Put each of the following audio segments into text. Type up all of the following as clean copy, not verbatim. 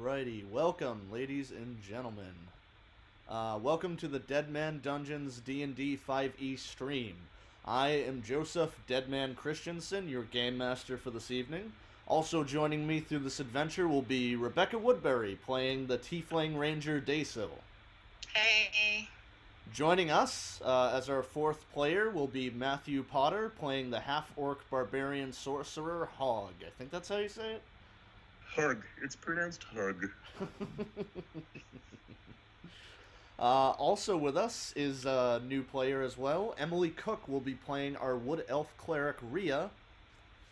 Alrighty, welcome, ladies and gentlemen. Welcome to the Deadman Dungeons D&D 5e stream. I am Joseph Deadman Christensen, your game master for this evening. Also joining me through this adventure will be Rebecca Woodbury, playing the Tiefling Ranger Daysil. Hey. Joining us as our fourth player will be Matthew Potter, playing the half-orc barbarian sorcerer Hog. I think that's how you say it? Hug. It's pronounced hug. Also with us is a new player as well. Emily Cook will be playing our Wood Elf Cleric Rhea.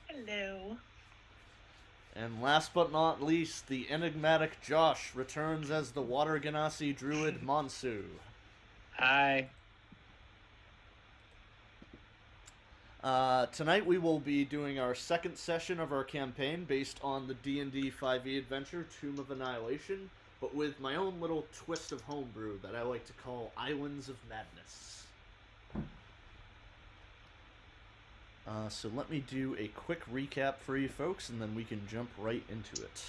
Hello. And last but not least, the enigmatic Josh returns as the Water Genasi Druid Monsu. Hi. Tonight we will be doing our second session of our campaign based on the D&D 5e adventure Tomb of Annihilation, but with my own little twist of homebrew that I like to call Islands of Madness. So let me do a quick recap for you folks, and then we can jump right into it.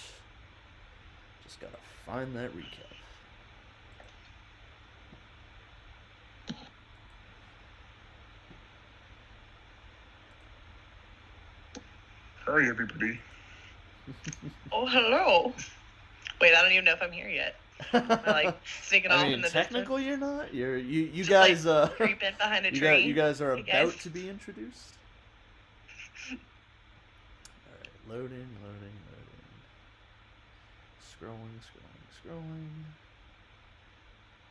Just gotta find that recap. Hi, everybody. Oh, hello. Wait, I don't even know if I'm here yet. Am I, like, sneaking off in the technically distance? you're not. You Just, guys creeping behind a tree. you guys are Hey, about guys. to be introduced. Alright, loading. Scrolling.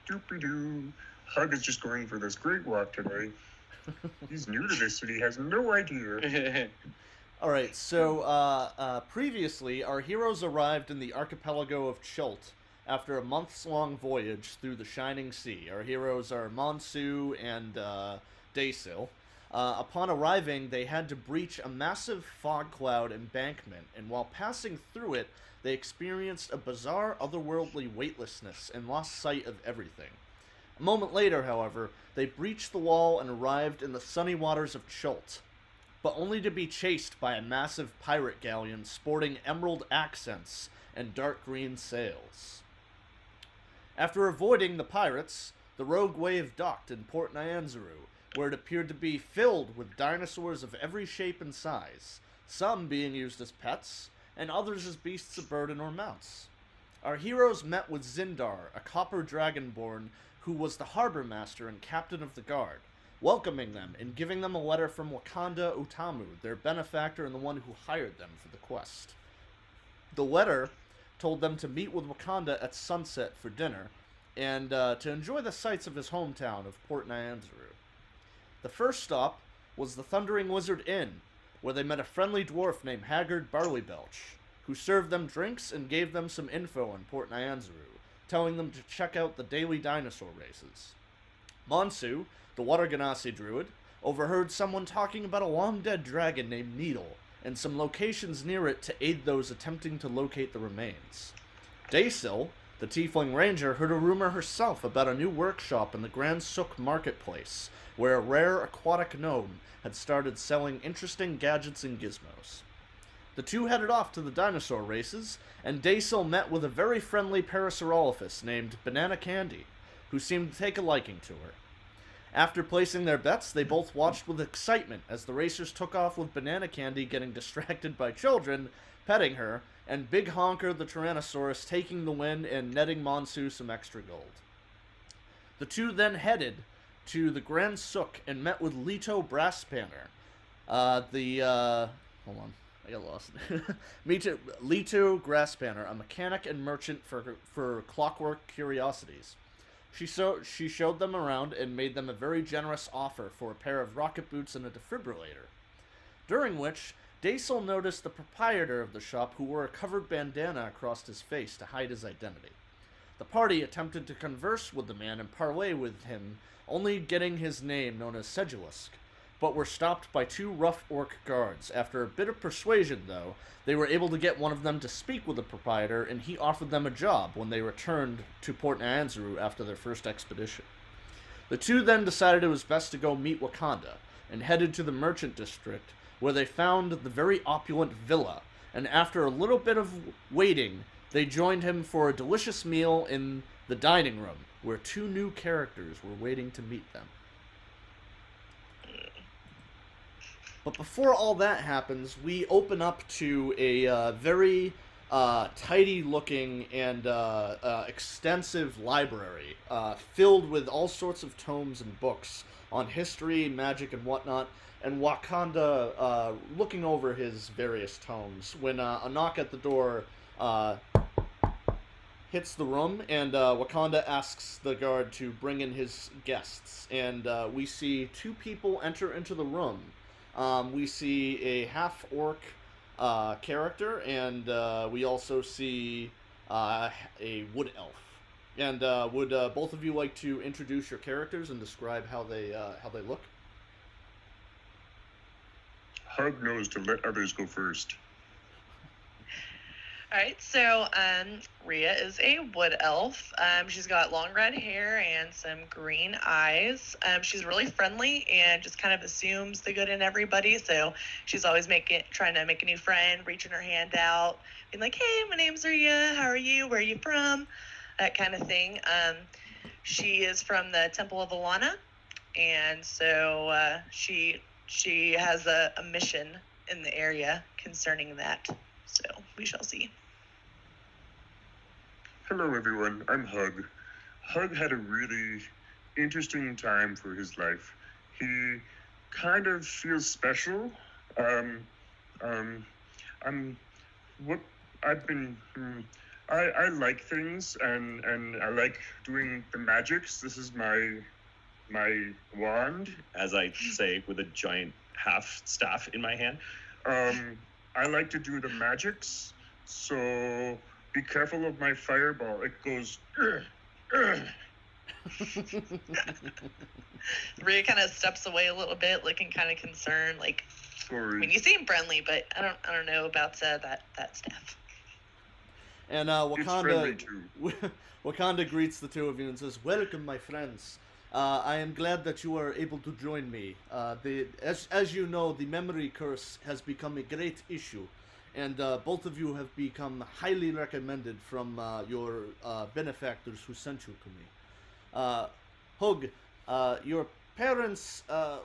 Doopy-doo. Hug is just going for this great walk today. He's new to this city, has no idea. Alright, so previously our heroes arrived in the archipelago of Chult after a months-long voyage through the Shining Sea. Our heroes are Monsu and Daysil. Upon arriving, they had to breach a massive fog cloud embankment, and while passing through it, they experienced a bizarre otherworldly weightlessness and lost sight of everything. A moment later, however, they breached the wall and arrived in the sunny waters of Chult, but only to be chased by a massive pirate galleon sporting emerald accents and dark green sails. After avoiding the pirates, the rogue wave docked in Port Nyanzaru, where it appeared to be filled with dinosaurs of every shape and size, some being used as pets, and others as beasts of burden or mounts. Our heroes met with Zindar, a copper dragonborn who was the harbor master and captain of the guard, welcoming them and giving them a letter from Wakanda Utamu, their benefactor and the one who hired them for the quest. The letter told them to meet with Wakanda at sunset for dinner, and to enjoy the sights of his hometown of Port Nyanzaru. The first stop was the Thundering Lizard Inn, where they met a friendly dwarf named Haggard Barleybelch, who served them drinks and gave them some info on Port Nyanzaru, telling them to check out the daily dinosaur races. Monsu, the Water Genasi Druid, overheard someone talking about a long-dead dragon named Needle, and some locations near it to aid those attempting to locate the remains. Daysil, the Tiefling Ranger, heard a rumor herself about a new workshop in the Grand Suk Marketplace, where a rare aquatic gnome had started selling interesting gadgets and gizmos. The two headed off to the dinosaur races, and Daysil met with a very friendly Parasaurolophus named Banana Candy, who seemed to take a liking to her. After placing their bets, they both watched with excitement as the racers took off with Banana Candy getting distracted by children, petting her, and Big Honker the Tyrannosaurus taking the win and netting Monsu some extra gold. The two then headed to the Grand Suk and met with Leto Brasspanner. Hold on, I got lost. Leto Grasspanner, a mechanic and merchant for clockwork curiosities. She showed them around and made them a very generous offer for a pair of rocket boots and a defibrillator. During which, Daysil noticed the proprietor of the shop who wore a covered bandana across his face to hide his identity. The party attempted to converse with the man and parley with him, only getting his name known as Sedulisk, but were stopped by two rough orc guards. After a bit of persuasion, though, they were able to get one of them to speak with the proprietor, and he offered them a job when they returned to Port Nyanzaru after their first expedition. The two then decided it was best to go meet Wakanda, and headed to the merchant district, where they found the very opulent villa, and after a little bit of waiting, They joined him for a delicious meal in the dining room, where 2 new characters were waiting to meet them. But before all that happens, we open up to a very tidy-looking and extensive library filled with all sorts of tomes and books on history, magic, and whatnot. And Wakanda looking over his various tomes when a knock at the door hits the room, and Wakanda asks the guard to bring in his guests. And we see 2 people enter into the room. We see a half-orc character, and we also see a wood elf. And would both of you like to introduce your characters and describe how they look? Hug knows to let others go first. All right, so Rhea is a wood elf. She's got long red hair and some green eyes. She's really friendly and just kind of assumes the good in everybody. So she's always trying to make a new friend, reaching her hand out, being like, "Hey, my name's Rhea. How are you? Where are you from?" That kind of thing. She is from the Temple of Alana, and so she has a mission in the area concerning that. So we shall see. Hello, everyone. I'm Hug. Hug had a really interesting time for his life. He kind of feels special. I like things, and I like doing the magics. This is my wand. As I say with a giant half staff in my hand. I like to do the magics, so be careful of my fireball. It goes. Rhea kind of steps away a little bit, looking kind of concerned. Like, Sorry. I mean, you seem friendly, but I don't know about that staff. And It's friendly too. Wakanda greets the 2 of you and says, "Welcome, my friends. I am glad that you are able to join me. As you know, the memory curse has become a great issue, and both of you have become highly recommended from your benefactors who sent you to me. Hug, your parents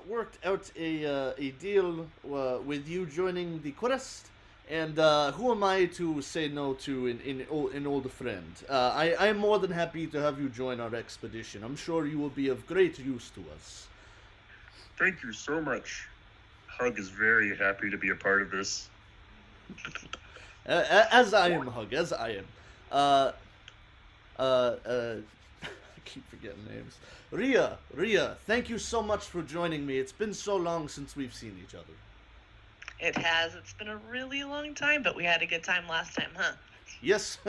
worked out a deal with you joining the quest, and who am I to say no to an old friend? I am more than happy to have you join our expedition. I'm sure you will be of great use to us." Thank you so much. Hug is very happy to be a part of this. As I am, Hug, as I am. I keep forgetting names. Rhea, thank you so much for joining me. It's been so long since we've seen each other. It has. It's been a really long time, but we had a good time last time, huh? Yes.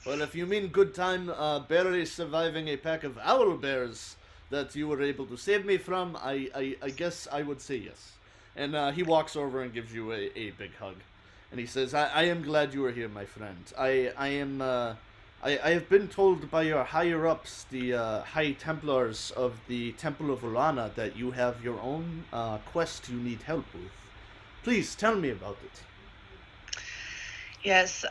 Well, if you mean good time barely surviving a pack of owl bears that you were able to save me from, I guess I would say yes. And he walks over and gives you a big hug. And he says, I am glad you are here, my friend. I have been told by your higher-ups, the High Templars of the Temple of Ulana, that you have your own quest you need help with. Please, tell me about it. Yes,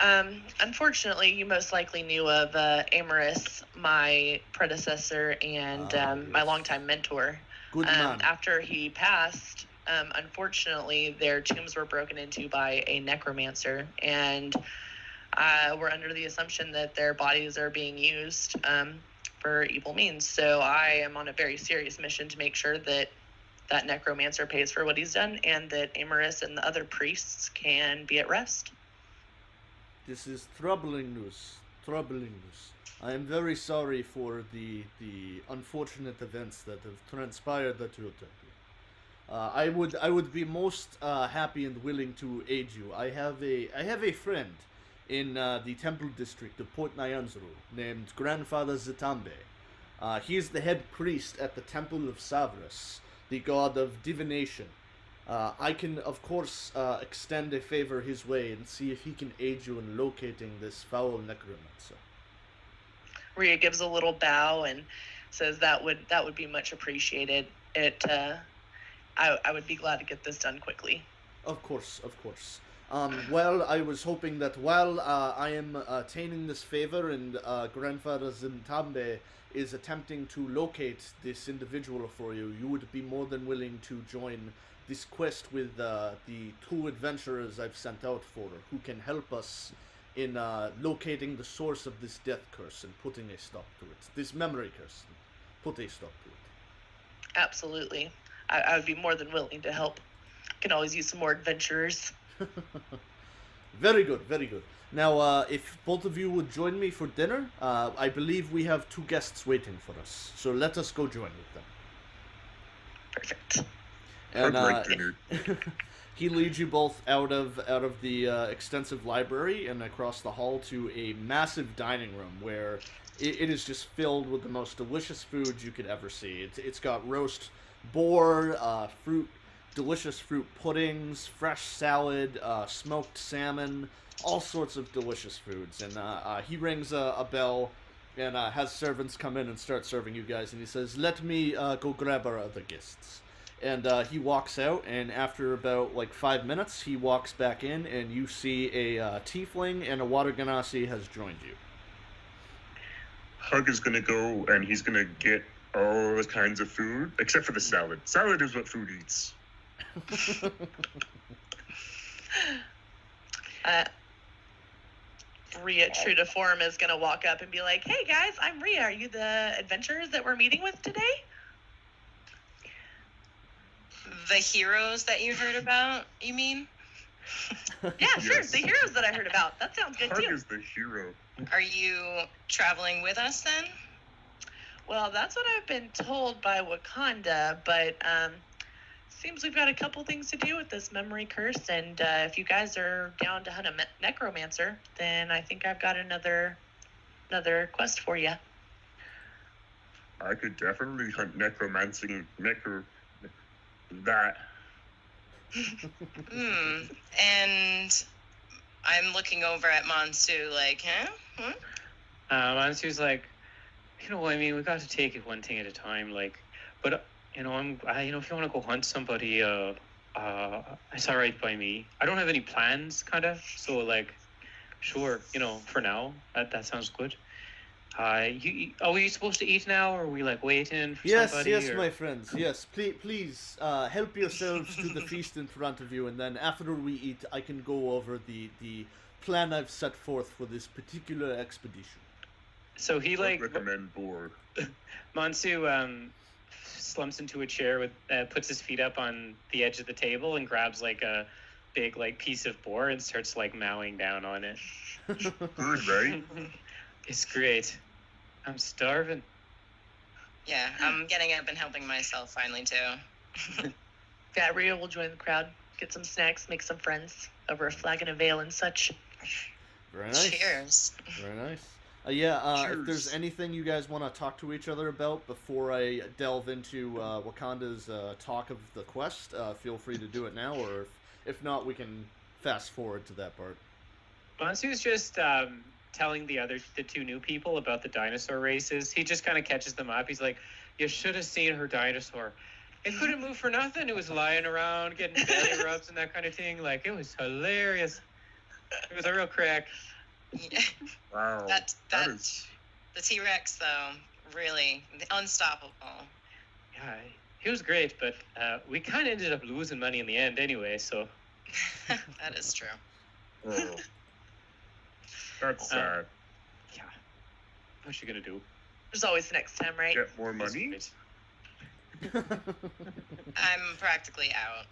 unfortunately, you most likely knew of Amaris, my predecessor and my Yes. longtime mentor. Good man. After he passed, unfortunately, their tombs were broken into by a necromancer, and we're under the assumption that their bodies are being used for evil means. So I am on a very serious mission to make sure that that necromancer pays for what he's done, and that Amaris and the other priests can be at rest. This is troubling news. Troubling news. I am very sorry for the unfortunate events that have transpired at your temple. I would be most happy and willing to aid you. I have a friend in the temple district of Port Nyanzuru named Grandfather Zitambe. He is the head priest at the Temple of Savras, the god of divination. I can, of course, extend a favor his way and see if he can aid you in locating this foul necromancer. Rhea gives a little bow and says that would be much appreciated. I would be glad to get this done quickly. Of course, of course. Well, I was hoping that while I am attaining this favor and Grandfather Zintambe is attempting to locate this individual for you, you would be more than willing to join this quest with the two adventurers I've sent out for, who can help us in locating the source of this death curse and putting a stop to it. This memory curse. Put a stop to it. Absolutely. I would be more than willing to help. Can always use some more adventurers. Very good, very good. Now, if both of you would join me for dinner, I believe we have two guests waiting for us. So let us go join with them. Perfect. And I'd like dinner. he leads you both out of the extensive library and across the hall to a massive dining room where it is just filled with the most delicious food you could ever see. It's got roast boar, fruit, delicious fruit puddings, fresh salad, smoked salmon, all sorts of delicious foods. And he rings a bell and has servants come in and start serving you guys. And he says, "Let me go grab our other guests." And he walks out, and after about 5 minutes, he walks back in, and you see a tiefling and a water ganassi has joined you. Hug is gonna go and he's gonna get all kinds of food, except for the salad. Salad is what food eats. Rhea, true to form, is gonna walk up and be like, "Hey guys, I'm Rhea. Are you the adventurers that we're meeting with today?" The heroes that you heard about, you mean? Yeah, sure. Yes. The heroes that I heard about. That sounds good Hug too. is the hero. Are you traveling with us then? Well, that's what I've been told by Wakanda, but seems we've got a couple things to do with this memory curse, and if you guys are down to hunt a necromancer, then I think I've got another quest for you. I could definitely hunt that. And I'm looking over at Monsu like, huh? Mansu's like, I mean, we got to take it one thing at a time. But if you want to go hunt somebody, it's all right by me. I don't have any plans, kind of. So sure, for now, that sounds good. Are we supposed to eat now, or are we waiting for somebody? Yes, my friends. Yes, please help yourselves to the feast in front of you, and then after we eat, I can go over the plan I've set forth for this particular expedition. So he I'd recommend boar. Mansu slumps into a chair puts his feet up on the edge of the table and grabs a big piece of boar and starts mowing down on it. Good, right? It's great. I'm starving. Yeah, I'm getting up and helping myself finally too. Yeah, Rhea will join the crowd, get some snacks, make some friends over a flagon of ale and such. Very nice. Cheers. Very nice. If Cheers. there's anything you guys want to talk to each other about before I delve into Wakanda's talk of the quest, feel free to do it now, or if not, we can fast forward to that part. Mansu's just telling the two new people about the dinosaur races. He just kind of catches them up. He's like, "You should have seen her dinosaur. It couldn't move for nothing. It was lying around, getting belly rubs and that kind of thing. It was hilarious. It was a real crack." Yeah. Wow. That is... The T-Rex though, really unstoppable. Yeah, he was great, but we kind of ended up losing money in the end anyway. So That is true. Oh. That's sad. yeah, what you gonna do? There's always next time, right? Get more money? I'm practically out.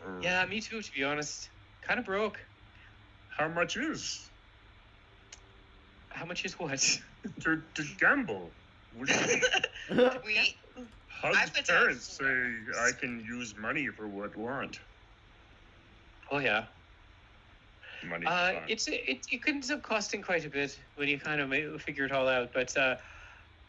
Or Yeah, me too. To be honest, kind of broke. How much is How much is what? to gamble? What do you think? We Hug's I put down parents say $4. I can use money for what I want. Oh yeah. Money. For fun. It could end up costing quite a bit when you kind of figure it all out. But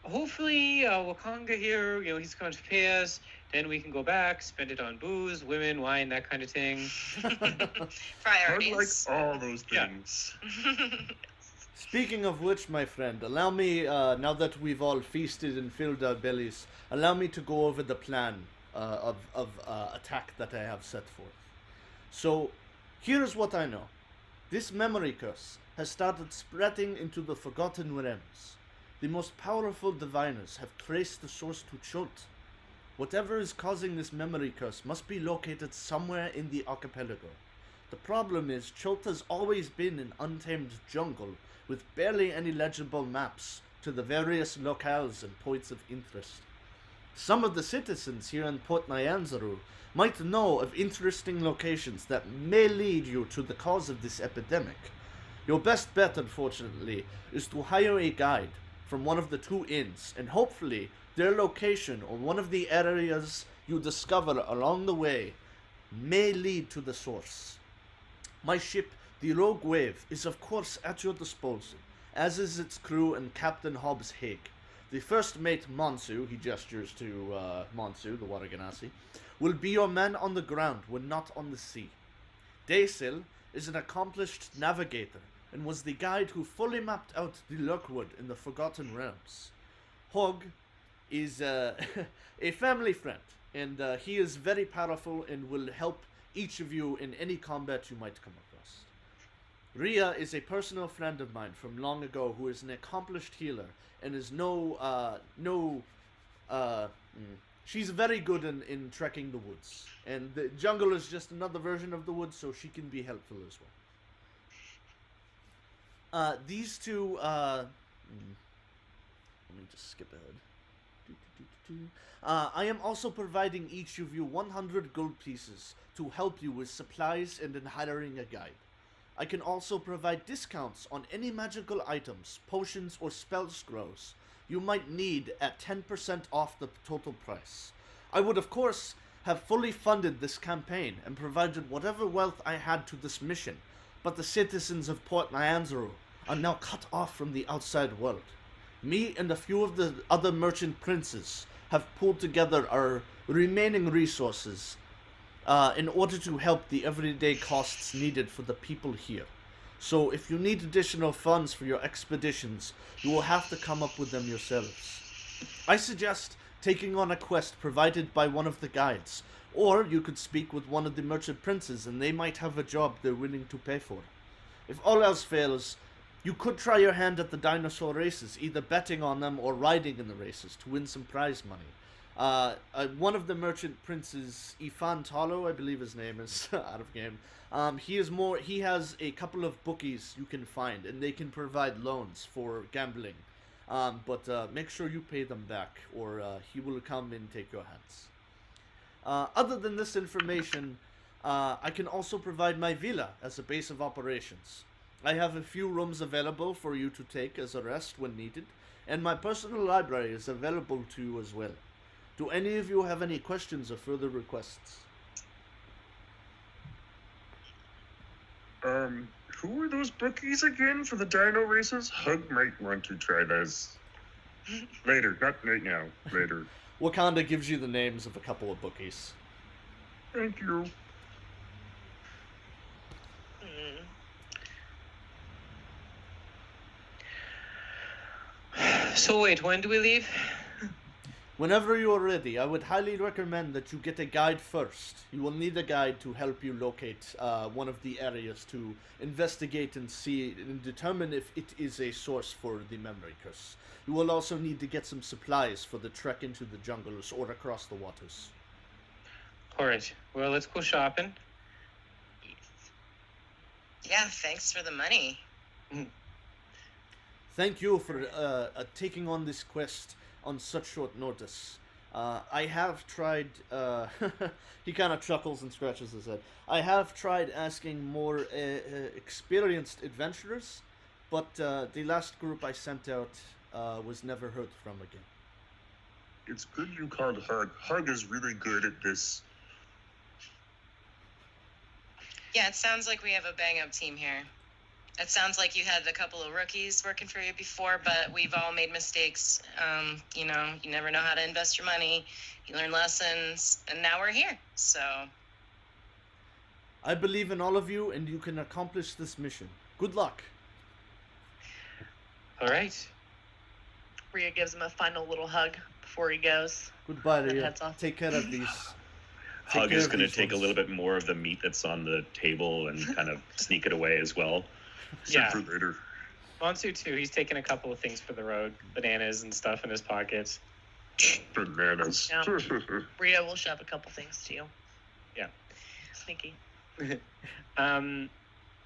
hopefully, Wakanga here, he's going to pay us. Then we can go back, spend it on booze, women, wine, that kind of thing. I priorities. like all those Yeah. things. Speaking of which, my friend, allow me, now that we've all feasted and filled our bellies, allow me to go over the plan of attack that I have set forth. So, Here's what I know. This memory curse has started spreading into the Forgotten Realms. The most powerful diviners have traced the source to Chult. Whatever is causing this memory curse must be located somewhere in the archipelago. The problem is Chult has always been an untamed jungle with barely any legible maps to the various locales and points of interest. Some of the citizens here in Port Nyanzaru might know of interesting locations that may lead you to the cause of this epidemic. Your best bet, unfortunately, is to hire a guide from one of the two inns, and hopefully their location or one of the areas you discover along the way may lead to the source. My ship, the Rogue Wave, is of course at your disposal, as is its crew and Captain Hobbs Haig. The first mate, Monsu, he gestures to Monsu, the Water Ganassi, will be your man on the ground when not on the sea. Daysil is an accomplished navigator and was the guide who fully mapped out the Lurkwood in the Forgotten Realms. Hog is a family friend, and he is very powerful and will help each of you in any combat you might come across. Ria is a personal friend of mine from long ago who is an accomplished healer and is she's very good in trekking the woods. And the jungle is just another version of the woods, so she can be helpful as well. These two, let me just skip ahead. I am also providing each of you 100 gold pieces to help you with supplies and in hiring a guide. I can also provide discounts on any magical items, potions, or spell scrolls you might need at 10% off the total price. I would of course have fully funded this campaign and provided whatever wealth I had to this mission, but the citizens of Port Nyanzaru are now cut off from the outside world. Me and a few of the other merchant princes have pulled together our remaining resources in order to help the everyday costs needed for the people here. So if you need additional funds for your expeditions, you will have to come up with them yourselves. I suggest taking on a quest provided by one of the guides, or you could speak with one of the merchant princes and they might have a job they're willing to pay for. If all else fails, you could try your hand at the dinosaur races, either betting on them or riding in the races to win some prize money. One of the merchant princes, Ifan Talo, I believe his name is out of game. He has a couple of bookies you can find, and they can provide loans for gambling. But make sure you pay them back, or he will come and take your hands. Other than this information, I can also provide my villa as a base of operations. I have a few rooms available for you to take as a rest when needed, and my personal library is available to you as well. Do any of you have any questions or further requests? Who are those bookies again for the dino races? Hug might want to try those. Later, not right now, later. Wakanda gives you the names of a couple of bookies. Thank you. So wait, when do we leave? Whenever you are ready, I would highly recommend that you get a guide first. You will need a guide to help you locate one of the areas to investigate and see and determine if it is a source for the memory curse. You will also need to get some supplies for the trek into the jungles or across the waters. Alright, well, let's go shopping. Yeah, thanks for the money. Thank you for taking on this quest on such short notice. I have tried, he kind of chuckles and scratches his head. I have tried asking more experienced adventurers, but the last group I sent out was never heard from again. It's good you called Hug. Hug is really good at this. Yeah, it sounds like we have a bang-up team here. It sounds like you had a couple of rookies working for you before, but we've all made mistakes. You never know how to invest your money. You learn lessons, and now we're here, so... I believe in all of you, and you can accomplish this mission. Good luck. Alright. Rhea gives him a final little hug before he goes. Goodbye, And Rhea. heads off. Take care of these. Hug care is of going to these take a ones. little bit more of the meat that's on the table and kind of sneak it away as well. Yeah. For later. Monsu too. He's taking a couple of things for the road, bananas and stuff in his pockets. Bananas. Yeah. Rhea will shove a couple things to you. Yeah. Sneaky.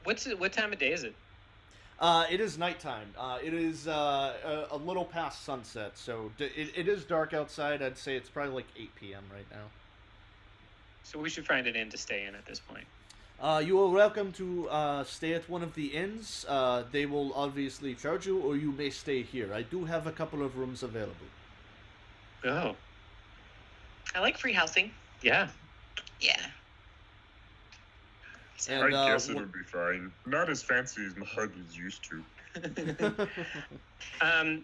What time of day is it? It is nighttime. It is a little past sunset, so it is dark outside. I'd say it's probably like 8 p.m. right now. So we should find an inn to stay in at this point. You are welcome to stay at one of the inns. They will obviously charge you, or you may stay here. I do have a couple of rooms available. Oh, I like free housing. yeah. Yeah. And, I guess it would be fine. Not as fancy as Hug is used to.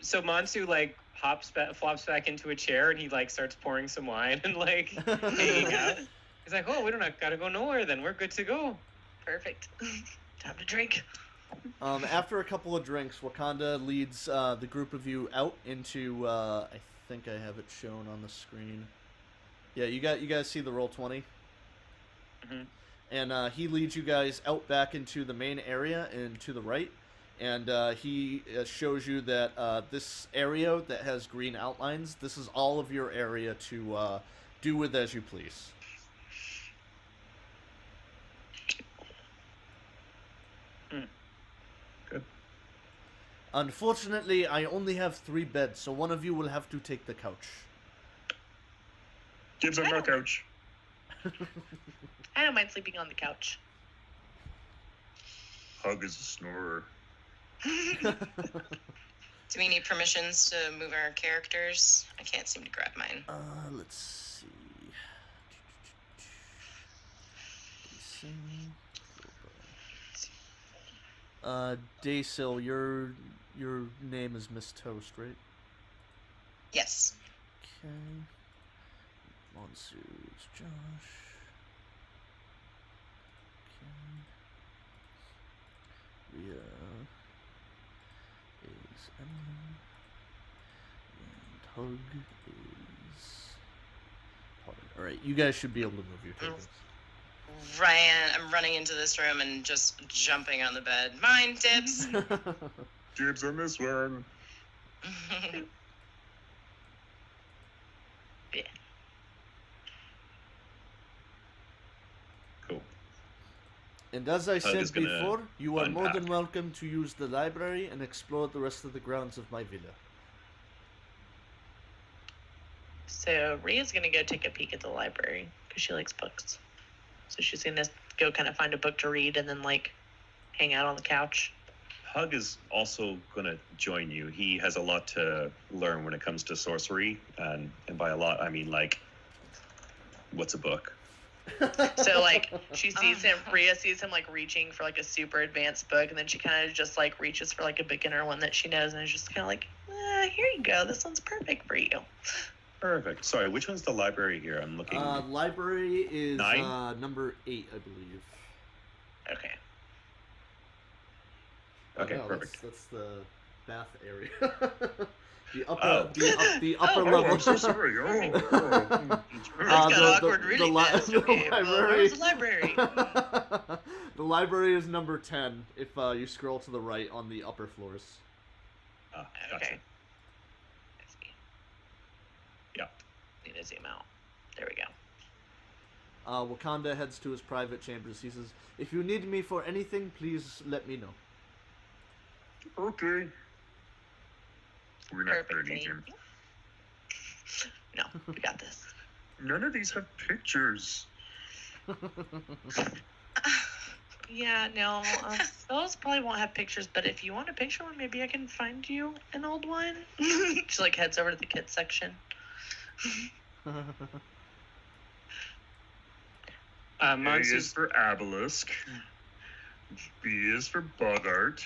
So Monsu like flops back into a chair and he like starts pouring some wine and like hanging out. He's like, "Oh, we don't gotta go nowhere. Then we're good to go." Perfect. Time to drink. After a couple of drinks, Wakanda leads the group of you out into. I think I have it shown on the screen. Yeah, you guys see the Roll20? Mm-hmm. And he leads you guys out back into the main area and to the right. And he shows you that this area that has green outlines, this is all of your area to do with as you please. Good. Unfortunately, I only have 3 beds, so one of you will have to take the couch. Gives him a couch. I don't mind sleeping on the couch. Hug is a snorer. Do we need permissions to move our characters? I can't seem to grab mine. Let's see. Daysil, your name is Miss Toast, right? Yes. Okay. Monsu's Josh. Okay. Rhea is Emily. And Hug is Potter. Alright, you guys should be able to move your tables. Ryan, I'm running into this room and just jumping on the bed. Mine, dibs. Dibs on this one. Cool. And as I said is gonna before, you are more than unpack. welcome to use the library and explore the rest of the grounds of my villa. So Rhea's gonna go take a peek at the library because she likes books. So she's gonna go kind of find a book to read and then like hang out on the couch. Hug is also going to join you. He has a lot to learn when it comes to sorcery, and by a lot, I mean like, what's a book? So like she sees him, Rhea sees him like reaching for like a super advanced book, and then she kind of just like reaches for like a beginner one that she knows, and is just kind of like, here you go, this one's perfect for you. Perfect. Sorry, which one's the library here? I'm looking. Library is 9? number 8, I believe. Okay. Okay, no, perfect. That's the bath area. the upper, Oh. the upper Oh, level. I'm so sorry. It's got awkward reading this. Okay, well, where's the library? The library is number 10 if you scroll to the right on the upper floors. Gotcha. Okay. I see. Yeah. Need to zoom out. There we go. Wakanda heads to his private chambers. He says, "If you need me for anything, please let me know." Okay. We're not Perfect. gonna need him. No, we got this. None of these have pictures. Yeah, no, those probably won't have pictures, but if you want a picture one, maybe I can find you an old one. She like heads over to the kids section. A is Monsu's for Obelisk. B is for Bogart.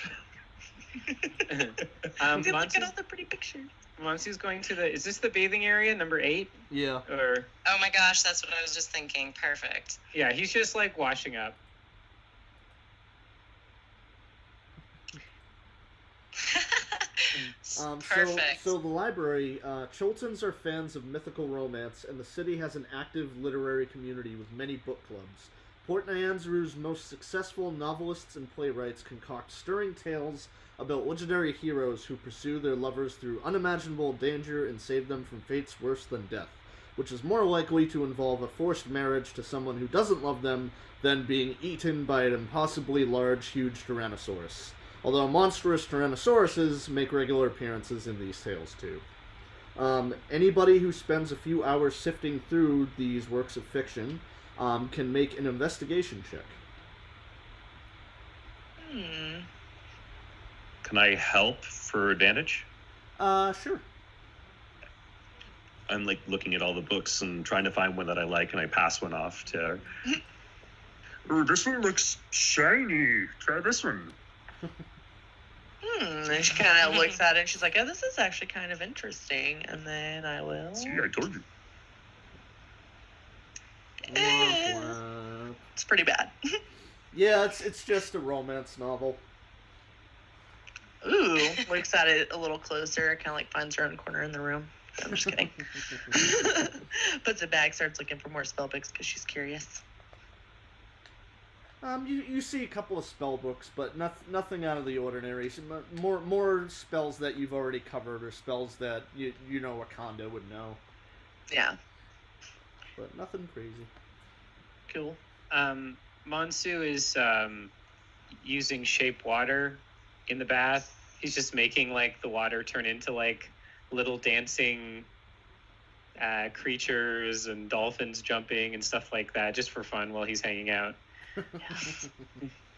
Look at all Monsu's, the pretty pictures. Monsu's going to the. Is this the bathing area, number 8? Yeah. Or Oh my gosh, that's what I was just thinking. Perfect. yeah, he's just like washing up. Perfect. So the library, Chiltons are fans of mythical romance, and the city has an active literary community with many book clubs. Port Nyanzaru's most successful novelists and playwrights concoct stirring tales about legendary heroes who pursue their lovers through unimaginable danger and save them from fates worse than death, which is more likely to involve a forced marriage to someone who doesn't love them than being eaten by an impossibly large, huge Tyrannosaurus. Although monstrous Tyrannosauruses make regular appearances in these tales too. Anybody who spends a few hours sifting through these works of fiction can make an investigation check. Can I help for advantage? Sure. I'm like looking at all the books and trying to find one that I like, and I pass one off to her. Oh, this one looks shiny. Try this one. And she kind of looks at it and she's like, oh, this is actually kind of interesting. And then I will. See, I told you. It's pretty bad. Yeah, it's just a romance novel. Ooh, looks at it a little closer, kind of like finds her own corner in the room. I'm just kidding. Puts it back, starts looking for more spell books because she's curious. You see a couple of spell books, but nothing out of the ordinary. More spells that you've already covered, or spells that you know Wakanda would know. Yeah. But nothing crazy. Cool. Monsu is using shape water in the bath. He's just making like the water turn into like little dancing creatures and dolphins jumping and stuff like that, just for fun while he's hanging out.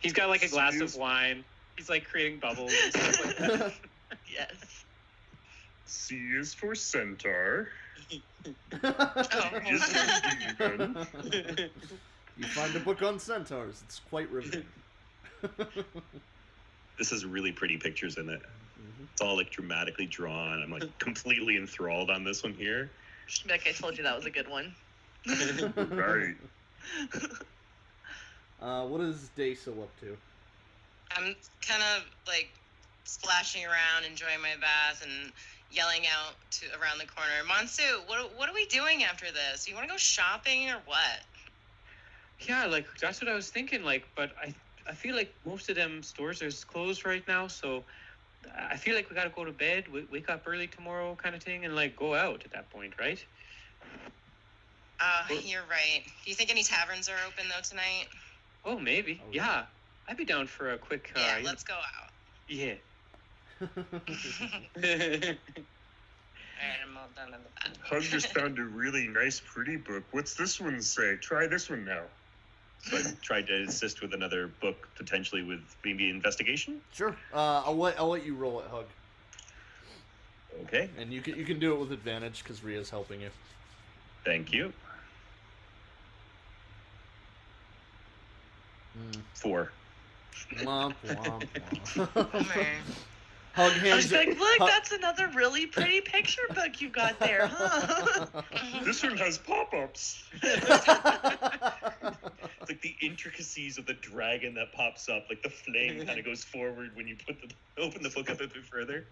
He's got like a glass of wine. He's like creating bubbles and stuff like that. Yes. C is for centaur. Oh. D is for demon. You find a book on centaurs. It's quite riveting. This has really pretty pictures in it. Mm-hmm. It's all like dramatically drawn. I'm like completely enthralled on this one here. She'd be like, I told you that was a good one. Right. What is Daisel up to? I'm kind of like splashing around, enjoying my bath, and yelling out to around the corner. Monsu, what are we doing after this? You want to go shopping or what? Yeah, like that's what I was thinking. Like, but I feel like most of them stores are closed right now, so I feel like we gotta go to bed, wake up early tomorrow, kind of thing, and like go out at that point, right? You're right. Do you think any taverns are open though tonight? Oh, maybe. Oh, yeah, I'd be down for a quick. Yeah, let's go out. Yeah. Alright, I'm all done in the bath. Hug just found a really nice, pretty book. What's this one say? Try this one now. So I tried to assist with another book, potentially with maybe investigation. Sure. I'll let you roll it, Hug, Okay, and you can do it with advantage because Ria's helping you. thank you. 4. Womp, womp, womp. Bummer. Hug I hands was like, it. look, that's another really pretty picture book you got there, huh? This one has pop-ups. It's like the intricacies of the dragon that pops up, like the flame kind of goes forward when you open the book up a bit further.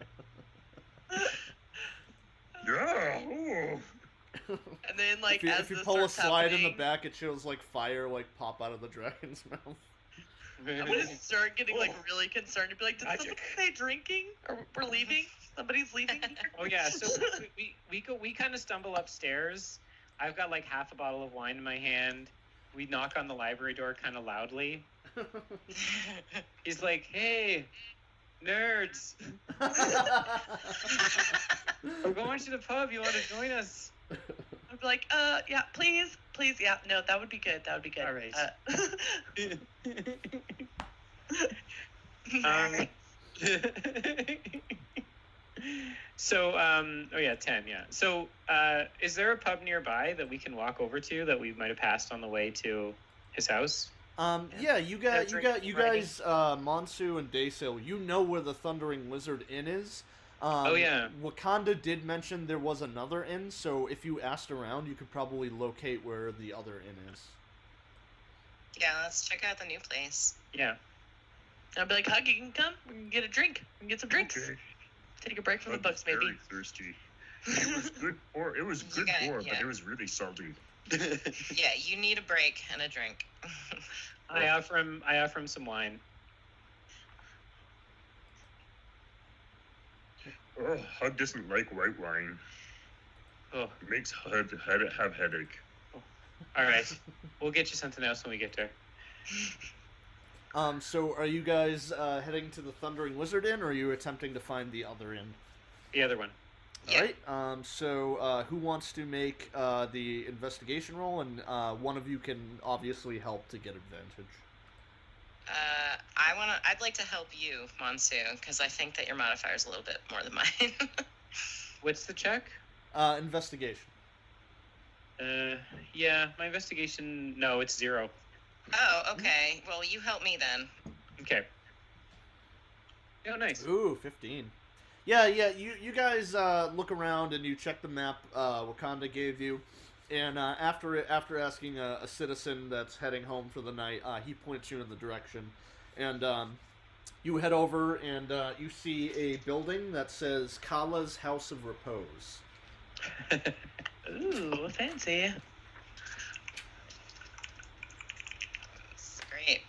Yeah. Ooh. And then, like, If you this pull a starts slide in the happening, back, it shows like fire like pop out of the dragon's mouth. I'm gonna start getting like really concerned and be like, did Magic. somebody say drinking? Or we're leaving? Somebody's leaving here? Oh yeah, so we kind of stumble upstairs. I've got like half a bottle of wine in my hand. We knock on the library door kind of loudly. He's like, "Hey, nerds, we're going to the pub. You want to join us?" I'd be like, yeah, please, yeah, no, that would be good. That would be good. All right. So, oh yeah, 10, yeah. So, is there a pub nearby that we can walk over to that we might have passed on the way to his house? Yeah, you guys, Monsu and Daysale, you know where the Thundering Lizard Inn is. Oh, yeah. Wakanda did mention there was another inn, so if you asked around, you could probably locate where the other inn is. Yeah, let's check out the new place. Yeah. I'd be like, Hug, you can come. We can get a drink. We can get some drinks. Okay. Take a break from the Hug books, was maybe. very thirsty. It was good ore. It was good ore, but it was really salty. Yeah, you need a break and a drink. I offer him some wine. Oh, Hug doesn't like white wine. Oh, It makes Hug have headache. all right. We'll get you something else when we get there. So are you guys heading to the Thundering Lizard Inn, or are you attempting to find the other inn? The other one. Yeah. All right. So who wants to make the investigation roll, and one of you can obviously help to get advantage. I'd like to help you, Monsu, because I think that your modifier is a little bit more than mine. What's the check? Investigation. Yeah, my investigation. No, it's 0. Oh, okay. Well, you help me then. Okay. Oh, nice. Ooh, 15. Yeah. You guys look around and you check the map Wakanda gave you, and after asking a citizen that's heading home for the night, he points you in the direction, and you head over and you see a building that says Kala's House of Repose. Ooh, fancy. It's great.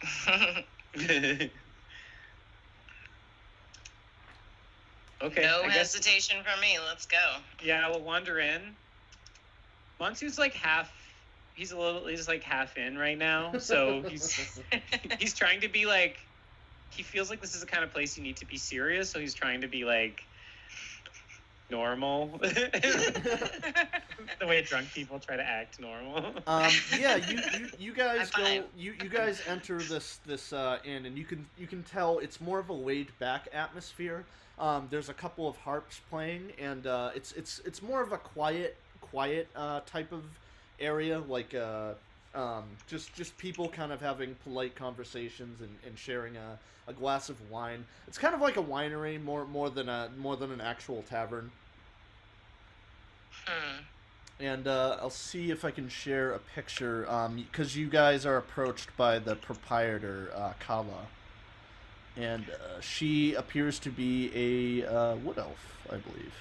Okay. No I guess, hesitation from me. Let's go. yeah, we'll wander in. Monsu's like half. He's like half in right now, so he's trying to be like. He feels like this is the kind of place you need to be serious, so he's trying to be like normal. The way drunk people try to act normal. Yeah, you guys I'm go. fine. You guys enter this inn, and you can tell it's more of a laid back atmosphere. There's a couple of harps playing, and it's more of a quiet type of area, like just people kind of having polite conversations and sharing a glass of wine. It's kind of like a winery more than an actual tavern. And I'll see if I can share a picture, because you guys are approached by the proprietor, Kala. And she appears to be a wood elf, I believe.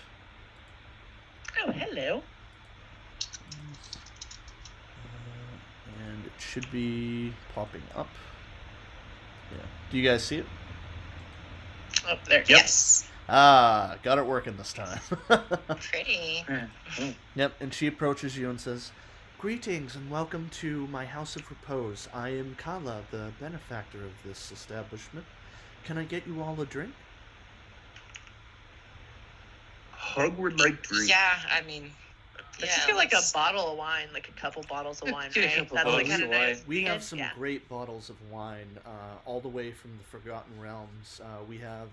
Oh, hello. And it should be popping up. Yeah. Do you guys see it? Oh, there. Yes. Ah, got it working this time. Pretty. Yep, and she approaches you and says, "Greetings and welcome to my house of repose. I am Kala, the benefactor of this establishment. Can I get you all a drink?" Hug would like drink. Yeah, I mean. Let's just get like a bottle of wine, like a couple bottles of wine, Get a right? couple That's like bottles kind of of nice. wine. We have some Yeah. great bottles of wine, all the way from the Forgotten Realms. We have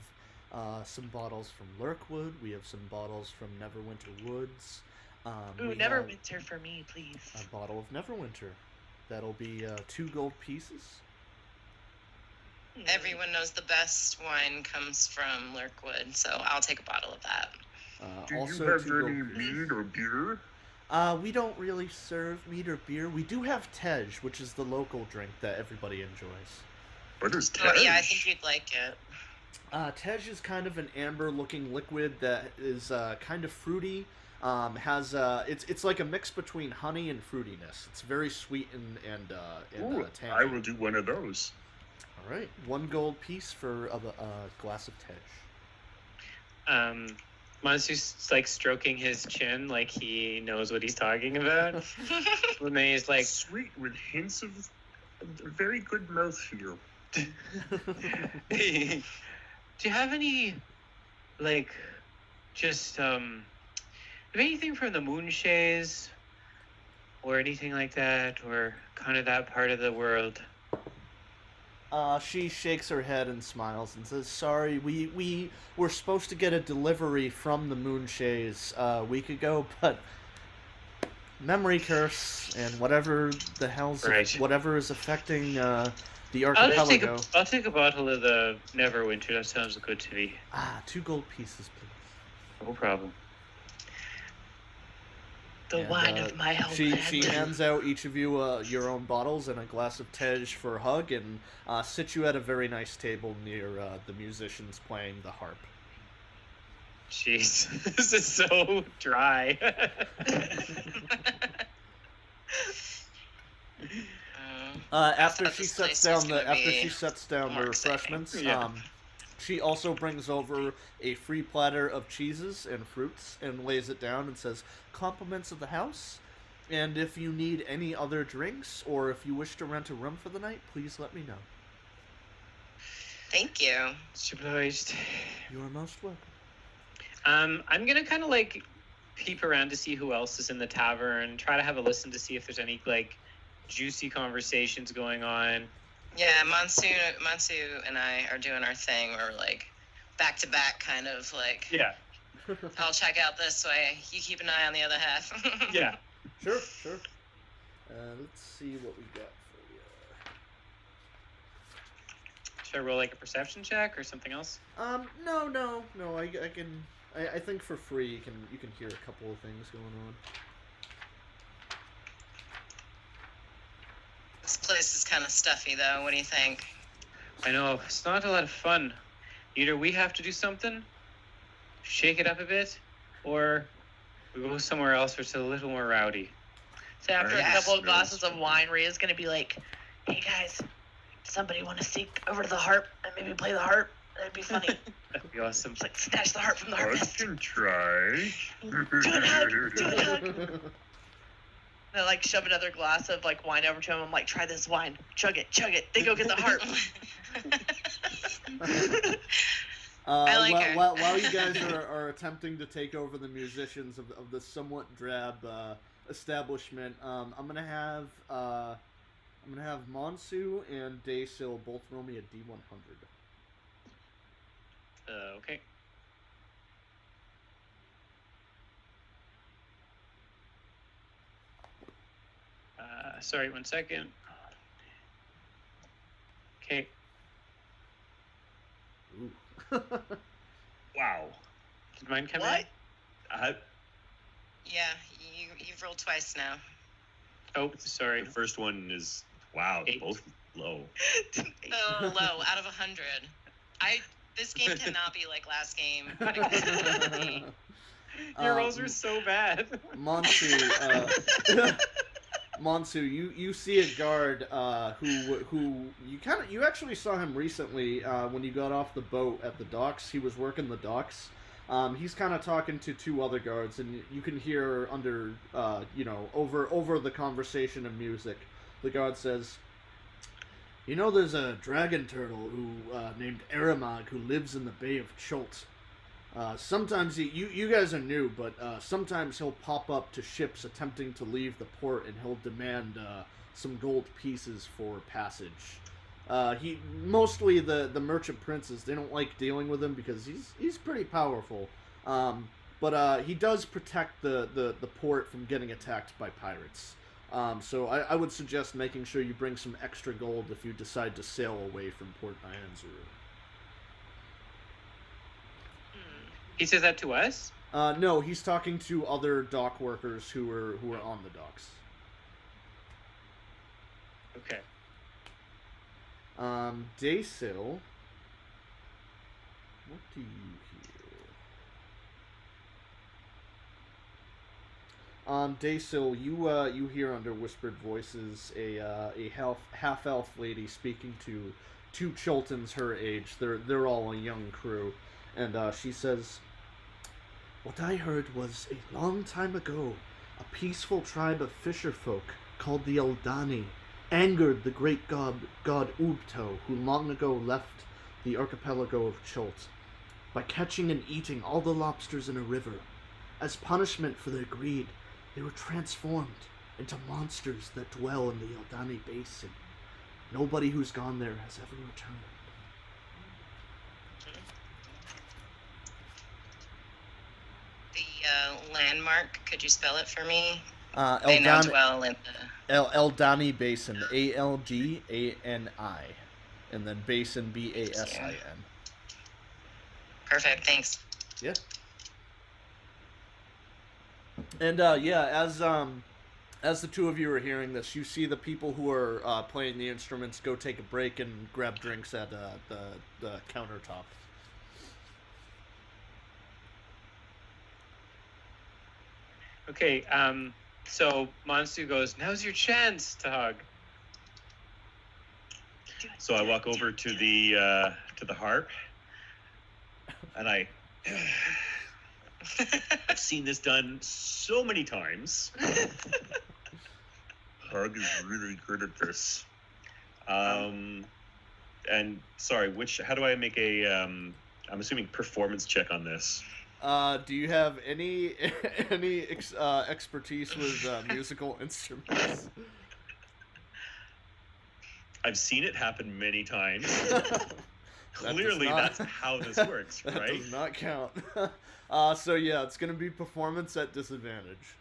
some bottles from Lurkwood. We have some bottles from Neverwinter Woods. Ooh, we have Neverwinter for me, please. a bottle of Neverwinter. That'll be 2 gold pieces. Everyone knows the best wine comes from Lurkwood, so I'll take a bottle of that. Do Also, you have 2 any gold pieces. mead or beer? We don't really serve mead or beer. We do have Tej, which is the local drink that everybody enjoys. What is Oh, Tej? yeah, I think you'd like it. Tej is kind of an amber-looking liquid that is kind of fruity. It's like a mix between honey and fruitiness. It's very sweet and Ooh, tangy. I will do one of those. All right, 1 gold piece for a glass of Tej. Monsu's like stroking his chin like he knows what he's talking about. And then he's like, Sweet with hints of a very good mouthfeel. do you have any, like, just, anything from the Moonshays? Or anything like that? Or kind of that part of the world? She shakes her head and smiles and says, "Sorry, we were supposed to get a delivery from the Moonshays a week ago, but memory curse and whatever the hell's Right. whatever is affecting the I'll archipelago." take a bottle of the Neverwinter. That sounds good to me. 2 gold pieces, please. No problem. The And, wine of my homeland. She hands out each of you your own bottles and a glass of Tej for Hug, and sits you at a very nice table near the musicians playing the harp. Jeez, this is so dry. After thought she this sets place was down gonna after be she sets down the more exciting. refreshments, Yeah. she also brings over a free platter of cheeses and fruits and lays it down and says, "Compliments of the house. And if you need any other drinks or if you wish to rent a room for the night, please let me know." Thank you. Obliged. You are most welcome. I'm gonna kind of like peep around to see who else is in the tavern, try to have a listen to see if there's any like juicy conversations going on. Yeah, Mansu and I are doing our thing. We're like back to back, kind of like. Yeah. I'll check out this way. You keep an eye on the other half. Yeah. Sure. Let's see what we got for you. Should I roll like a perception check or something else? No. I can. I think for free you can hear a couple of things going on. This place is kind of stuffy, though. What do you think? I know, it's not a lot of fun. Either we have to do something, shake it up a bit, or we go somewhere else where it's a little more rowdy. So after Yeah. a couple of glasses of wine, Rhea's gonna be like, "Hey guys, somebody want to sneak over to the harp and maybe play the harp? That'd be funny. That'd be awesome. It's like snatch the harp from the I harpist. can try. Do it, hug. And I like shove another glass of like wine over to him. I'm like, try this wine, chug it. Then go get the harp. I like her. While you guys are attempting to take over the musicians of this somewhat drab establishment, I'm gonna have Monsu and Daysil both roll me a D100. Okay. Sorry, 1 second. Okay. Ooh. Wow. Did mine come What? in? Yeah, you've rolled twice now. Oh, sorry. The first one is wow. 8. Both low. Oh, low out of 100. This game cannot be like last game. Your rolls are so bad. Monsu, you see a guard who you actually saw him recently when you got off the boat at the docks. He was working the docks. He's kind of talking to two other guards, and you can hear under over the conversation and music. The guard says, "There's a dragon turtle who named Aramag who lives in the Bay of Cholt. Sometimes you guys are new, but sometimes he'll pop up to ships attempting to leave the port, and he'll demand some gold pieces for passage. He mostly the merchant princes, they don't like dealing with him because he's pretty powerful. But he does protect the port from getting attacked by pirates. So I would suggest making sure you bring some extra gold if you decide to sail away from Port Nyanzuru." He says that to us? No, he's talking to other dock workers who are on the docks. Okay. Daysil, what do you hear? Daysil, you hear under whispered voices a half elf lady speaking to two Chultans her age. They're all a young crew, and she says, "What I heard was a long time ago, a peaceful tribe of fisherfolk called the Eldani angered the great god Ubto, who long ago left the archipelago of Cholt, by catching and eating all the lobsters in a river. As punishment for their greed, they were transformed into monsters that dwell in the Eldani Basin. Nobody who's gone there has ever returned." The landmark, could you spell it for me? They Eldani, know dwell in the... Eldani Basin, Aldani, and then Basin, Basin. Perfect, thanks. Yeah. And as the two of you are hearing this, you see the people who are playing the instruments go take a break and grab drinks at the countertop. Okay, so Monsu goes, now's your chance to hug. So I walk over to the harp, and I've seen this done so many times. Hug is really good at this. And sorry, how do I make a I'm assuming performance check on this? Do you have any expertise with musical instruments? I've seen it happen many times. Clearly, not- that's how this works, That right? does not count. So yeah, it's gonna be performance at disadvantage.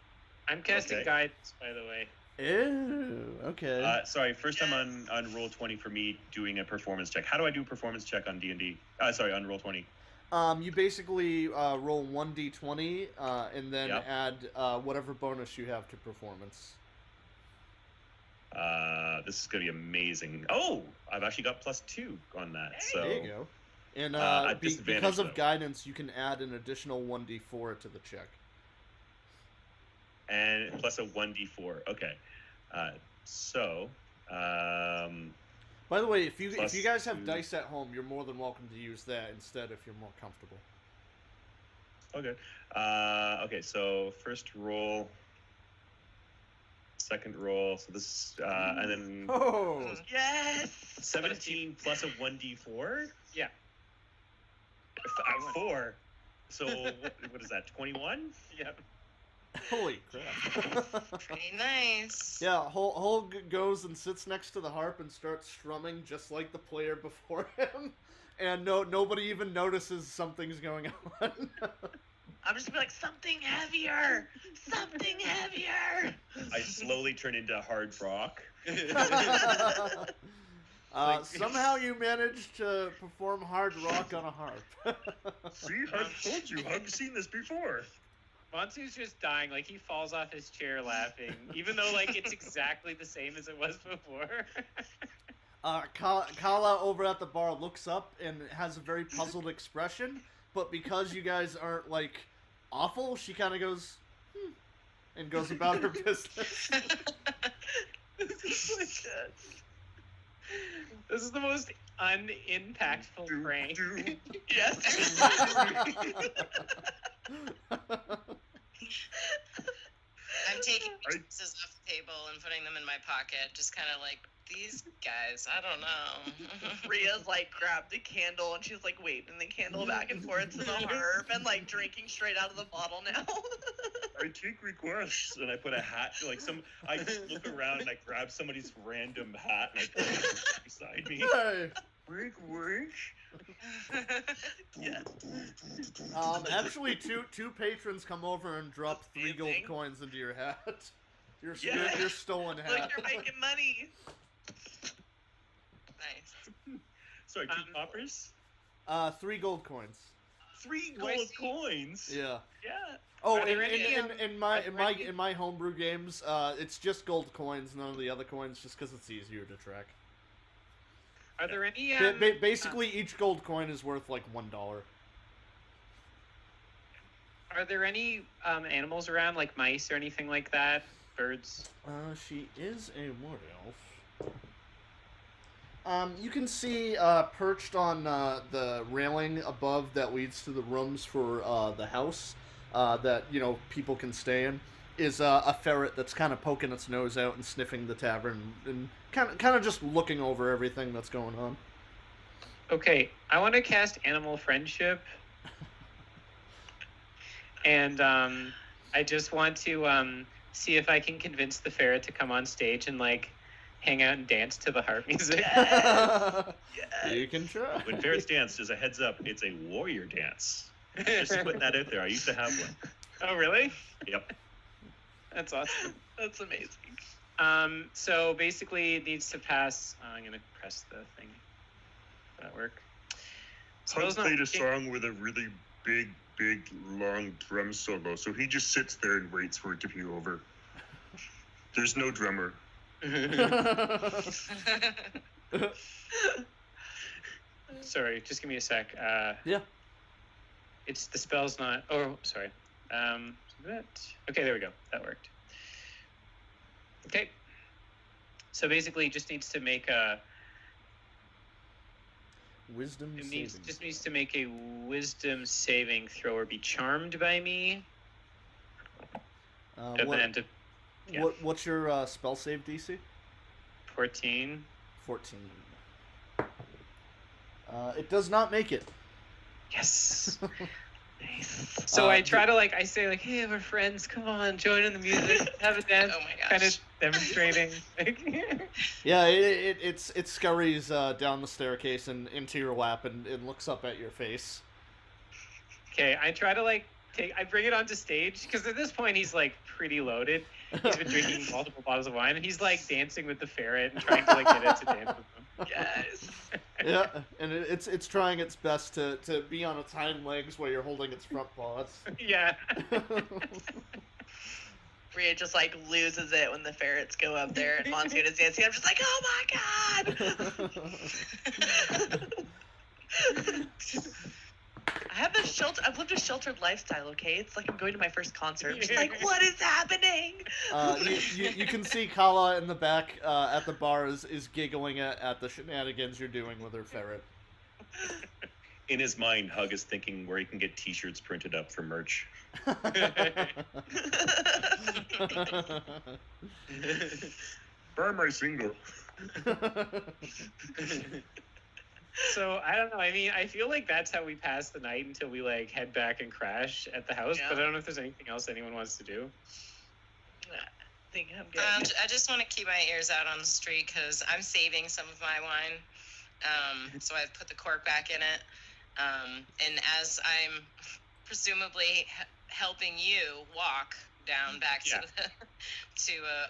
I'm casting Okay. guidance, by the way. Ew. Okay. Sorry, first time on roll 20 for me doing a performance check. How do I do a performance check on D&D? Sorry, on roll 20. You basically roll 1d20 and then Yep. add whatever bonus you have to performance. This is gonna be amazing. Oh, I've actually got +2 on that. So There you go. And at disadvantage, because of though. guidance, you can add an additional 1d4 to the check. and plus a 1d4. Okay. So By the way, if you Plus guys have 2. dice at home, you're more than welcome to use that instead if you're more comfortable. okay. Okay, so first roll, second roll. So this and then Oh, Yes. 17 plus a 1d4? Yeah. 4. So what is that? 21? Yep. holy crap! Pretty nice. Yeah, Hol goes and sits next to the harp and starts strumming just like the player before him, and nobody even notices something's going on. I'm just gonna be like, something heavier, something heavier. I slowly turn into hard rock. Somehow you managed to perform hard rock on a harp. See, Hug told you. Hug's seen this before. Monsu's just dying, like he falls off his chair laughing, even though like it's exactly the same as it was before. Kala over at the bar looks up and has a very puzzled expression, but because you guys aren't like awful, she kind of goes, and goes about her business. This is so good. This is the most unimpactful prank. Yes. I'm taking I- pieces off the table and putting them in my pocket, just kind of like, these guys, I don't know. Rhea's like grabbed the candle and she's like waving the candle back and forth to the harp and like drinking straight out of the bottle now. I take requests. And I put a hat, I just look around and I grab somebody's random hat and I put it beside me. Hey. Wink, wink. Yes. Actually, two patrons come over and drop 3 gold Amazing. coins into your hat. Your Yes. stolen hat. Look, you're making money. Nice. Sorry, 2 coppers? 3 gold coins. 3 Do I gold see- coins? Yeah. Yeah. Oh, Are there any, in my homebrew games, it's just gold coins, none of the other coins, just because it's easier to track. Are there any Basically, each gold coin is worth like $1. Are there any animals around, like mice or anything like that? Birds? She is a wood elf. You can see perched on the railing above that leads to the rooms for the house that people can stay in is a ferret that's kind of poking its nose out and sniffing the tavern and kind of just looking over everything that's going on. Okay, I want to cast Animal Friendship. And I just want to see if I can convince the ferret to come on stage and like hang out and dance to the harp music. You can try. When ferrets dance, as a heads up, it's a warrior dance. Just putting that out there. I used to have one. Oh, really? Yep. That's awesome. That's amazing. So basically it needs to pass. I'm going to press the thing. Will that work? Hug Spell's not played a working. song with a really big, long drum solo, so he just sits there and waits for it to be over. There's no drummer. Sorry, just give me a sec. Yeah. It's the spell's not. Oh, sorry. Okay, there we go. That worked. Okay. So basically, just needs to make a. Wisdom It saving. just needs to make a wisdom saving throw or be charmed by me. And then to yeah. What's your spell save DC? 14. 14. It does not make it. Yes. Nice. So I try to I say hey, we're friends. Come on, join in the music, have a dance. Oh my gosh. Kind of demonstrating. Yeah, it scurries down the staircase and into your lap and looks up at your face. Okay, I try to I bring it onto stage because at this point he's pretty loaded. He's been drinking multiple bottles of wine and he's dancing with the ferret and trying to get it to dance with him. Yes. Yeah, and it's trying its best to be on its hind legs while you're holding its front paws. Yeah. Rhea just loses it when the ferrets go up there and Monsoon is dancing. I'm just like, oh my god! I've lived a sheltered lifestyle, okay? It's like I'm going to my first concert. I'm just like, what is happening? You can see Kala in the back at the bar is giggling at the shenanigans you're doing with her ferret. In his mind, Hug is thinking where he can get T-shirts printed up for merch. Buy my single. So I don't know. I mean, I feel like that's how we pass the night until we head back and crash at the house. Yeah. But I don't know if there's anything else anyone wants to do. I think I'm good. I just want to keep my ears out on the street because I'm saving some of my wine. So I've put the cork back in it. And as I'm presumably helping you walk down back to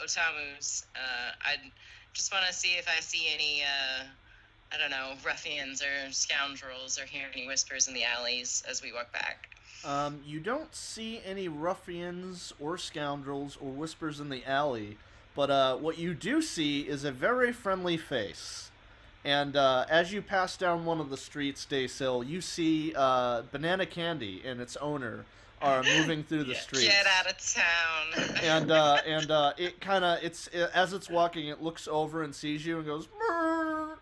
Otamu's, I just want to see if I see any, I don't know, ruffians or scoundrels or hear any whispers in the alleys as we walk back. You don't see any ruffians or scoundrels or whispers in the alley, but what you do see is a very friendly face. And as you pass down one of the streets, Daysil, you see Banana Candy and its owner are moving through the streets. Get out of town. And it kind of as it's walking, it looks over and sees you and goes, "Murr."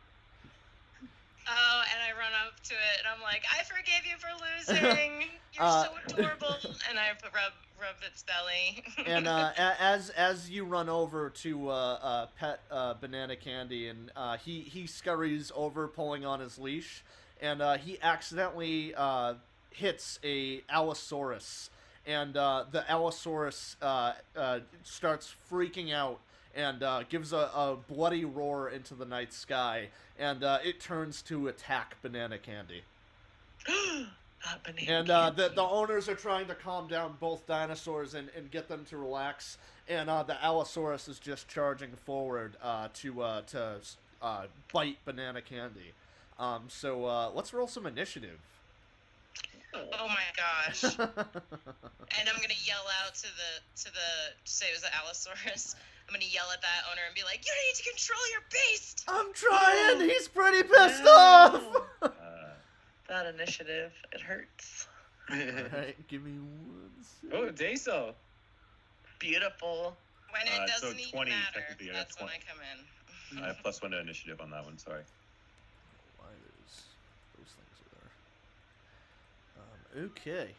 Oh, and I run up to it and I'm like, I forgive you for losing. You're so adorable. And I rub its belly. And as you run over to pet Banana Candy, and he scurries over, pulling on his leash, and he accidentally hits a Allosaurus, and the Allosaurus starts freaking out and gives a bloody roar into the night sky, and it turns to attack Banana Candy. And the owners are trying to calm down both dinosaurs and get them to relax, and the Allosaurus is just charging forward to bite Banana Candy. So let's roll some initiative. Oh my gosh. And I'm gonna yell out to the say it was the Allosaurus. I'm gonna yell at that owner and be like, you need to control your beast! I'm trying! He's pretty pissed off! That initiative, it hurts. Alright, give me 1 second. Oh, Daysil. Beautiful. When it So doesn't even 20 matter, effectively, I got that's when 20. I come in. I have +1 to initiative on that one, sorry. Why those things are there. Okay.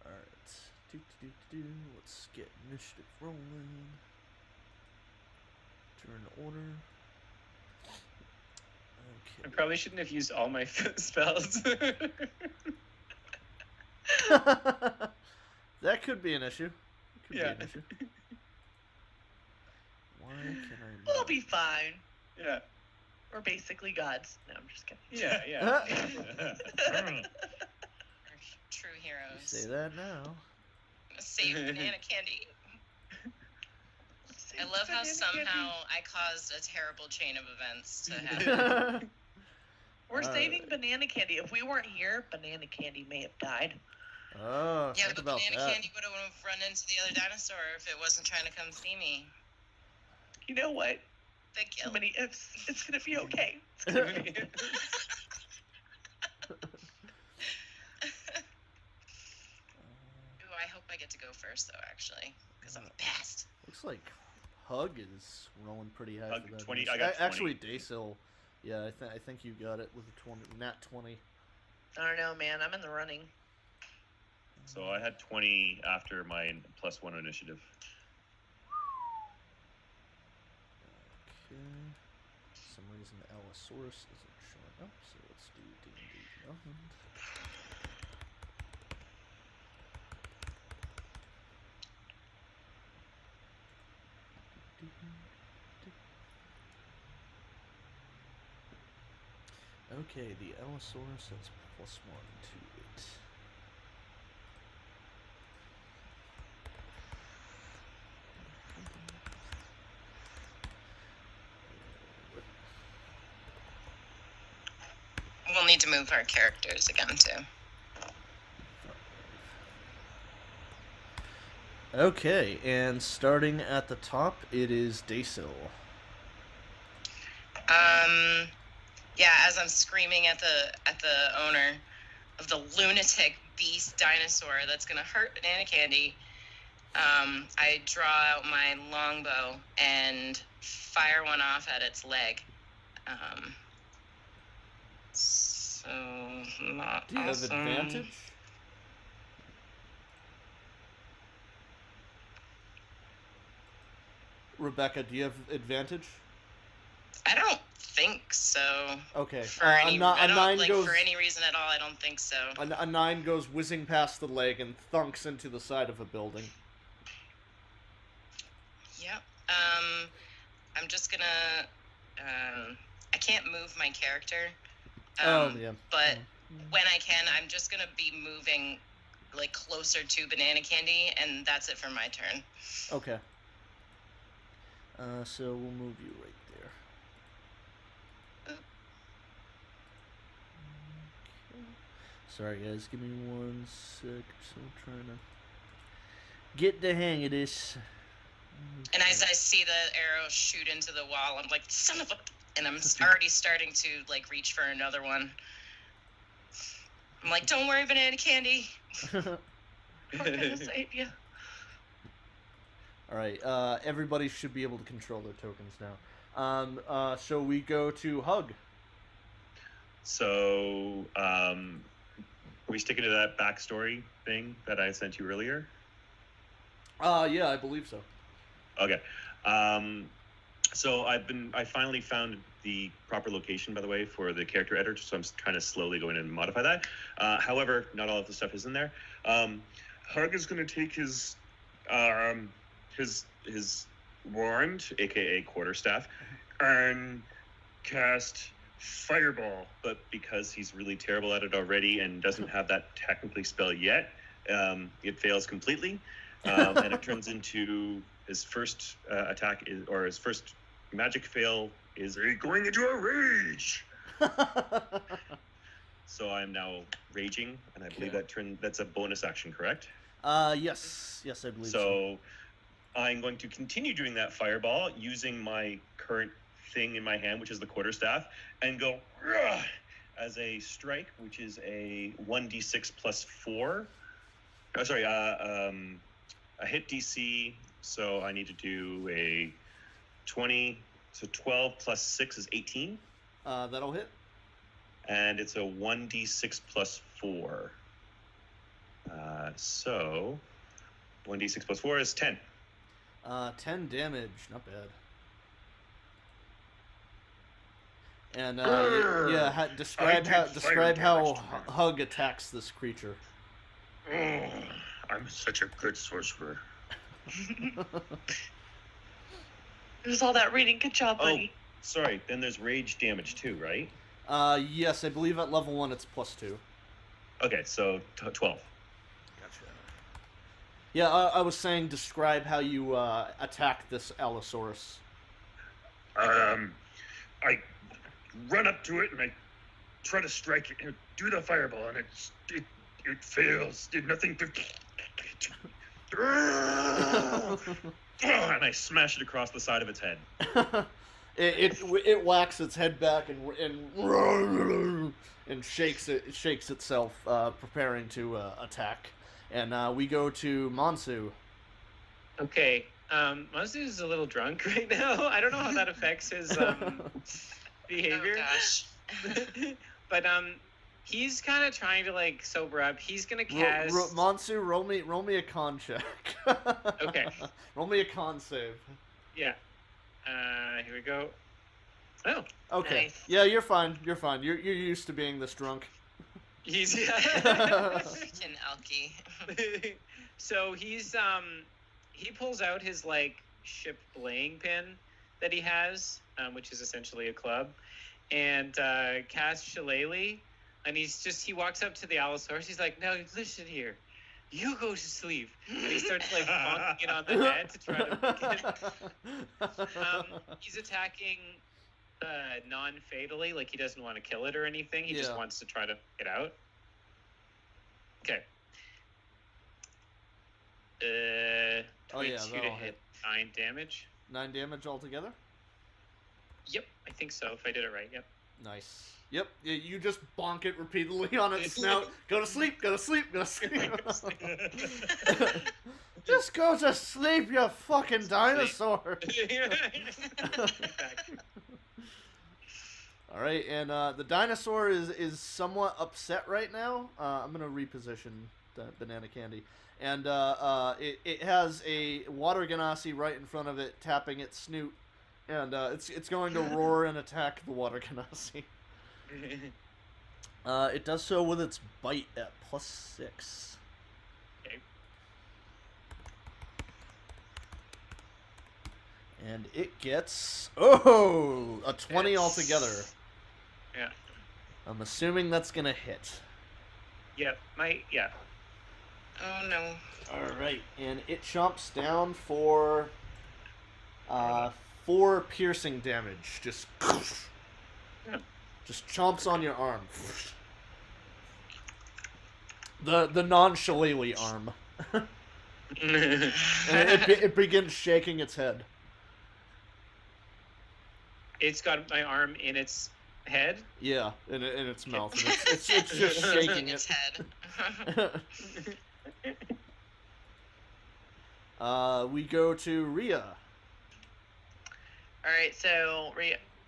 Alright. Let's get initiative rolling. Turn order. I probably shouldn't have used all my spells. That could be an issue. Could Yeah. be an issue. Why can I not? We'll be fine. Yeah. We're basically gods. No, I'm just kidding. Yeah. We're true heroes. Say that now. Save Banana Candy. I love how somehow I caused a terrible chain of events to happen. We're saving Banana Candy. If we weren't here, Banana Candy may have died. Oh, Yeah, think but about Banana that. Candy would have run into the other dinosaur if it wasn't trying to come see me. You know what? Big Too kill. many ifs. It's gonna be okay. first, though, actually, because I'm the best. Looks like Hug is rolling pretty high Hug, for that. 20, I got 20. Actually, Daysil, yeah, I think you got it with a 20, nat 20. I don't know, man. I'm in the running. So I had 20 after my +1 initiative. Okay. For some reason, the Allosaurus isn't showing up, so let's do D&D Beyond. Okay, the Allosaurus has +1 to it. We'll need to move our characters again, too. Okay, and starting at the top, it is Daysil. Yeah, as I'm screaming at the owner of the lunatic beast dinosaur that's gonna hurt Banana Candy, I draw out my longbow and fire one off at its leg. So not Do you have awesome. advantage? Rebecca, do you have advantage? I don't think so. Okay. For A any, ni- I a don't 9 like goes. for any reason at all. I don't think so. A 9 goes whizzing past the leg and thunks into the side of a building. Yep. I'm just gonna. I can't move my character. Yeah. But when I can, I'm just gonna be moving, like, closer to Banana Candy, and that's it for my turn. Okay. So we'll move you right there. Oop. Okay. Sorry guys, give me 1 sec. So I'm trying to get the hang of this. And as I see the arrow shoot into the wall, I'm like, son of a... And I'm already starting to, like, reach for another one. I'm like, don't worry, Banana Candy. We're gonna save you. Alright, everybody should be able to control their tokens now. So we go to Hug. So, are we sticking to that backstory thing that I sent you earlier? Yeah, I believe so. Okay. So I finally found the proper location, by the way, for the character editor, so I'm trying to slowly go in and modify that. However, not all of the stuff is in there. Hug is going to take his wand, aka quarterstaff, and cast Fireball. But because he's really terrible at it already and doesn't have that technically spell yet, it fails completely, and it turns into his first attack or his first magic fail is Going into a rage. So I'm now raging, and I believe that's a bonus action, correct? Yes, I believe so. So I'm going to continue doing that fireball using my current thing in my hand, which is the quarterstaff, and go "Rah!" as a strike, which is a 1d6 plus 4. Oh, sorry, a hit DC. So I need to do a 20. So 12 plus 6 is 18. That'll hit. And it's a 1d6 plus 4. So 1d6 plus 4 is 10. 10 damage, not bad. And describe how Hug attacks this creature. Oh, I'm such a good sorcerer. There's all that reading. Good job, buddy. Sorry, then there's rage damage too, right? Yes, I believe at level 1 it's +2. Okay, so 12. Gotcha. Yeah, I was saying describe how you attack this Allosaurus. I run up to it and I try to strike it and do the fireball, and it fails. Did nothing but And I smash it across the side of its head. it whacks its head back and shakes itself, preparing to attack. And we go to Monsu. Okay. Mazu is a little drunk right now. I don't know how that affects his behavior. Oh gosh. But he's kind of trying to like sober up. He's gonna cast. Monsu, roll me a con check. Okay. Roll me a con save. Yeah. Here we go. Oh. Okay. Nice. Yeah, you're fine. You're fine. You're used to being this drunk. He's Freaking Alky. So he's he pulls out his like ship belaying pin that he has, which is essentially a club, and casts Shillelagh, and he walks up to the Allosaurus. He's like, "No, listen here, you go to sleep," and he starts like bonking it on the head to try to wake it. He's attacking non-fatally, like he doesn't want to kill it or anything. He just wants to try to get out. Okay. 22 to that'll hit 9 damage. 9 damage altogether? Yep, I think so, if I did it right, yep. Nice. Yep, you just bonk it repeatedly on its snout. Go to sleep, go to sleep, go to sleep. Just go to sleep, you fucking dinosaur. Alright, and the dinosaur is somewhat upset right now. I'm going to reposition the banana candy. And it has a water ganassi right in front of it, tapping its snoot. And it's going to roar and attack the water ganassi. It does so with its bite at +6. Okay. And it gets a 20 altogether. Yeah. I'm assuming that's gonna hit. Yep, yeah. Oh no. Alright, and it chomps down for 4 piercing damage. Just chomps on your arm. The non-shillelagh arm. And it begins shaking its head. It's got my arm in its head? Yeah, in its mouth. And it's just shaking its it. head. We go to Rhea. All right, so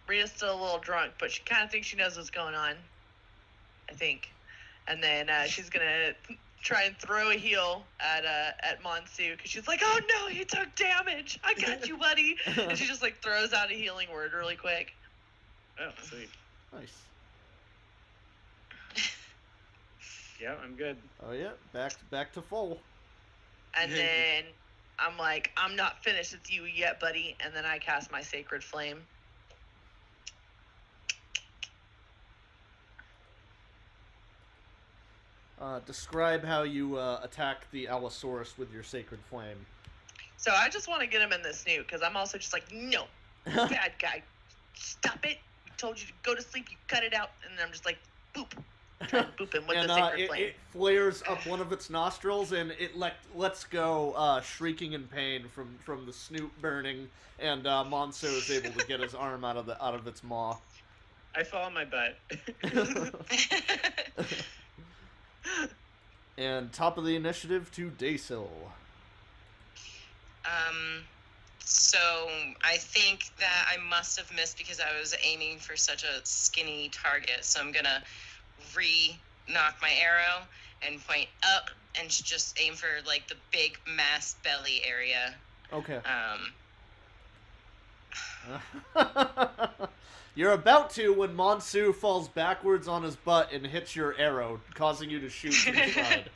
Rhea's still a little drunk, but she kind of thinks she knows what's going on. I think, and then she's gonna try and throw a heal at Monsu because she's like, "Oh no, he took damage. I got you, buddy." And she just like throws out a healing word really quick. Oh, sweet. Nice. Yeah, I'm good. Oh yeah, back to full. And then I'm like, "I'm not finished with you yet, buddy." And then I cast my Sacred Flame. Describe how you attack the Allosaurus with your Sacred Flame. So I just want to get him in the snoot because I'm also just like, "No, bad guy, stop it! I told you to go to sleep. You cut it out." And then I'm just like, boop, trying to boop him with And the Sacred Flame. it flares up one of its nostrils and it lets go, shrieking in pain from the snoot burning. And Monsu is able to get his arm out of its maw. I fall on my butt. And top of the initiative to Daysil. So I think that I must have missed because I was aiming for such a skinny target. So I'm gonna knock my arrow and point up and just aim for like the big mass belly area. Okay. You're about to when Monsu falls backwards on his butt and hits your arrow, causing you to shoot to the side.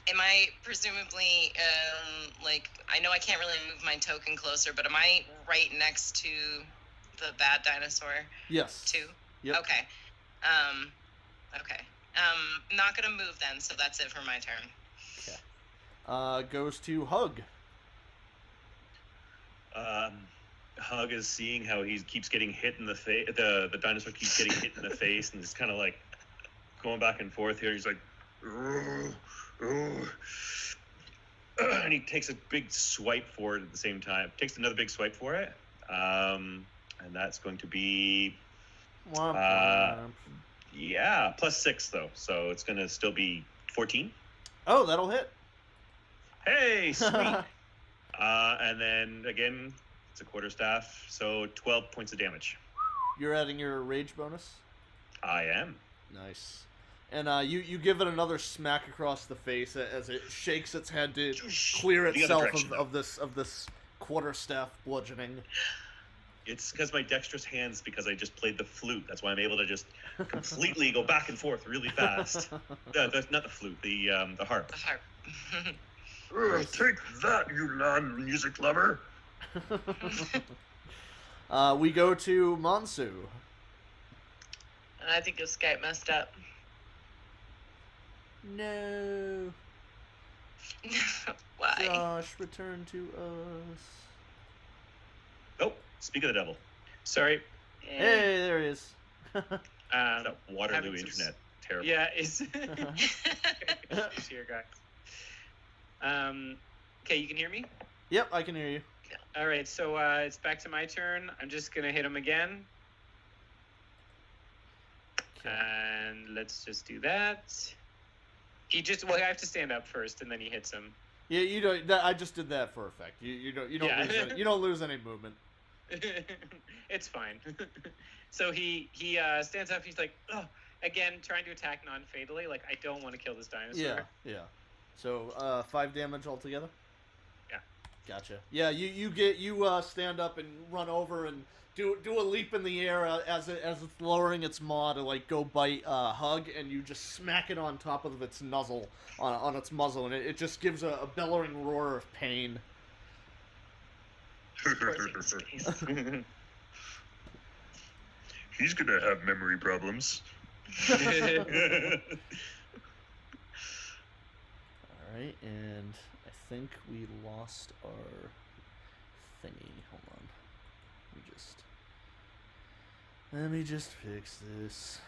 Am I presumably, like, I know I can't really move my token closer, but am I right next to the bad dinosaur? Yes. Too? Yep. Okay. Okay. Not gonna move then, so that's it for my turn. Okay. Goes to Hug. Hug is seeing how he keeps getting hit in the face. The dinosaur keeps getting hit in the face, and it's kind of like going back and forth here. He's like, "Ugh, ugh." And he takes a big swipe for it at the same time. Takes another big swipe for it, and that's going to be Womp Uh, womp. Yeah, +6 though, so it's gonna still be 14. Oh, that'll hit. Hey, sweet. And then again, it's a quarterstaff, so 12 points of damage. You're adding your rage bonus. I am. Nice. And you give it another smack across the face as it shakes its head to clear The other itself direction, of this quarterstaff bludgeoning. It's because my dexterous hands, because I just played the flute. That's why I'm able to just completely go back and forth really fast. Not the flute, the harp. The harp. Take that, you non-music lover. We go to Monsu. And I think this Skype messed up. No. Why? Josh, return to us. Oh, speak of the devil. Sorry. Hey, there he is. That Waterloo having some internet. Terrible. Yeah, it's here, guys. Okay, you can hear me? Yep, I can hear you. All right, so it's back to my turn. I'm just gonna hit him again, and let's just do that. I have to stand up first, and then he hits him. Yeah, you don't. I just did that for effect. You don't Yeah. you don't lose any movement. It's fine. So he stands up. He's like, oh, again, trying to attack non-fatally. Like, I don't want to kill this dinosaur. Yeah. So 5 damage altogether. Yeah. Gotcha. Yeah, you stand up and run over and do a leap in the air as it's lowering its maw to like go bite Hug, and you just smack it on top of its nuzzle on its muzzle, and it just gives a bellowing roar of pain. He's gonna have memory problems. All right, and I think we lost our thingy. Hold on. Let me just fix this.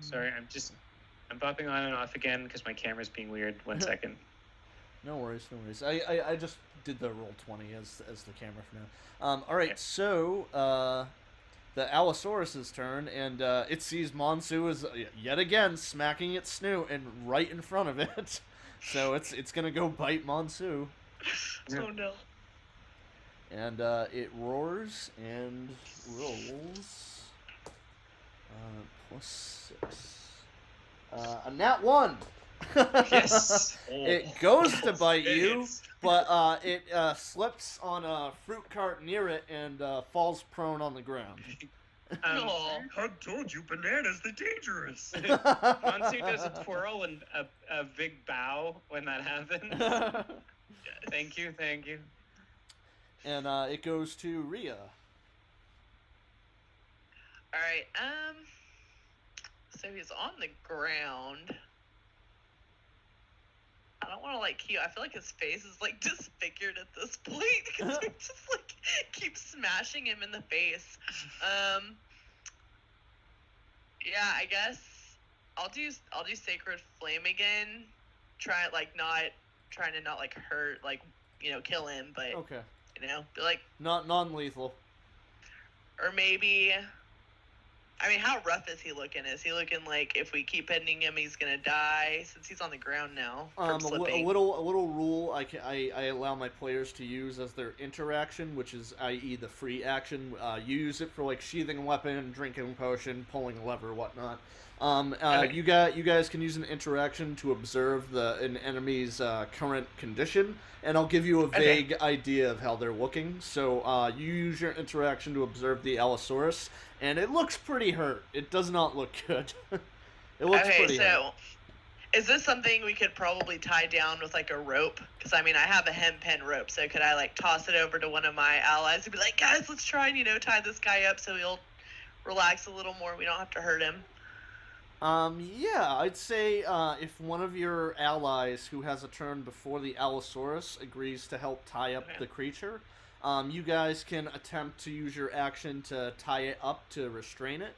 Sorry, I'm popping on and off again because my camera's being weird. 1 second. No worries. I just did the roll 20 as the camera for now. All right, Okay. so the Allosaurus's turn, and it sees Monsu is yet again smacking its snoot and right in front of it. So it's gonna go bite Monsu, Oh no. and it roars and rolls +6. A nat 1. Yes. It goes to bite It you, hits. but it slips on a fruit cart near it and falls prone on the ground. Aw. Hug told you bananas the dangerous. Monsu does a twirl and a big bow when that happens. Thank you. And it goes to Rhea. All right. So he's on the ground. I don't want to I feel like his face is like disfigured at this point because we just like keep smashing him in the face. Yeah, I guess I'll do Sacred Flame again. Try not trying to not like hurt kill him, but Okay. be like, Not non-lethal. or maybe. I mean, how rough is he looking? Is he looking like if we keep hitting him, he's gonna die since he's on the ground now from A slipping? little rule I allow my players to use as their interaction, which is i.e. the free action. You use it for like sheathing a weapon, drinking a potion, pulling a lever, whatnot. You guys can use an interaction to observe an enemy's current condition, and I'll give you a vague idea of how they're looking. So you use your interaction to observe the Allosaurus, and it looks pretty hurt. It does not look good. It looks pretty hurt. Is this something we could probably tie down with like a rope? Because I mean, I have a hempen rope, so could I like toss it over to one of my allies and be like, guys, let's try and tie this guy up so he'll relax a little more. We don't have to hurt him. Yeah, I'd say if one of your allies who has a turn before the Allosaurus agrees to help tie up the creature, you guys can attempt to use your action to tie it up to restrain it.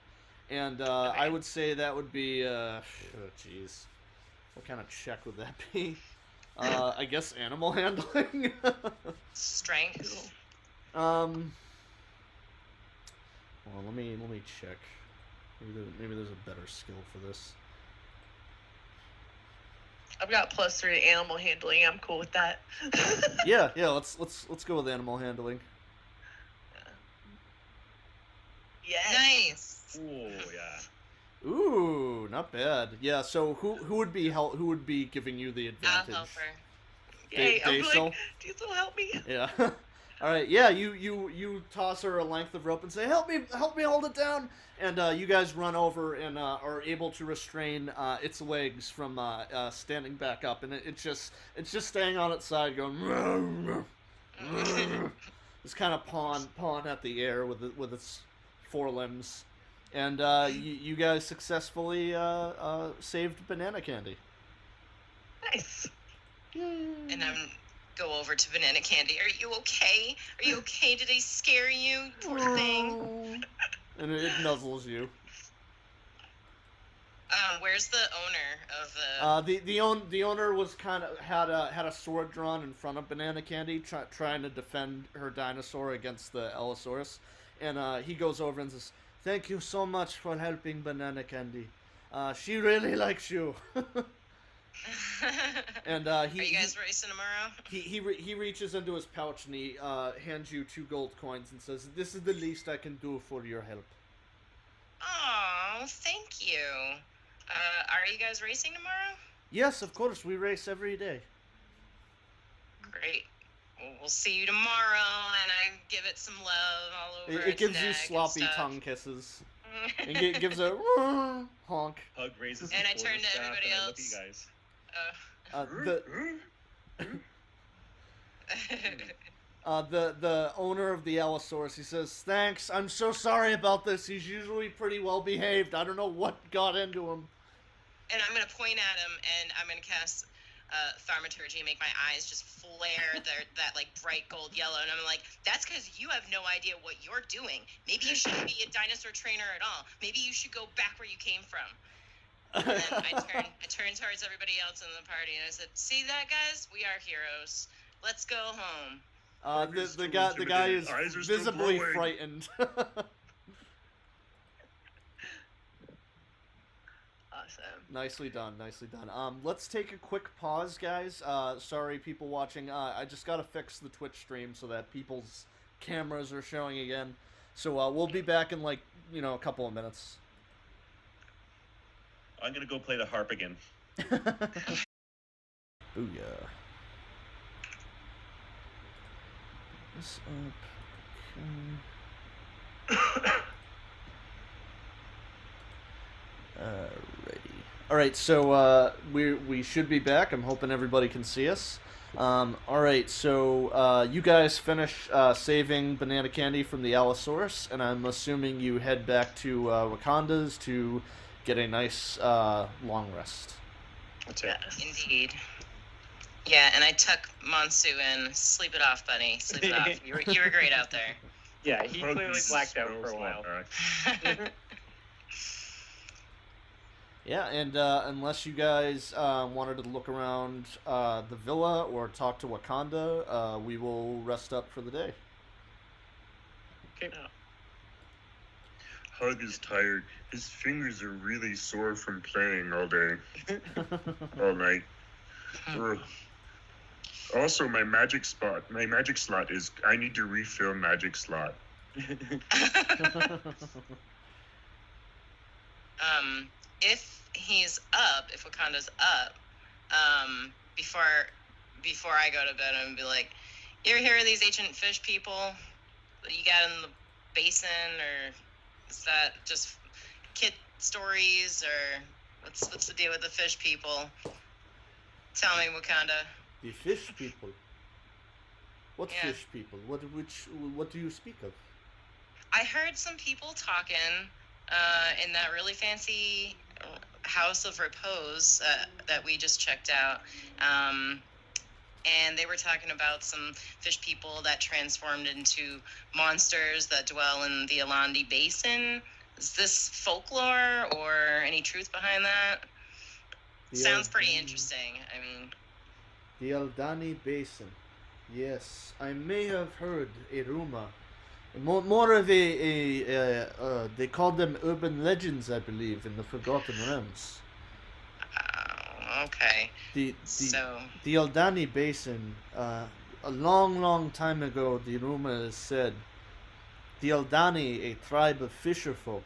And I would say that would be, jeez. What kind of check would that be? I guess animal handling? Strength. Hold Well, let me check. Maybe there's a better skill for this. I've got +3 to animal handling. I'm cool with that. Yeah. Let's go with animal handling. Yes. Nice. Oh yeah. Ooh, not bad. Yeah. So who would be giving you the I'll advantage? help her. Yay, I'm Diesel? like, Diesel, help me. Yeah. All right. Yeah. You toss her a length of rope and say, "Help me hold it down." And you guys run over and are able to restrain its legs from standing back up, and it's just staying on its side, going. It's kind of pawing at the air with its forelimbs, and you guys successfully saved Banana Candy. Nice. And I'm go over to Banana Candy. Are you okay? Are you okay? Did I scare you? Poor thing. And it nuzzles you. Where's the owner of the? The owner was kind of had a sword drawn in front of Banana Candy, trying to defend her dinosaur against the Allosaurus, and he goes over and says, "Thank you so much for helping Banana Candy. She really likes you." And Are you guys racing tomorrow? he reaches into his pouch and he hands you 2 gold coins and says, "This is the least I can do for your help." Oh, thank you. Are you guys racing tomorrow? Yes, of course. We race every day. Great. Well, we'll see you tomorrow, and I give it some love all over It its gives you neck sloppy and stuff. tongue kisses. It gives a honk. Hug raises And the I turn to quarterstaff, everybody and I look at else. you guys. The owner of the Allosaurus, he says, "Thanks. I'm so sorry about this. He's usually pretty well behaved. I don't know what got into him." And I'm going to point at him, and I'm going to cast Thaumaturgy and make my eyes just flare that like bright gold yellow. And I'm like, that's because you have no idea what you're doing. Maybe you shouldn't be a dinosaur trainer at all. Maybe you should go back where you came from. And then I turn towards everybody else in the party, and I said, "See that, guys? We are heroes. Let's go home." The guy is Eyes are still visibly glowing. frightened. Awesome. Nicely done. Let's take a quick pause, guys. Sorry, people watching. I just gotta fix the Twitch stream so that people's cameras are showing again. So we'll be back in a couple of minutes. I'm gonna go play the harp again. Booyah. This up. Okay. Alrighty. Alright, so we should be back. I'm hoping everybody can see us. Alright, so you guys finish saving Banana Candy from the Allosaurus, and I'm assuming you head back to Wakanda's to get a nice long rest. That's it. Yes. Indeed. Yeah, and I tuck Monsu in. Sleep it off, buddy. Sleep it off. You were great out there. Yeah, he Hug clearly these blacked out for a spells while. back. Yeah, and unless you guys wanted to look around the villa or talk to Wakanda, we will rest up for the day. Okay. Hug is tired. His fingers are really sore from playing all day, all night. Ugh. Also, my magic slot is. I need to refill magic slot. If he's up, if Wakanda's up, before I go to bed, I'm gonna be like, "You ever hear of these ancient fish people that you got in the basin, or is that just kid stories, or what's the deal with the fish people? Tell me, Wakanda." The fish people. What Yeah. fish people? What do you speak of? I heard some people talking in that really fancy house of repose that we just checked out. And they were talking about some fish people that transformed into monsters that dwell in the Alandi Basin. Is this folklore or any truth behind that? Sounds pretty interesting. I mean, The Aldani Basin. Yes, I may have heard a rumor. More of they call them urban legends, I believe, in the Forgotten Realms. Oh, okay. The So, the Eldani Basin. A long time ago, the rumor is said the Eldani, a tribe of fisher folk,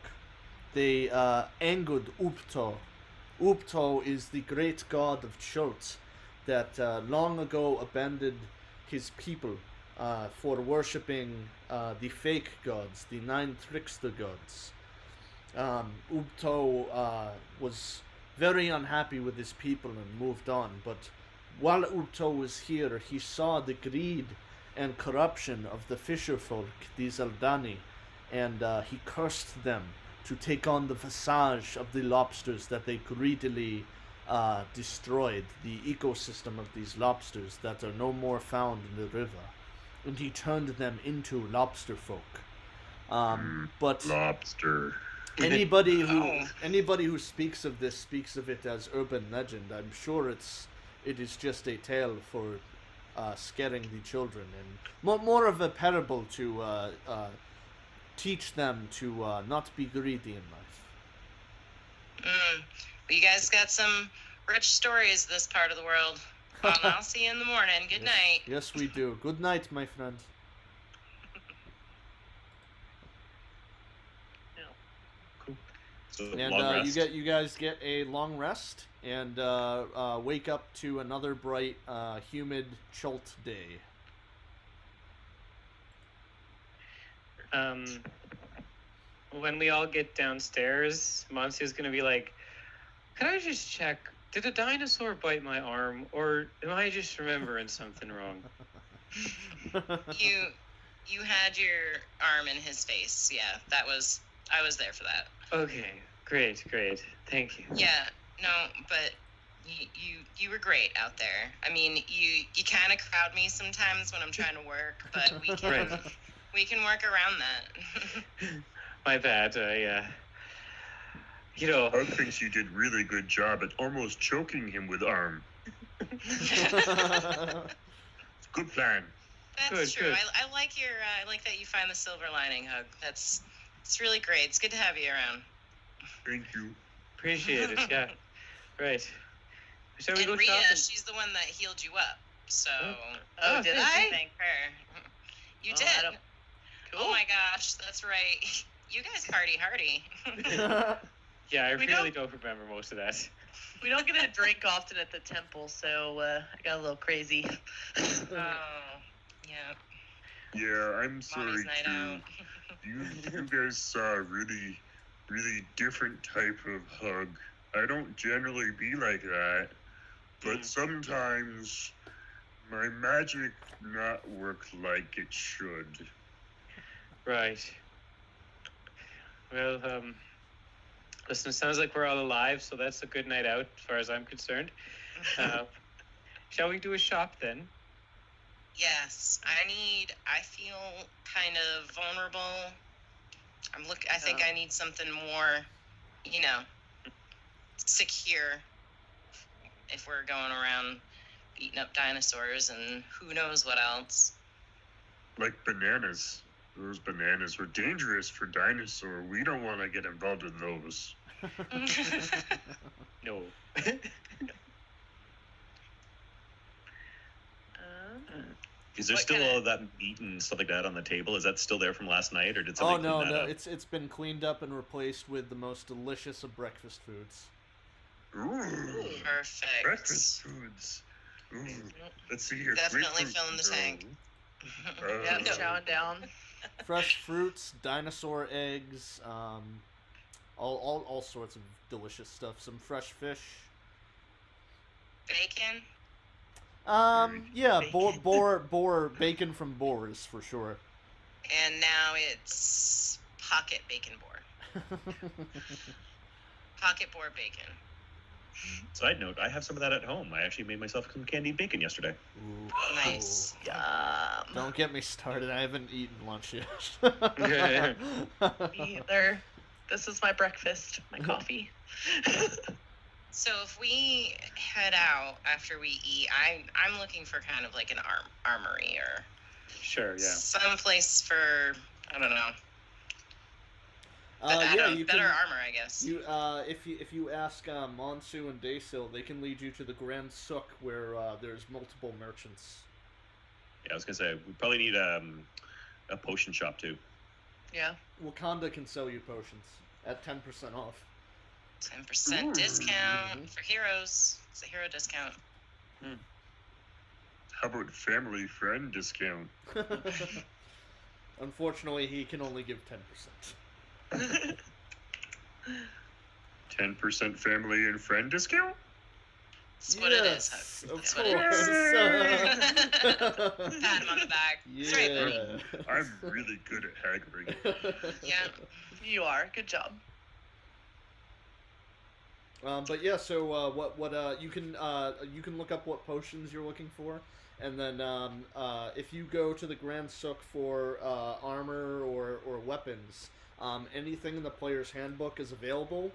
they angered Upto. Upto is the great god of Chult that long ago abandoned his people for worshipping the fake gods, the nine trickster gods. Ubto was very unhappy with his people and moved on, but while Ubto was here, he saw the greed and corruption of the fisher folk, these Eldani, and he cursed them to take on the visage of the lobsters that they greedily destroyed, the ecosystem of these lobsters that are no more found in the river. And he turned them into lobster folk. But Lobster. anybody who speaks of this speaks of it as urban legend. I'm sure it is just a tale for scaring the children and more of a parable to teach them to not be greedy in life. well, you guys got some rich stories this part of the world. I'll see you in the morning. Good night. Yes, we do. Good night, my friend. So And long rest. you guys get a long rest and wake up to another bright, humid Chult day. When we all get downstairs, Monsiu's gonna be like, "Can I just check? Did a dinosaur bite my arm, or am I just remembering something wrong?" You had your arm in his face. Yeah, I was there for that. Okay, great, thank you. Yeah, no, but you were great out there. I mean, you kind of crowd me sometimes when I'm trying to work, but Right. we can work around that. My bad. Hug thinks you did really good job at almost choking him with arm. Good plan. That's Good, true. good. I like your I like that you find the silver lining, Hug. It's really great. It's good to have you around. Thank you. Appreciate it. Yeah. Right. Shall we And go Rhea, shopping? she's the one that healed you up. So Oh, did I? thank her. You Oh, did. I don't- Oh my gosh, that's right. You guys party hardy. Yeah, I We really don't remember most of that. We don't get a drink often at the temple, so I got a little crazy. Oh, yeah. Yeah, I'm Mommy's sorry night too. out. You guys saw a really, really different type of hug. I don't generally be like that, but sometimes my magic not work like it should. Right. Well, listen, it sounds like we're all alive, so that's a good night out as far as I'm concerned. Shall we do a shop then? Yes, I feel kind of vulnerable. I think I need something more, secure if we're going around beating up dinosaurs and who knows what else. Like bananas. Those bananas were dangerous for dinosaur. We don't want to get involved in those. No. Is there What still kinda- all of that meat and stuff like that on the table? Is that still there from last night, or did Oh somebody no, clean that no, up? it's been cleaned up and replaced with the most delicious of breakfast foods. Ooh, Perfect. breakfast foods. Ooh, let's see here. Definitely grapefruit filling the tank. Yep, No. chowing down. Fresh fruits, dinosaur eggs, all sorts of delicious stuff. Some fresh fish. Bacon. Yeah, Bacon. boar bacon from boars for sure. And now it's pocket bacon boar. Pocket boar bacon. Side note: I have some of that at home. I actually made myself some candied bacon yesterday. Ooh, Nice. ooh. Yum. Don't get me started. I haven't eaten lunch yet. Me either. This is my breakfast, my coffee. So if we head out after we eat, I'm looking for kind of like an armory or Sure, yeah. some place for I don't know. Yeah, you Better can. armor, I guess. You if you ask Monsu and Daysil, they can lead you to the Grand Souk where there's multiple merchants. Yeah, I was gonna say we probably need a potion shop too. Yeah. Wakanda can sell you potions at 10% off. 10% discount for heroes. It's a hero discount. How about family friend discount? Unfortunately, he can only give 10%. 10% family and friend discount? That's what it is. Yes, That's of what it is. course. Pat him on the back. That's right, buddy. Yeah. I'm really good at haggling. Yeah. You are. Good job. But yeah, so what you can look up what potions you're looking for, and then if you go to the Grand Souk for armor or weapons, anything in the player's handbook is available.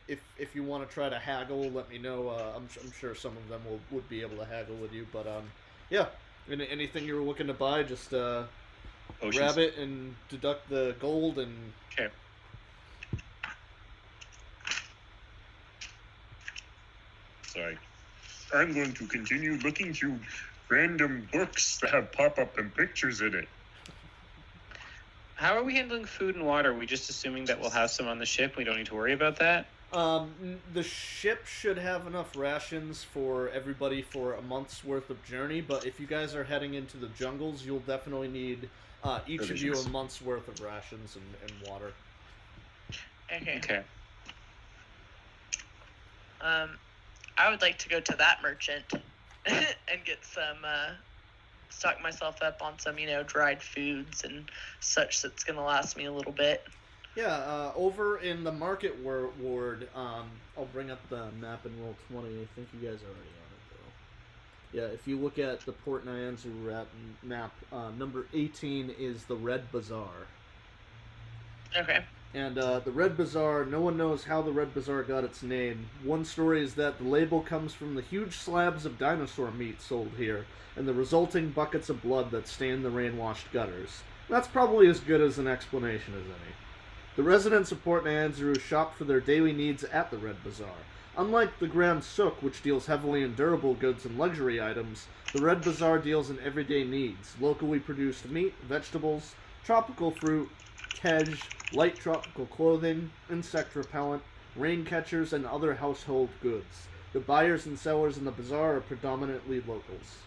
If you want to try to haggle, let me know. I'm sure some of them would be able to haggle with you. But yeah, anything you're looking to buy, just Potions. grab it and deduct the gold and. Okay. Sorry. I'm going to continue looking through random books that have pop-up and pictures in it. How are we handling food and water? Are we just assuming that we'll have some on the ship? We don't need to worry about that? The ship should have enough rations for everybody for a month's worth of journey, but if you guys are heading into the jungles, you'll definitely need each of you Provisions. a month's worth of rations and water. Okay. Okay. I would like to go to that merchant and get some, stock myself up on some, dried foods and such that's going to last me a little bit. Yeah, over in the market ward, I'll bring up the map and roll 20. I think you guys are already on it, though. Yeah, if you look at the Port Nyanza map, number 18 is the Red Bazaar. Okay. And the Red Bazaar, no one knows how the Red Bazaar got its name. One story is that the label comes from the huge slabs of dinosaur meat sold here, and the resulting buckets of blood that stain the rain-washed gutters. That's probably as good as an explanation as any. The residents of Port Nyanzaru shop for their daily needs at the Red Bazaar. Unlike the Grand Souk, which deals heavily in durable goods and luxury items, the Red Bazaar deals in everyday needs, locally produced meat, vegetables, tropical fruit, kedge, light tropical clothing, insect repellent, rain catchers, and other household goods. The buyers and sellers in the bazaar are predominantly locals.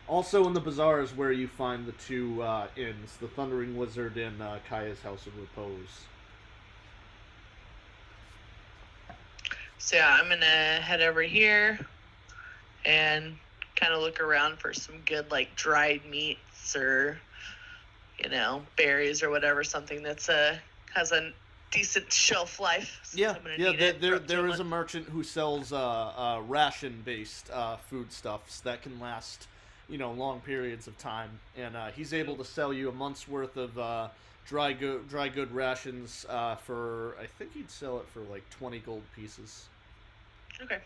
Also in the bazaar is where you find the two inns, the Thundering Lizard and Kaya's House of Repose. So yeah, I'm gonna head over here and kind of look around for some good dried meats or berries or whatever, something that's has a decent shelf life. Yeah, I'm gonna yeah. need it for up to There is a month. merchant who sells ration-based foodstuffs that can last, long periods of time, and he's able to sell you a month's worth of dry good rations for. I think he'd sell it for 20 gold pieces. Okay.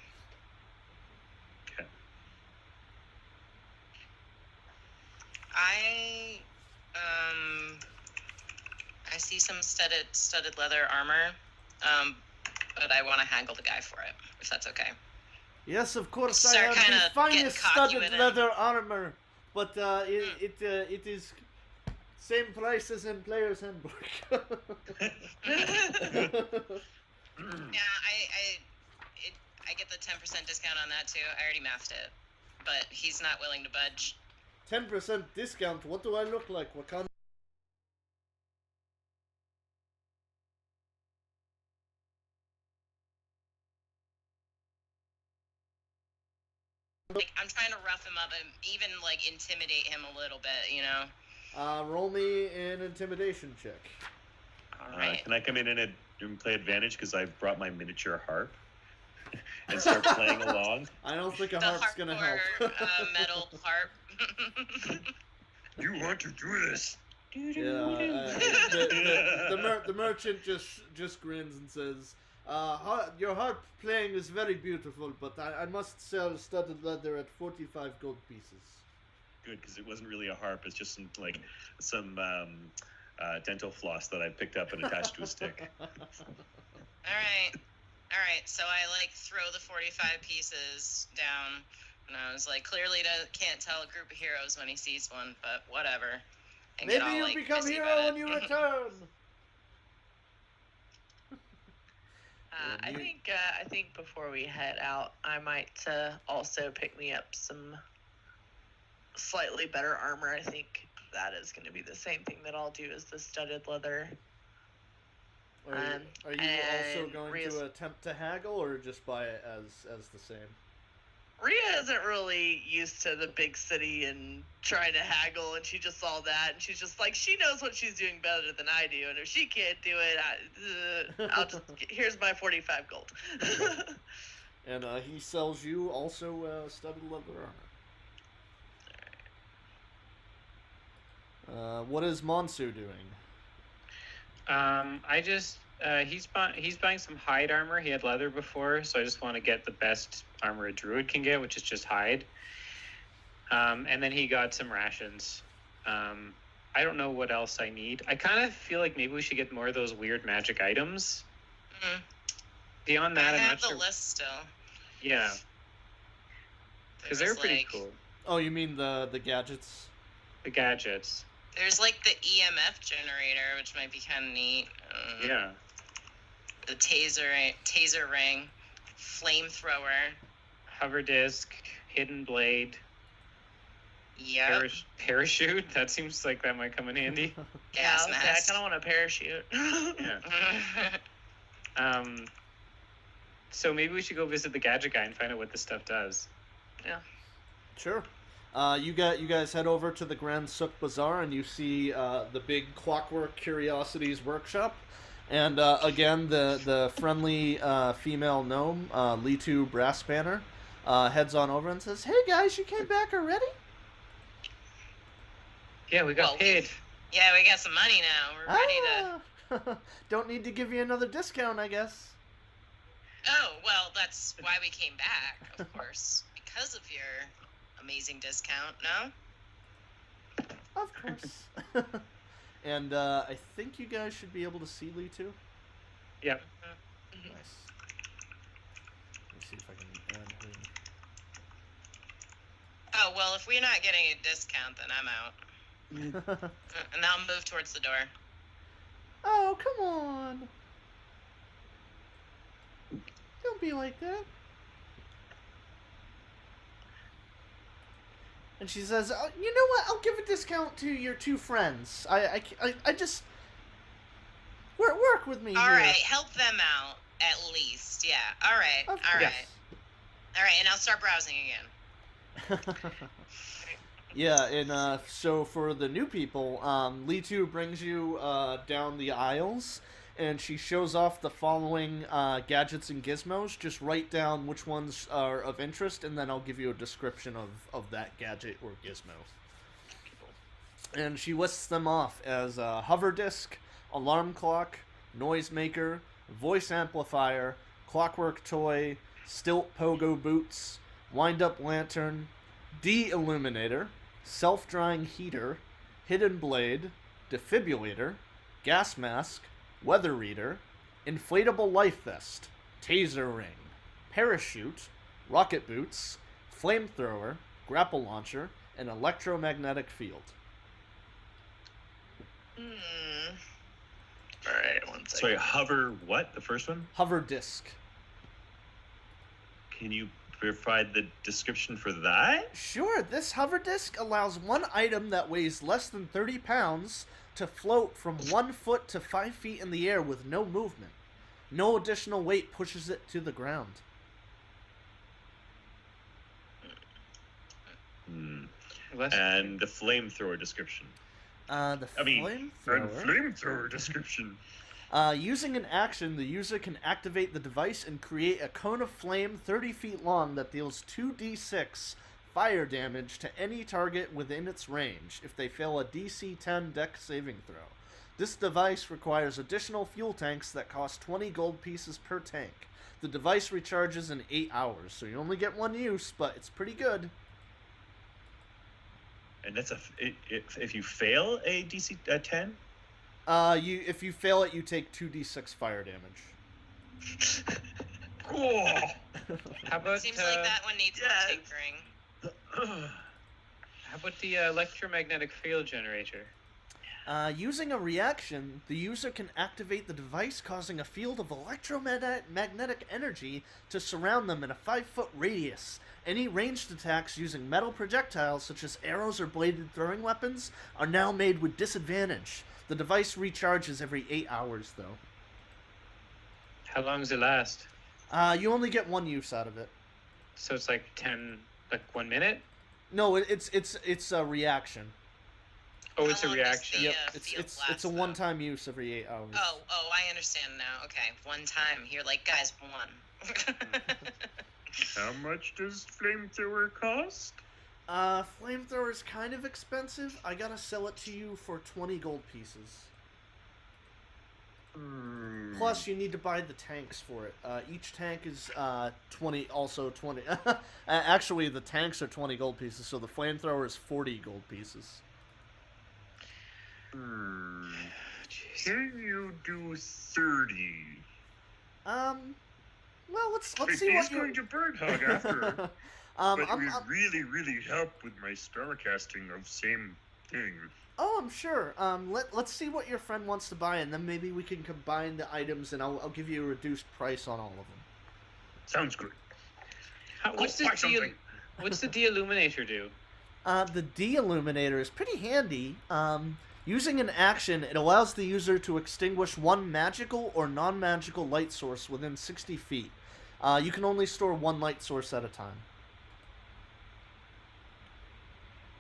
I see some studded leather armor, but I want to haggle the guy for it, if that's okay. Yes, of course. I Start have kinda the finest getting cocky studded with it. leather armor, but it is same price as in Player's Handbook. Yeah, I get the 10% discount on that too. I already mathed it, but he's not willing to budge. 10% discount. What do I look like? Wakanda? I'm trying to rough him up and even intimidate him a little bit, Roll me an intimidation check. All right. Can I come in and play advantage because I've brought my miniature harp and start playing along? I don't think a The harp's gonna help. hardcore, metal harp. You want to do this? Yeah, the merchant just grins and says, your harp playing is very beautiful, but I must sell studded leather at 45 gold pieces. good because it wasn't really a harp. It's just some dental floss that I picked up and attached to a stick. All right. So I like throw the 45 pieces down, and I was like, clearly can't tell a group of heroes when he sees one, but whatever. And Maybe get all, you like, become pissy hero about when it. you return. I think before we head out, I might also pick me up some slightly better armor. I think that is going to be the same thing that I'll do as the studded leather. Are you also and going Rhea's- to attempt to haggle, or just buy it as the same? Rhea isn't really used to the big city and trying to haggle, and she just saw that, and she's just like, she knows what she's doing better than I do, and if she can't do it, I'll just, here's my 45 gold. And he sells you also studded leather armor. What is Monsu doing? I just he's buying some hide armor. He had leather before, so I just want to get the best armor a druid can get, which is just hide. And then he got some rations. I don't know what else I need. I kind of feel like maybe we should get more of those weird magic items. Mhm. Beyond that, I I'm have not the sure. list still. Yeah, because they're There's, pretty like, cool. Oh, you mean the gadgets? The gadgets. There's like the EMF generator, which might be kind of neat. Yeah. The taser ring, flamethrower. Hover disc, hidden blade, Yep. parachute. That seems like that might come in handy. Gas I mask. kind of want a parachute. Yeah. So maybe we should go visit the gadget guy and find out what this stuff does. Sure. You guys head over to the Grand Suk Bazaar, and you see the big Clockwork Curiosities workshop. And again, the friendly female gnome, Litu Brassbanner, heads on over and says, "Hey guys, you came back already?" Yeah, we got Well, paid. Yeah, we got some money now. We're ready to. Don't need to give you another discount, I guess. Oh, well, that's why we came back, of course, because of your amazing discount. No. Of course. And I think you guys should be able to see Litu. Yep. Mhm. Nice. Let me see if I can add her. Oh well, if we're not getting a discount, then I'm out. And I'll move towards the door. Oh, come on. Don't be like that. And she says, "Oh, you know what? I'll give a discount to your two friends. I just... Work with me All here." right, help them out at least. Yeah. All right. Of All right. course. All right, and I'll start browsing again. Yeah, and so for the new people, Litu brings you down the aisles, and she shows off the following gadgets and gizmos. Just write down which ones are of interest, and then I'll give you a description of that gadget or gizmo. And she lists them off as a hover disc, alarm clock, noisemaker, voice amplifier, clockwork toy, stilt pogo boots, wind-up lantern, de-illuminator, self-drying heater, hidden blade, defibrillator, gas mask, weather reader, inflatable life vest, taser ring, parachute, rocket boots, flamethrower, grapple launcher, and electromagnetic field. All right, one second. Sorry, hover what? The first one? Hover disc. Can you provide the description for that? Sure, this hover disc allows one item that weighs less than 30 pounds to float from 1 foot to 5 feet in the air with no movement. No additional weight pushes it to the ground. And the flamethrower description. The And flamethrower. flamethrower description. Using an action, the user can activate the device and create a cone of flame 30 feet long that deals 2d6 fire damage to any target within its range if they fail a DC 10 dex saving throw. This device requires additional fuel tanks that cost 20 gold pieces per tank. The device recharges in 8 hours, so you only get one use, but it's pretty good. And that's if you fail a DC 10. If you fail it, you take 2d6 fire damage. Cool. How about Seems like that one needs more yes. tinkering. how about the electromagnetic field generator? Using a reaction, the user can activate the device, causing a field of electromagnetic energy to surround them in a 5-foot radius. Any ranged attacks using metal projectiles, such as arrows or bladed throwing weapons, are now made with disadvantage. The device recharges every 8 hours, though. How long does it last? You only get one use out of it. So it's like 1 minute? No, it's a reaction. Oh, it's How a long does reaction. the, Yep, field it's last, a though? one-time use every 8 hours. Oh, I understand now. Okay, one time. You're like, guys, one. How much does flamethrower cost? Flamethrower's kind of expensive. I gotta sell it to you for 20 gold pieces. Plus, you need to buy the tanks for it. Each tank is 20. Actually, the tanks are 20 gold pieces, so the flamethrower is 40 gold pieces. Jeez. Can you do 30? Well, let's If see he's what you're. going to bird hug after. But it I'm, would really, really help with my spellcasting of same thing. oh, I'm sure. Let's see what your friend wants to buy, and then maybe we can combine the items, and I'll give you a reduced price on all of them. Sounds good. What's buy something. What's the de-illuminator do? The de-illuminator is pretty handy. Using an action, it allows the user to extinguish one magical or non-magical light source within 60 feet. You can only store one light source at a time.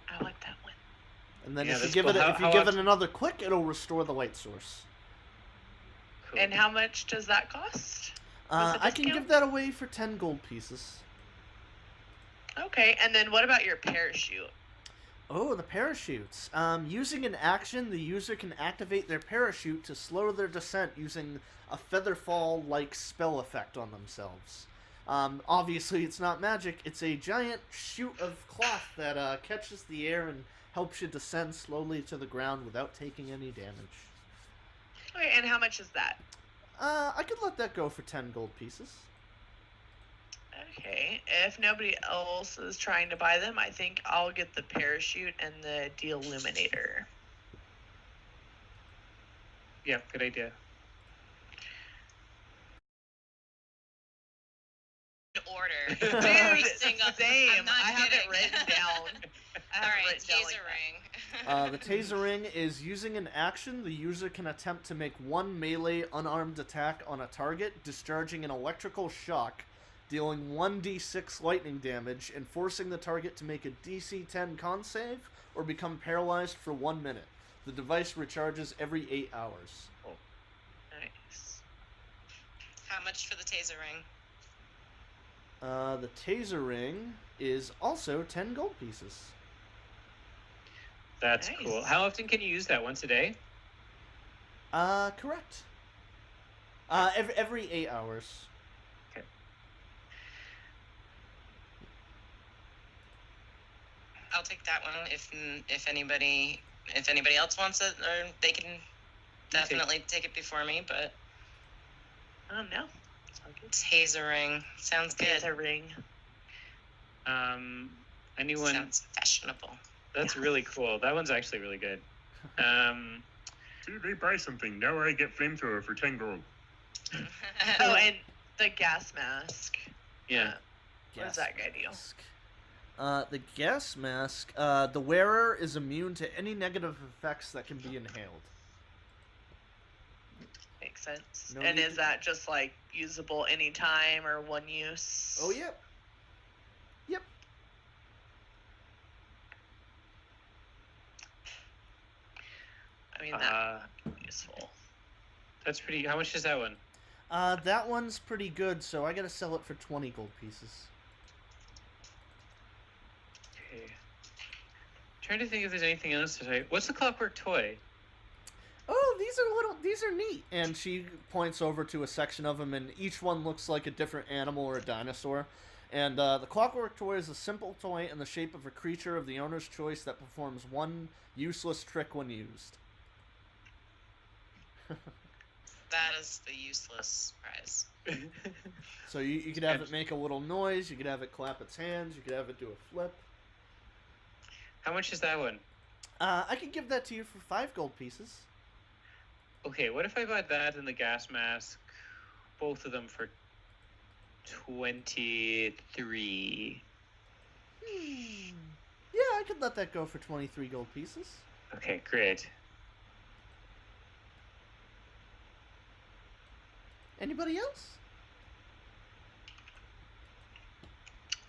I like that one. And then Yeah, if you that's give cool. it How- if you how give it often- another click, it'll restore the light source. Cool. And how much does that cost? With the I can discount? give that away for 10 gold pieces. Okay, and then what about your parachute? Oh, the parachutes. Using an action, the user can activate their parachute to slow their descent using a featherfall-like spell effect on themselves. Obviously, it's not magic. It's a giant chute of cloth that catches the air and helps you descend slowly to the ground without taking any damage. Okay, and how much is that? I could let that go for 10 gold pieces. Okay, if nobody else is trying to buy them, I think I'll get the parachute and the de-illuminator. Yeah, good idea. In order. Dude, Every single- same. I'm not I have kidding. it written down. I All have it right, written down taser like that. ring. The taser ring is using an action. The user can attempt to make one melee unarmed attack on a target, discharging an electrical shock, dealing 1d6 lightning damage, and forcing the target to make a DC 10 con save or become paralyzed for 1 minute. The device recharges every 8 hours. Nice. How much for the taser ring? The taser ring is also 10 gold pieces. That's Nice. cool. How often can you use that? Once a day? Correct. Every 8 hours. I'll take that one if anybody else wants it, or they can definitely take it before me. But Oh no. Sounds good. taser ring sounds good. Taser ring. Anyone? Sounds fashionable. That's really cool. That one's actually really good. See, they buy something. Now I get flamethrower for 10 gold. Oh, and the gas mask. Yeah. What does that guy do? Mask. The gas mask, the wearer is immune to any negative effects that can be inhaled. Makes sense. No And need is to- that just like usable anytime or one use? Oh, yep. Yep. I mean, that's Uh, useful. that's pretty. How much is that one? That one's pretty good, so I gotta sell it for 20 gold pieces. Okay. Trying to think if there's anything else that I. What's the clockwork toy? Oh, these are neat. And she points over to a section of them, and each one looks like a different animal or a dinosaur. And the clockwork toy is a simple toy in the shape of a creature of the owner's choice that performs one useless trick when used. That is the useless prize. So you could have it make a little noise, you could have it clap its hands, you could have it do a flip. How much is that one? I could give that to you for 5 gold pieces. Okay, what if I buy that and the gas mask, both of them for 23? Yeah, I could let that go for 23 gold pieces. Okay, great. Anybody else?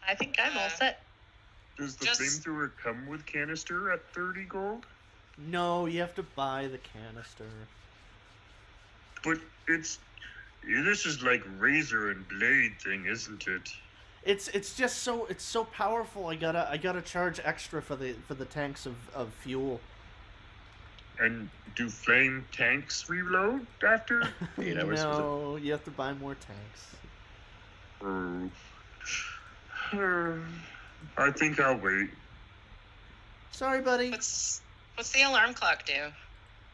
I think I'm all set. Does the Just- flamethrower come with canister at 30 gold? No, you have to buy the canister. But this is like razor and blade thing, isn't it? It's just so powerful. I gotta charge extra for the tanks of fuel. And do flame tanks reload after? 8 hours. No, you have to buy more tanks. I think I'll wait. Sorry, buddy. What's the alarm clock do?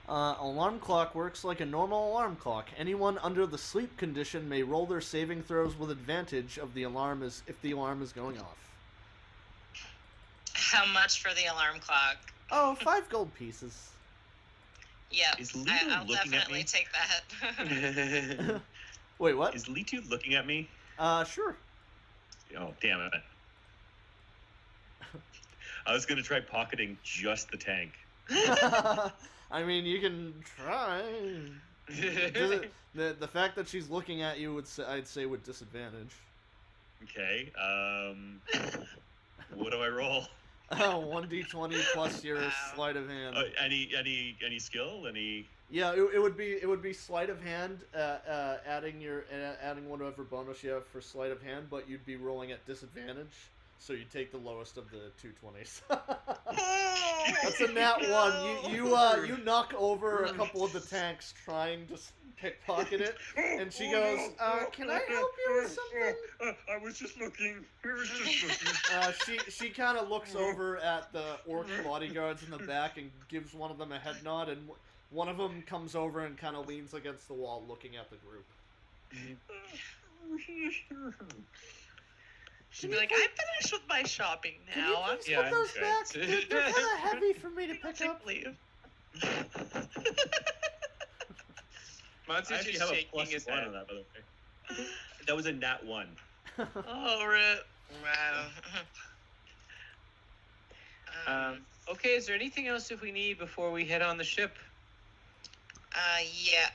Alarm clock works like a normal alarm clock. Anyone under the sleep condition may roll their saving throws with advantage if the alarm is going off. How much for the alarm clock? Oh, 5 gold pieces. Yep, Is Lito I'll looking at definitely me? take that. Wait, what? Is Litu looking at me? Sure. Oh, damn it. I was going to try pocketing just the tank. I mean, you can try. The fact that she's looking at you I'd say with disadvantage. Okay. What do I roll? 1d20 plus your Wow. sleight of hand. Any skill? Any? Yeah, it would be sleight of hand, adding whatever bonus you have for sleight of hand, but you'd be rolling at disadvantage, so you take the lowest of the 2 20s. That's a nat 1. You knock over a couple of the tanks trying to pickpocket it, and she goes, "Can I help you with something?" I was just looking. She kind of looks over at the orc bodyguards in the back and gives one of them a head nod, and one of them comes over and kind of leans against the wall looking at the group. She'd be like, I'm finished with my shopping Can you now. I'm please Yeah, put those okay. back? They're kind of heavy for me to pick take up. leave. I Monster's actually just have a shaking plus his 1 head. on that, by the way. That was a nat 1. Oh, rip. Wow. Okay, is there anything else if we need before we head on the ship? Yeah.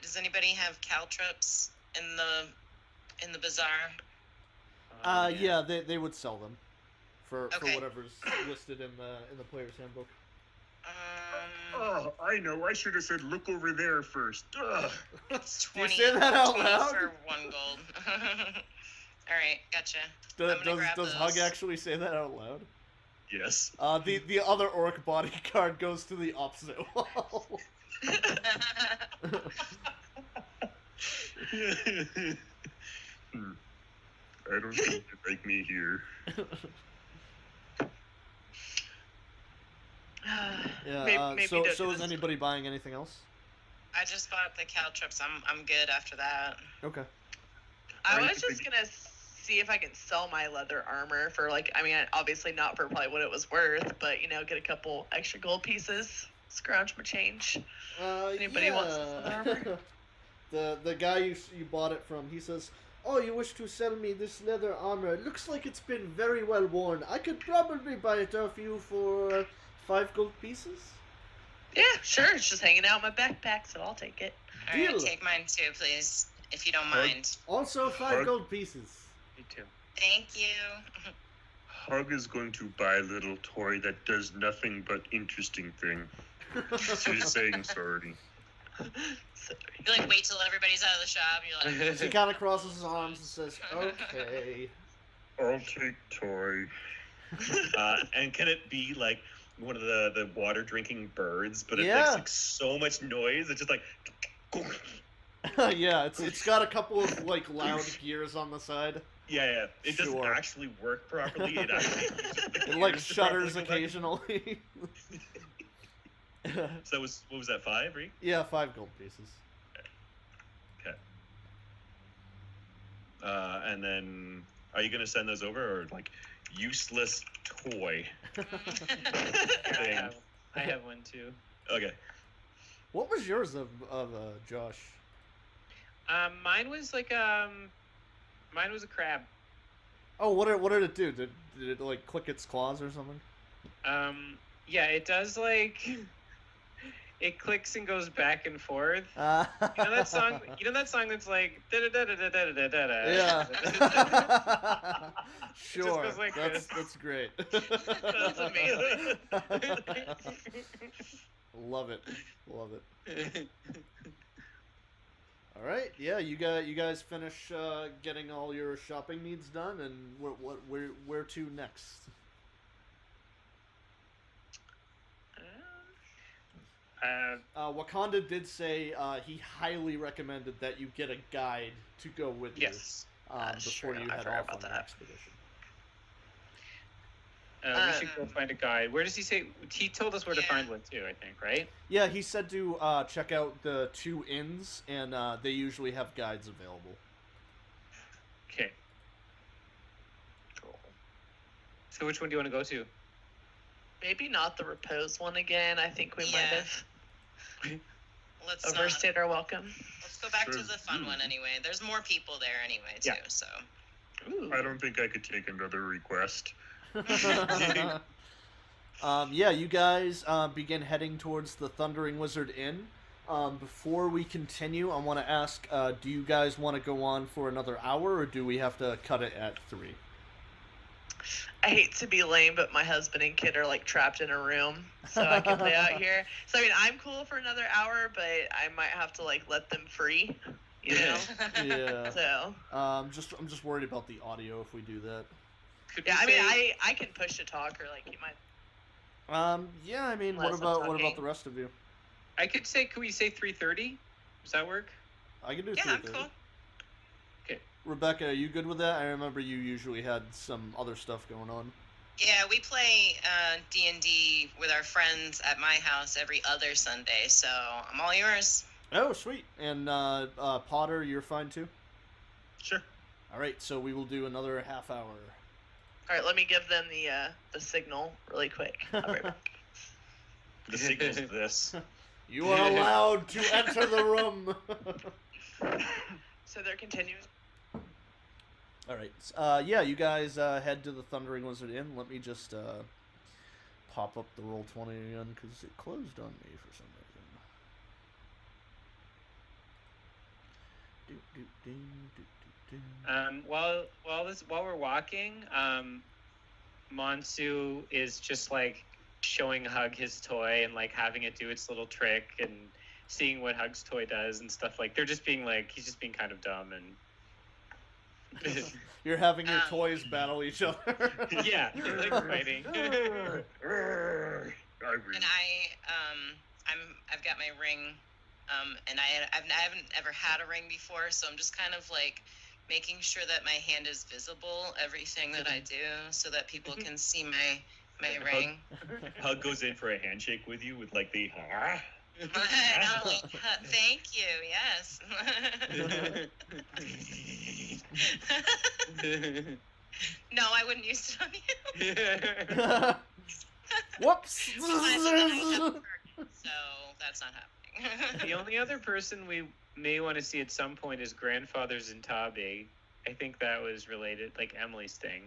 Does anybody have caltrops in the bazaar? Yeah, they would sell them for Okay. whatever's listed in the player's handbook. Oh, I know. I should have said, look over there first. Ugh. It's Do you 20, say that out 20 loud? for 1 gold. All right, gotcha. Does I'm gonna grab Hug those. actually say that out loud? Yes. The other orc bodyguard goes to the opposite wall. I don't think they like me here. Yeah. Maybe So don't do is this. anybody buying anything else? I just bought the caltrops. I'm good after that. Okay. I I was think- just gonna see if I could sell my leather armor for obviously not for probably what it was worth, but get a couple extra gold pieces, scrounge my change. Anybody wants this leather armor? the guy you bought it from, he says, "Oh, you wish to sell me this leather armor? It looks like it's been very well worn. I could probably buy it off you for 5 gold pieces." Yeah, sure. It's just hanging out in my backpack, so I'll take it. All right, Deal. take mine too, please, if you don't mind. Also 5 Hug. gold pieces. Me too. Thank you. Hug is going to buy a little toy that does nothing but interesting thing. She's saying sorry. You wait till everybody's out of the shop. You're like, He kind of crosses his arms and says, "Okay." I'll take toy. And can it be like one of the water drinking birds, but it Yeah. makes like so much noise? It's just like. Yeah, it's got a couple of loud gears on the side. Yeah. It doesn't Sure. actually work properly. It actually It like shudders occasionally. So that was, what was that, 5, right? Yeah, 5 gold pieces. Okay. And then, are you gonna send those over, or like useless toy? I have one too. Okay. What was yours of Josh? Mine was like mine was a crab. Oh, what did it do? Did it like click its claws or something? Yeah, it does like it clicks and goes back and forth. You know that song? You know that song that's like da da da da da da da da. Yeah. Sure. goes like this. That's great. That's amazing. Love it. All right. Yeah, you guys finish getting all your shopping needs done, and where to next? Wakanda did say he highly recommended that you get a guide to go with Yes. you before Sure, you I head forgot off on about the that. expedition. We should go find a guide. Where does he say? He told us where to Yeah. find one too, I think, right? Yeah, he said to check out the 2 inns, and they usually have guides available. Okay. So which one do you want to go to? Maybe not the repose one again. I think we might Yeah. have Let's overstayed our welcome. let's go back to Sure. the fun one anyway. There's more people there anyway too. Yeah. So Ooh. I don't think I could take another request. Yeah, you guys begin heading towards the Thundering Wizard Inn. Before we continue, I want to ask, do you guys want to go on for another hour, or do we have to cut it at 3? I hate to be lame, but my husband and kid are like trapped in a room, so I can play out here. So I mean, I'm cool for another hour, but I might have to like let them free, you know. Yeah. So I'm just worried about the audio if we do that. Could yeah, we I mean, say- I can push to talk or like you might. Yeah, I mean, Unless I'm what about talking. the rest of you? I could say. Could we say 3:30? Does that work? I can do yeah, I'm 3:30. cool. Rebecca, are you good with that? I remember you usually had some other stuff going on. Yeah, we play D&D with our friends at my house every other Sunday, so I'm all yours. Oh, sweet. And Potter, you're fine too? Sure. All right, so we will do another half hour. All right, let me give them the signal really quick. I'll be right back. The signal's this. You are allowed to enter the room. So they're continuing. All right. Yeah, you guys head to the Thundering Wizard Inn. Let me just pop up the Roll20 again because it closed on me for some reason. While we're walking, Monsu is just like showing Hug his toy and like having it do its little trick and seeing what Hug's toy does and stuff. Like they're just being like he's just being kind of dumb and. You're having your toys battle each other. Yeah, they're like fighting. I agree. And I've got my ring, and I haven't ever had a ring before, so I'm just kind of like making sure that my hand is visible, everything that I do, so that people can see my ring. Hug goes in for a handshake with you with like the And I'm like, thank you, yes. No, I wouldn't use it on you. Whoops. So that's not happening. The only other person we may want to see at some point is Grandfather's in Tabe. I think that was related, like Emily's thing.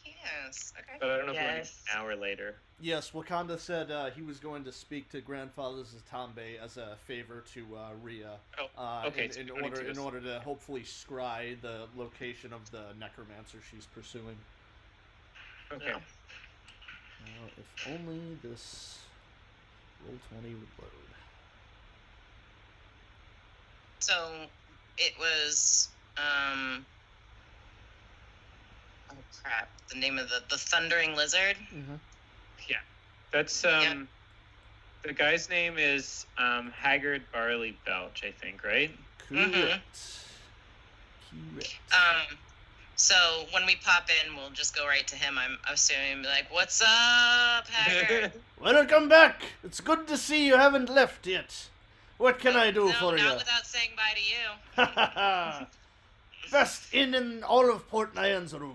Yes, okay. But I don't know if we want to Yes. an hour later. Yes, Wakanda said he was going to speak to Grandfather's Zatambe as a favor to Rhea. Okay, In so in order to hopefully scry the location of the necromancer she's pursuing. Okay. Yeah. Now, if only this Roll20 would load. So it was oh crap, the name of the Thundering Lizard. Mm-hmm. That's Yeah. The guy's name is Haggard Barley Belch, I think, right? Correct. Um So when we pop in, we'll just go right to him. I'm assuming and be like, "What's up, Haggard?" Welcome back. It's good to see you haven't left yet. What can I do no, for you? not without saying bye to you. Best inn in all of Port Nyanzaru.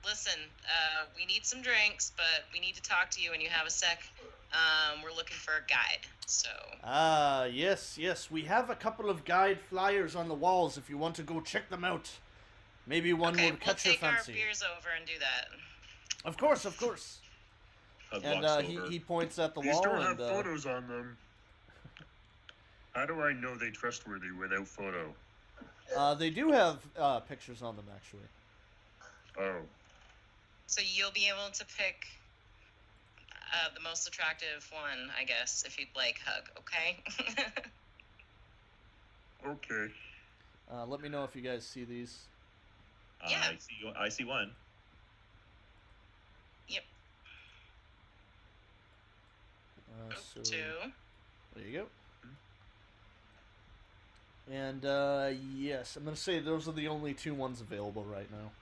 Listen, we need some drinks, but we need to talk to you when you have a sec. We're looking for a guide, so... Yes. We have a couple of guide flyers on the walls if you want to go check them out. Maybe one okay, would catch your fancy. we'll take our beers over and do that. Of course. Hug And walks over. he points at the These wall don't and have photos on them. How do I know they're trustworthy without photo? they do have pictures on them actually. Oh. So you'll be able to pick the most attractive one, I guess, if you'd like, Hug, okay? Okay. Let me know if you guys see these. Yeah. I see one. Yep. So Two. there you go. And yes, I'm gonna say those are the only two ones available right now.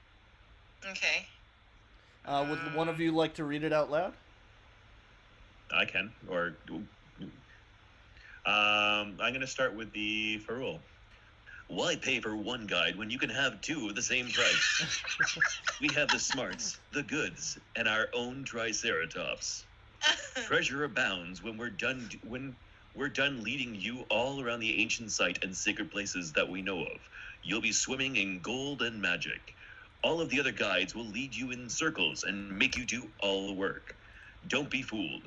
Okay. Would one of you like to read it out loud? I can. Or I'm gonna start with the Farul. Why pay for one guide when you can have two of the same price? We have the smarts, the goods, and our own Triceratops. Treasure abounds when we're done leading you all around the ancient site and sacred places that we know of. You'll be swimming in gold and magic. All of the other guides will lead you in circles and make you do all the work. Don't be fooled.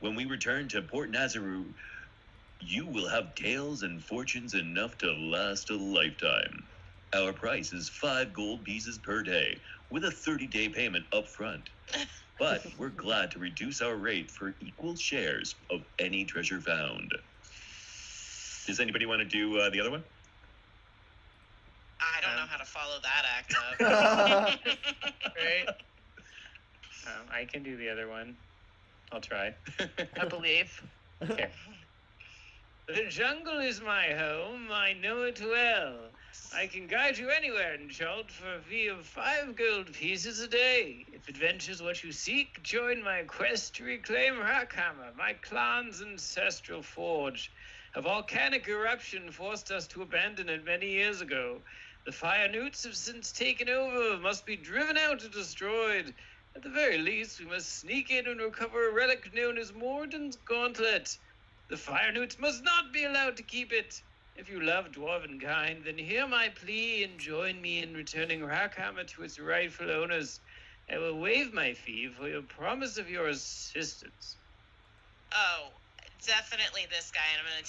When we return to Port Nazaru, you will have tales and fortunes enough to last a lifetime. Our price is 5 gold pieces per day, with a 30-day payment up front. But we're glad to reduce our rate for equal shares of any treasure found. Does anybody want to do the other one? I don't know how to follow that act up. Right? I can do the other one. I'll try. I believe. Okay. The jungle is my home. I know it well. I can guide you anywhere in Chult for a fee of 5 gold pieces a day. If adventure's what you seek, join my quest to reclaim Rockhammer, my clan's ancestral forge. A volcanic eruption forced us to abandon it many years ago. The fire newts have since taken over, must be driven out or destroyed. At the very least, we must sneak in and recover a relic known as Morden's Gauntlet. The fire newts must not be allowed to keep it. If you love dwarven kind, then hear my plea and join me in returning Rockhammer to its rightful owners. I will waive my fee for your promise of your assistance. Oh, definitely this guy, and I'm gonna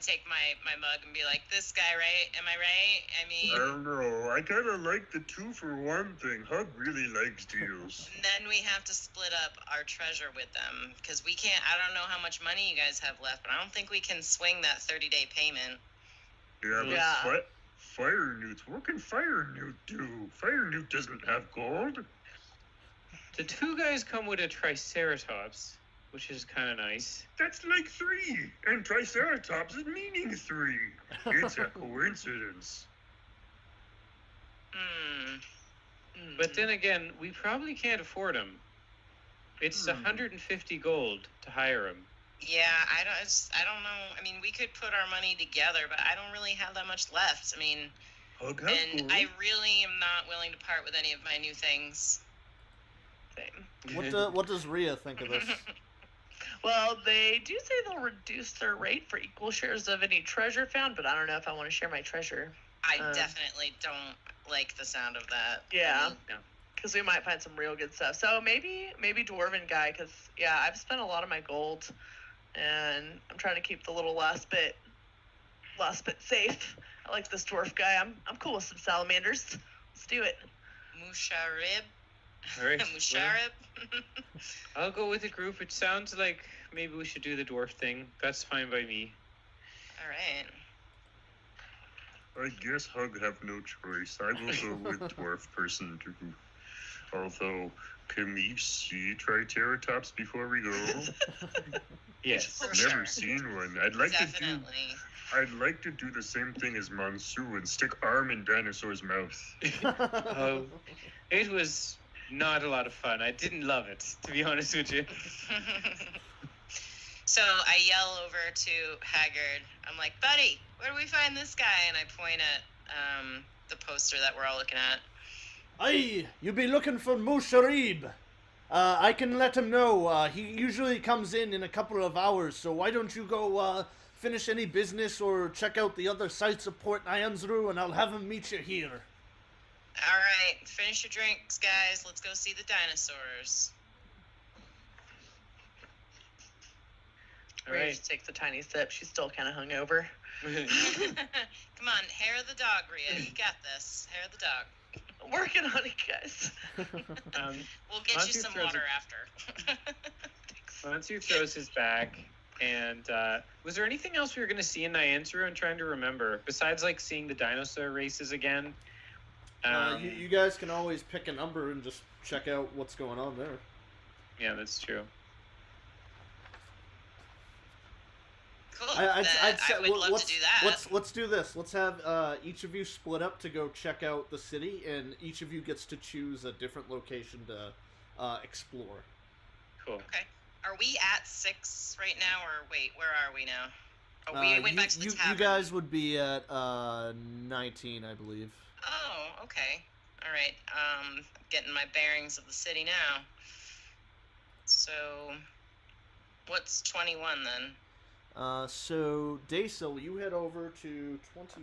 take my mug and be like, this guy, right? Am I right? I mean, I don't know. I kind of like the 2-for-1 thing. Hug really likes deals. then we have to split up our treasure with them, because we can't, I don't know how much money you guys have left, but I don't think we can swing that 30-day payment. Yeah, but Yeah. Fire newts. What can Fire Newt do? Fire Newt doesn't have gold. The two guys come with a Triceratops, which is kind of nice. That's like 3. And Triceratops is meaning 3. It's a coincidence. But then again, we probably can't afford them. It's 150 gold to hire them. Yeah, I don't know. I mean, we could put our money together, but I don't really have that much left. I mean, Hug has and gold. I really am not willing to part with any of my new things. Same. What does Rhea think of this? Well, they do say they'll reduce their rate for equal shares of any treasure found, but I don't know if I want to share my treasure. I definitely don't like the sound of that. Yeah. No. Because we might find some real good stuff. So maybe Dwarven guy, because, yeah, I've spent a lot of my gold, and I'm trying to keep the little last bit safe. I like this dwarf guy. I'm cool with some salamanders. Let's do it. Musharib. All right. Musharib. I'll go with the group. It sounds like maybe we should do the dwarf thing. That's fine by me. All right. I guess Hug have no choice. I will go with dwarf person too. Although, can we see Triceratops before we go? Yes. For Never sure. seen one. I'd like to do. Definitely. I'd like to do the same thing as Monsu and stick arm in Dinosaur's mouth. Oh, it was not a lot of fun. I didn't love it, to be honest with you. So I yell over to Haggard. I'm like, buddy, where do we find this guy? And I point at the poster that we're all looking at. Aye, you be looking for Musharib. I can let him know. He usually comes in a couple of hours, so why don't you go finish any business or check out the other sites of Port Nyanzru, and I'll have him meet you here. All right, finish your drinks, guys. Let's go see the dinosaurs. All Rhea right. just takes a tiny sip. She's still kind of hungover. Come on, hair of the dog, Rhea. You got this. Hair of the dog. Working on it, guys. We'll get you Monty some throws water a- after. Mansu throws his back, and was there anything else we were going to see in Nyanzaru? I'm trying to remember. Besides, like, seeing the dinosaur races again. You guys can always pick a number and just check out what's going on there. Yeah, that's true. Cool. I'd say, I would love to do that. Let's do this. Let's have each of you split up to go check out the city, and each of you gets to choose a different location to explore. Cool. Okay. Are we at 6 right now, or wait, where are we now? Oh, we went back to the you tavern. guys would be at 19, I believe. Oh, okay. All right. Getting my bearings of the city now. So, what's 21 then? So, Daisel, you head over to 21,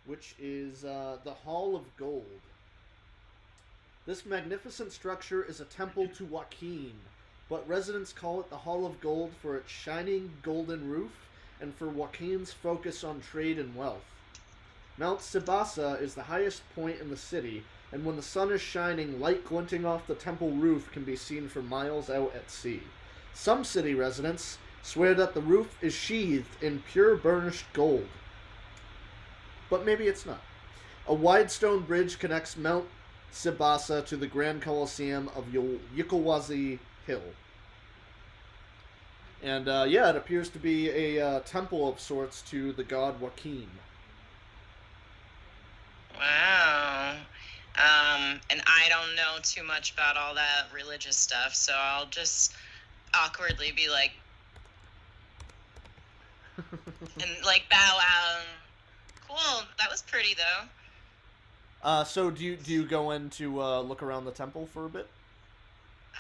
which is the Hall of Gold. This magnificent structure is a temple to Joaquin, but residents call it the Hall of Gold for its shining golden roof and for Joaquin's focus on trade and wealth. Mount Sibasa is the highest point in the city, and when the sun is shining, light glinting off the temple roof can be seen for miles out at sea. Some city residents swear that the roof is sheathed in pure burnished gold. But maybe it's not. A wide stone bridge connects Mount Sibasa to the Grand Colosseum of Yikowazi Hill. And it appears to be a temple of sorts to the god Joaquin. Wow. And I don't know too much about all that religious stuff, so I'll just awkwardly be like, and like bow out. Cool. That was pretty though. So do you go in to look around the temple for a bit?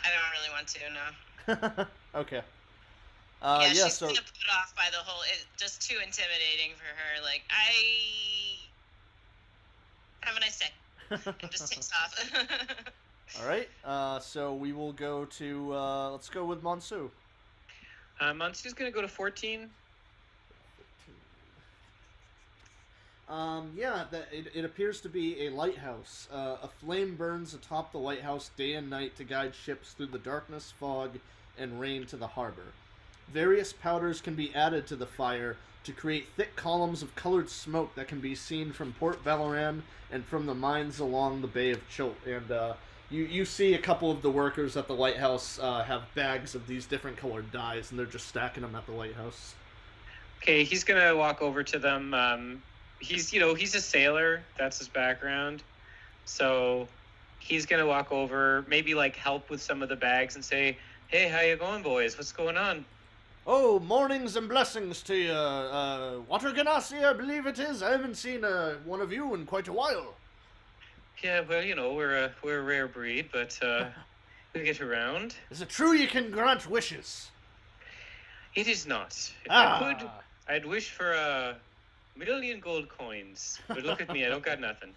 I don't really want to, no. Okay. She's so gonna put off by the whole. It's just too intimidating for her. Like, have a nice day. And just takes off. all right. So we will go to let's go with Monsu. Mansu's going to go to 14. It appears to be a lighthouse. A flame burns atop the lighthouse day and night to guide ships through the darkness, fog, and rain to the harbor. Various powders can be added to the fire to create thick columns of colored smoke that can be seen from Port Valoran and from the mines along the Bay of Chilt. And you see a couple of the workers at the lighthouse have bags of these different colored dyes, and they're just stacking them at the lighthouse. Okay, he's going to walk over to them. He's a sailor. That's his background. So he's going to walk over, maybe like help with some of the bags and say, hey, how you going, boys? What's going on? Oh, mornings and blessings to you. Water Ganassi, I believe it is. I haven't seen one of you in quite a while. Yeah, well, we're a rare breed, but we get around. Is it true you can grant wishes? It is not. If I could, I'd wish for a million gold coins. But look at me, I don't got nothing.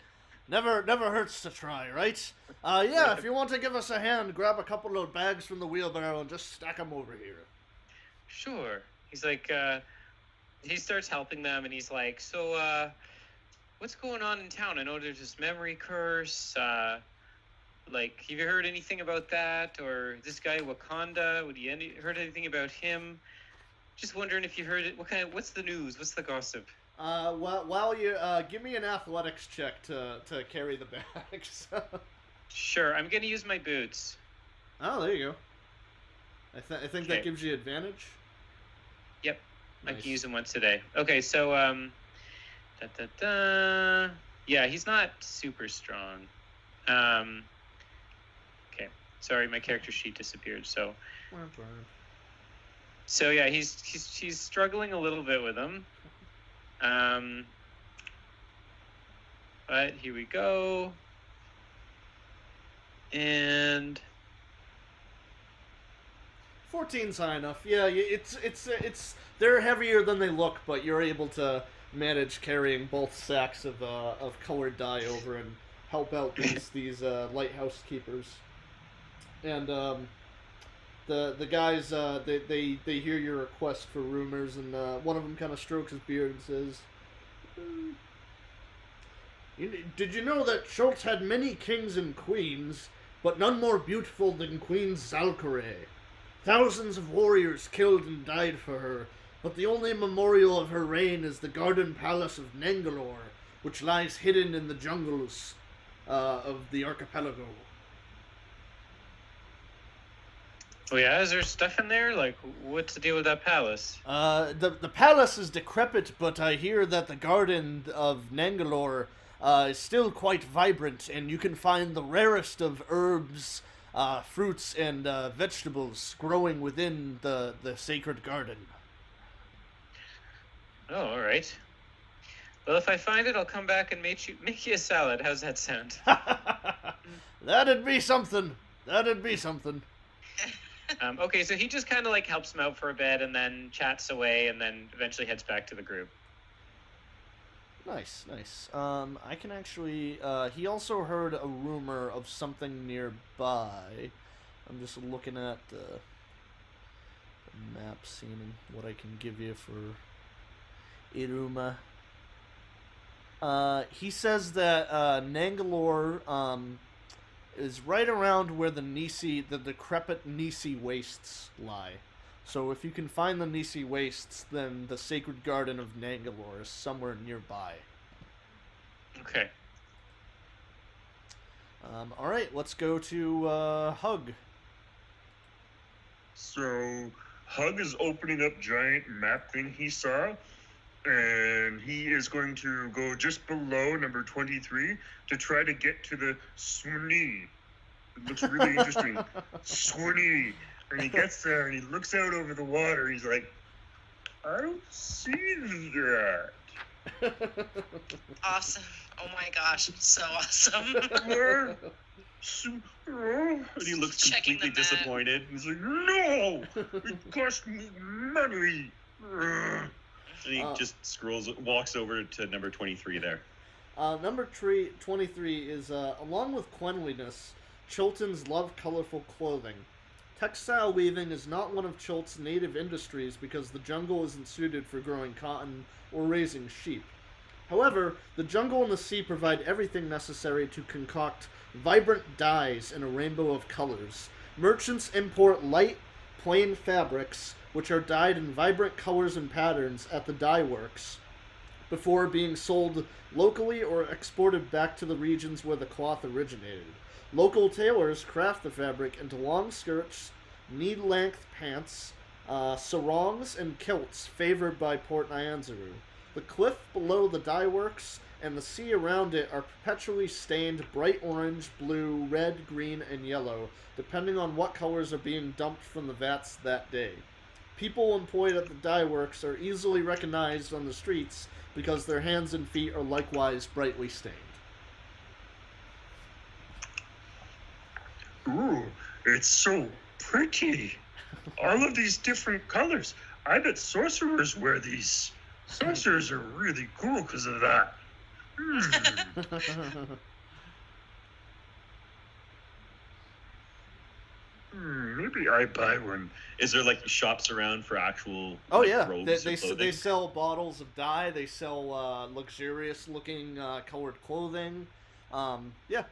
Never hurts to try, right? If you want to give us a hand, grab a couple of bags from the wheelbarrow and just stack them over here. Sure. He's like, he starts helping them, and he's like, so, what's going on in town? I know there's this memory curse. Like, have you heard anything about that? Or this guy Wakanda? Heard anything about him? Just wondering if you heard it. What's the news? What's the gossip? While you give me an athletics check to carry the bags. Sure, I'm gonna use my boots. Oh, there you go. I think Okay. that gives you advantage. Yep. I Nice. can use him once a day. Okay, so yeah, he's not super strong. Okay, sorry, my character sheet disappeared. So yeah, he's struggling a little bit with him. But here we go. And 14's high enough. Yeah, it's they're heavier than they look, but you're able to manage carrying both sacks of colored dye over and help out these lighthouse keepers. And the guys they hear your request for rumors, and one of them kind of strokes his beard and says, "Did you know that Schultz had many kings and queens, but none more beautiful than Queen Zalkore? Thousands of warriors killed and died for her, but the only memorial of her reign is the Garden Palace of Nangalore, which lies hidden in the jungles of the archipelago." oh yeah, is there stuff in there? Like, what's the deal with that palace? The palace is decrepit, but I hear that the Garden of Nangalore is still quite vibrant, and you can find the rarest of herbs, fruits, and vegetables growing within the sacred garden. Oh, all right. Well, if I find it, I'll come back and make you a salad. How's that sound? That'd be something. That'd be something. Okay, so he just kind of like helps him out for a bit and then chats away and then eventually heads back to the group. Nice, nice. I can actually. He also heard a rumor of something nearby. I'm just looking at the map, seeing what I can give you for Iruma. He says that Nangalore is right around where the decrepit Nisi wastes lie. So if you can find the Nisi wastes, then the sacred garden of Nangalore is somewhere nearby. Okay. All right, let's go to Hug. So Hug is opening up giant map thing he saw, and he is going to go just below number 23 to try to get to the Swini. It looks really interesting. Swini. And he gets there and he looks out over the water. He's like, I don't see that. Awesome. Oh my gosh, so awesome. And he looks Checking completely the map. disappointed. he's like, no! It cost me money. And he just walks over to number 23 there. Number 23 is, along with cleanliness, Chiltons love colorful clothing. Textile weaving is not one of Chilt's native industries because the jungle isn't suited for growing cotton or raising sheep. However, the jungle and the sea provide everything necessary to concoct vibrant dyes in a rainbow of colors. Merchants import light, plain fabrics, which are dyed in vibrant colors and patterns at the dye works, before being sold locally or exported back to the regions where the cloth originated. Local tailors craft the fabric into long skirts, knee-length pants, sarongs, and kilts favored by Port Nyanzaru. The cliff below the dye works and the sea around it are perpetually stained bright orange, blue, red, green, and yellow, depending on what colors are being dumped from the vats that day. People employed at the dye works are easily recognized on the streets because their hands and feet are likewise brightly stained. Ooh, it's so pretty. All of these different colors. I bet sorcerers wear these. Sorcerers are really cool because of that. Maybe I buy one. Is there like shops around for actual Oh like, yeah, robes they or clothing? they sell bottles of dye. They sell luxurious looking colored clothing. Yeah.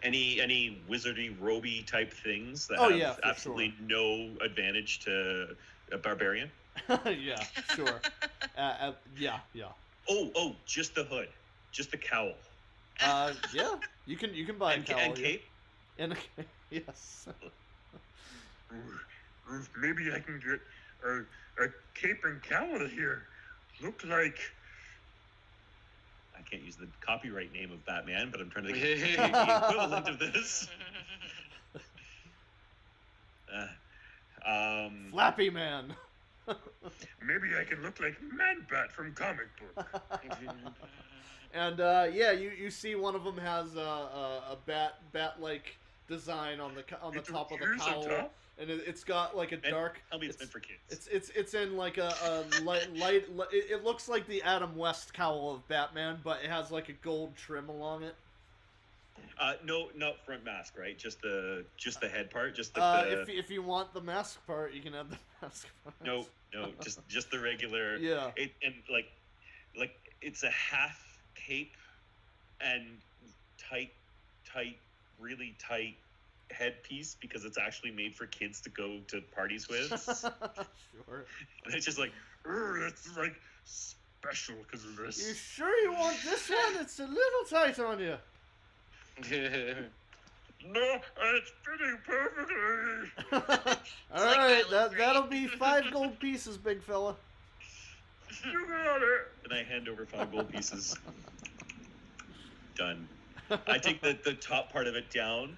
Any wizardy roby type things that Oh, have yeah, for absolutely no advantage to a barbarian? Yeah, sure. Yeah. Oh, just the hood, just the cowl, Yeah. You can buy a and, cowl. and yeah. cape. And yes. maybe I can get a cape and cowl here. Look like I can't use the copyright name of Batman, but I'm trying to think of the equivalent of this. Flappy Man. maybe I can look like Man Bat from comic book. And you see one of them has a bat-like design on the top of the Ears on cowl, top? and it's got like a dark. Tell me it's meant for kids. It's in like a light. It looks like the Adam West cowl of Batman, but it has like a gold trim along it. No, not front mask, right? Just the head part. Just the. If you want the mask part, you can have the mask part. No, just the regular. Yeah. And like it's a half cape and really tight headpiece because it's actually made for kids to go to parties with. Sure. And it's just like, That's like special because of this. You sure you want this one? It's a little tight on you. No, it's fitting perfectly. All like right, I look that'll great. be 5 gold pieces, big fella. You got it. and I hand over 5 gold pieces. Done. I take the top part of it down,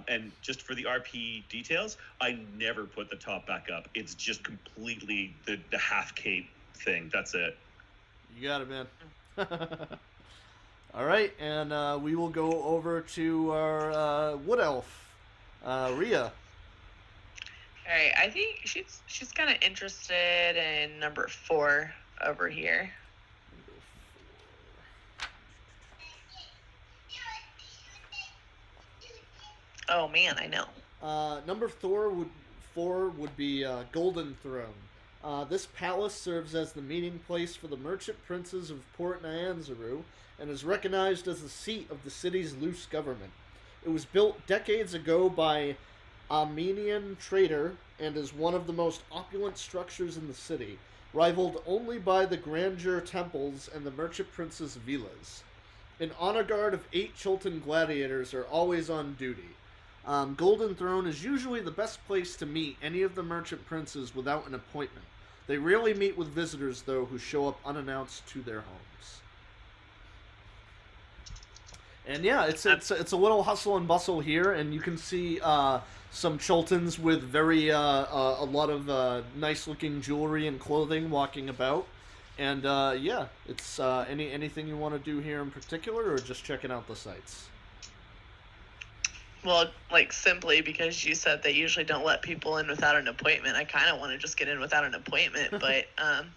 and just for the RP details, I never put the top back up. It's just completely the half cape thing. That's it. You got it, man. All right, and we will go over to our wood elf, Rhea. All right, I think she's kind of interested in number 4 over here. Oh man, I know. Number 4 would be Golden Throne. This palace serves as the meeting place for the merchant princes of Port Nyanzaru and is recognized as the seat of the city's loose government. It was built decades ago by Armenian trader and is one of the most opulent structures in the city, rivaled only by the grandeur temples and the merchant princes' villas. An honor guard of 8 Chilton gladiators are always on duty. Golden Throne is usually the best place to meet any of the merchant princes without an appointment. They rarely meet with visitors, though, who show up unannounced to their homes. And yeah, it's a little hustle and bustle here, and you can see some Chiltons with very a lot of nice looking jewelry and clothing walking about. And yeah, it's anything you want to do here in particular, or just checking out the sights. Well, like simply because you said they usually don't let people in without an appointment. I kind of want to just get in without an appointment, but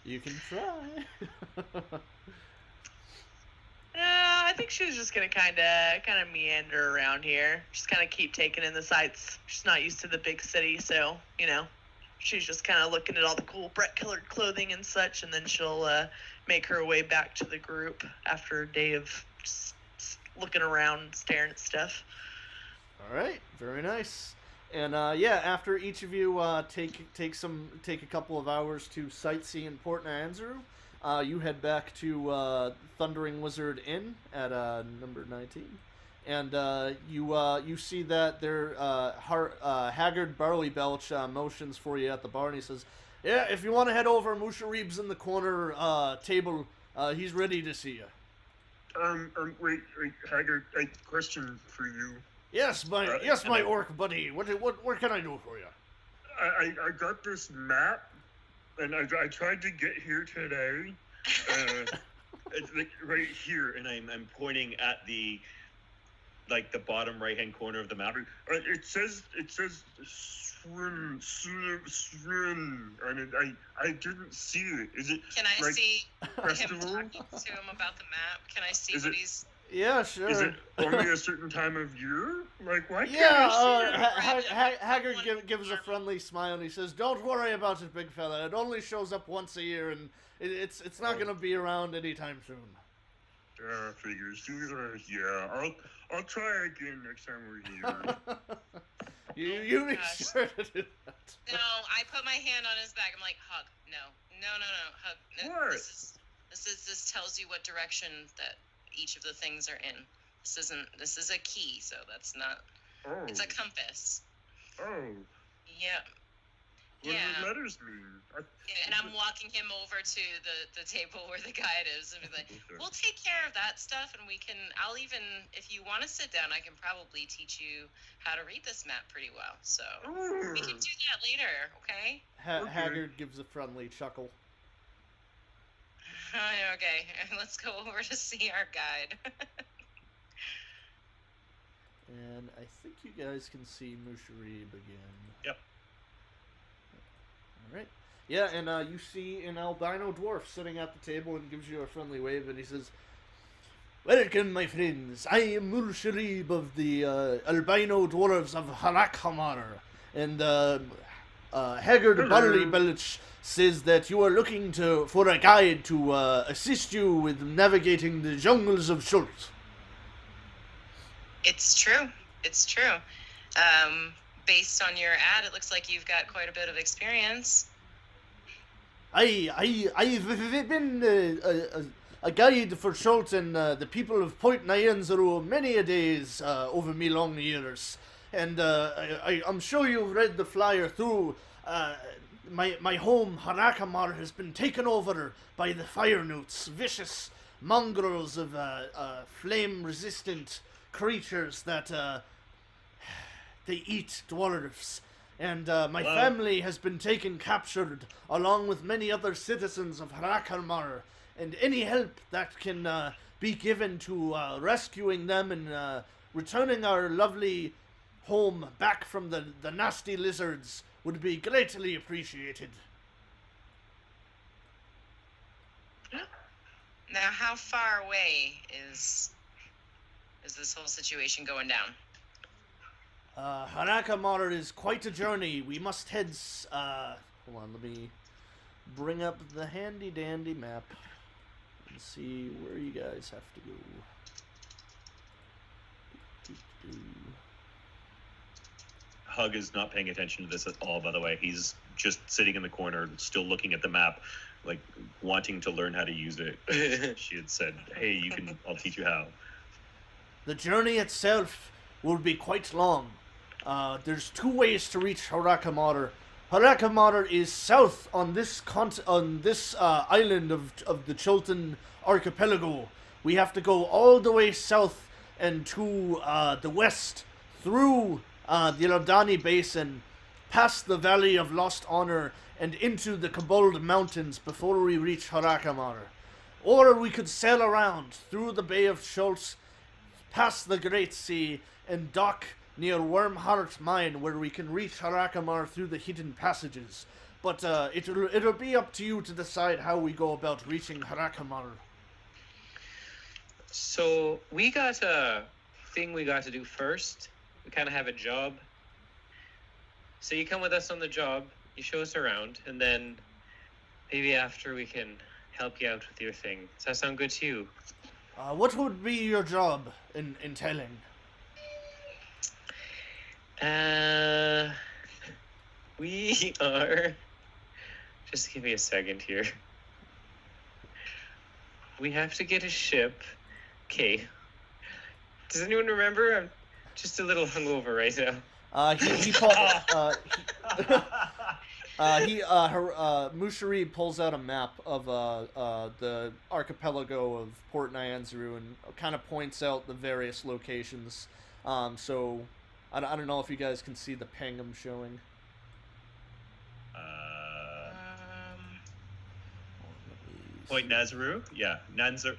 You can try. I think she was just gonna kind of meander around here, just kind of keep taking in the sights. She's not used to the big city, so she's just kind of looking at all the cool bright-colored clothing and such, and then she'll make her way back to the group after a day of just looking around, staring at stuff. All right, very nice. And yeah, after each of you take a couple of hours to sightsee in Port Nyanzaru, you head back to Thundering Lizard Inn at number 19, and you see that there Haggard Barley Belch motions for you at the bar, and he says, "Yeah, if you want to head over, Musharib's in the corner table. He's ready to see you." Wait, Haggard, a question for you. Yes, my orc buddy. What can I do for you? I got this map, and I tried to get here today. It's like right here, and I'm pointing at the bottom right hand corner of the map. It says swim, and I didn't see it. Is it? Can I like, see him festival? talking to him about the map? Can I see Is what it- he's? Yeah, sure. Is it only a certain time of year? Like, why can't Yeah, I see it? Haggard gives a friendly smile and he says, "Don't worry about it, big fella. It only shows up once a year, and it's not gonna be around anytime soon." Yeah, figures. Yeah, I'll try again next time we're here. You make Gosh. sure to do that. No, I put my hand on his back. I'm like, hug. No, hug. No, What? This tells you what direction that each of the things are in. This is a key, so that's not. Oh. It's a compass. Oh. Yeah. What do Yeah. the letters mean? Yeah, and I'm walking him over to the table where the guide is, and be like, Okay. "We'll take care of that stuff, and I'll even, if you want to sit down, I can probably teach you how to read this map pretty well. So we can do that later, okay?" Okay. Haggard gives a friendly chuckle. Okay, let's go over to see our guide. And I think you guys can see Musharib again. Yep. Alright. Yeah, and you see an albino dwarf sitting at the table and gives you a friendly wave, and he says, "Welcome, my friends. I am Musharib of the albino dwarves of Harakhamar. And Haggard Hello. Barley Belch says that you are looking for a guide to assist you with navigating the jungles of Schultz." It's true. It's true. Based on your ad, it looks like you've got quite a bit of experience. I've been a guide for Schultz and the people of Point Nyanzaru many a days over me long years. And I'm sure you've read the flyer through. My home, Harakamar, has been taken over by the fire newts, vicious mongrels of flame-resistant creatures that they eat dwarves. And my Wow. family has been captured, along with many other citizens of Harakamar. And any help that can be given to rescuing them and returning our lovely home back from the nasty lizards would be greatly appreciated. Now, how far away is this whole situation going down? Harakamar is quite a journey. We must head. Hold on, let me bring up the handy dandy map and see where you guys have to go. Hug is not paying attention to this at all, by the way. He's just sitting in the corner, still looking at the map, like wanting to learn how to use it. She had said, "Hey, I'll teach you how." The journey itself will be quite long. There's two ways to reach Harakamar. Harakamar is south on this island of the Chultan archipelago. We have to go all the way south and to the west through the Ladani Basin, past the Valley of Lost Honor, and into the Kobold Mountains before we reach Harakamar. Or we could sail around through the Bay of Schultz, past the Great Sea, and dock near Wormheart Mine, where we can reach Harakamar through the hidden passages. But it'll be up to you to decide how we go about reaching Harakamar. So we got a thing we got to do first. We kind of have a job. So you come with us on the job, you show us around, and then maybe after we can help you out with your thing. Does that sound good to you? What would be your job entailing? We are... Just give me a second here. We have to get a ship. Okay. Does anyone remember? I'm just a little hungover right now. Mushari pulls out a map of the archipelago of Port Nyanzaru and kind of points out the various locations. So I don't know if you guys can see the ping I'm showing. Point Nazaru? Yeah, Nyanzaru.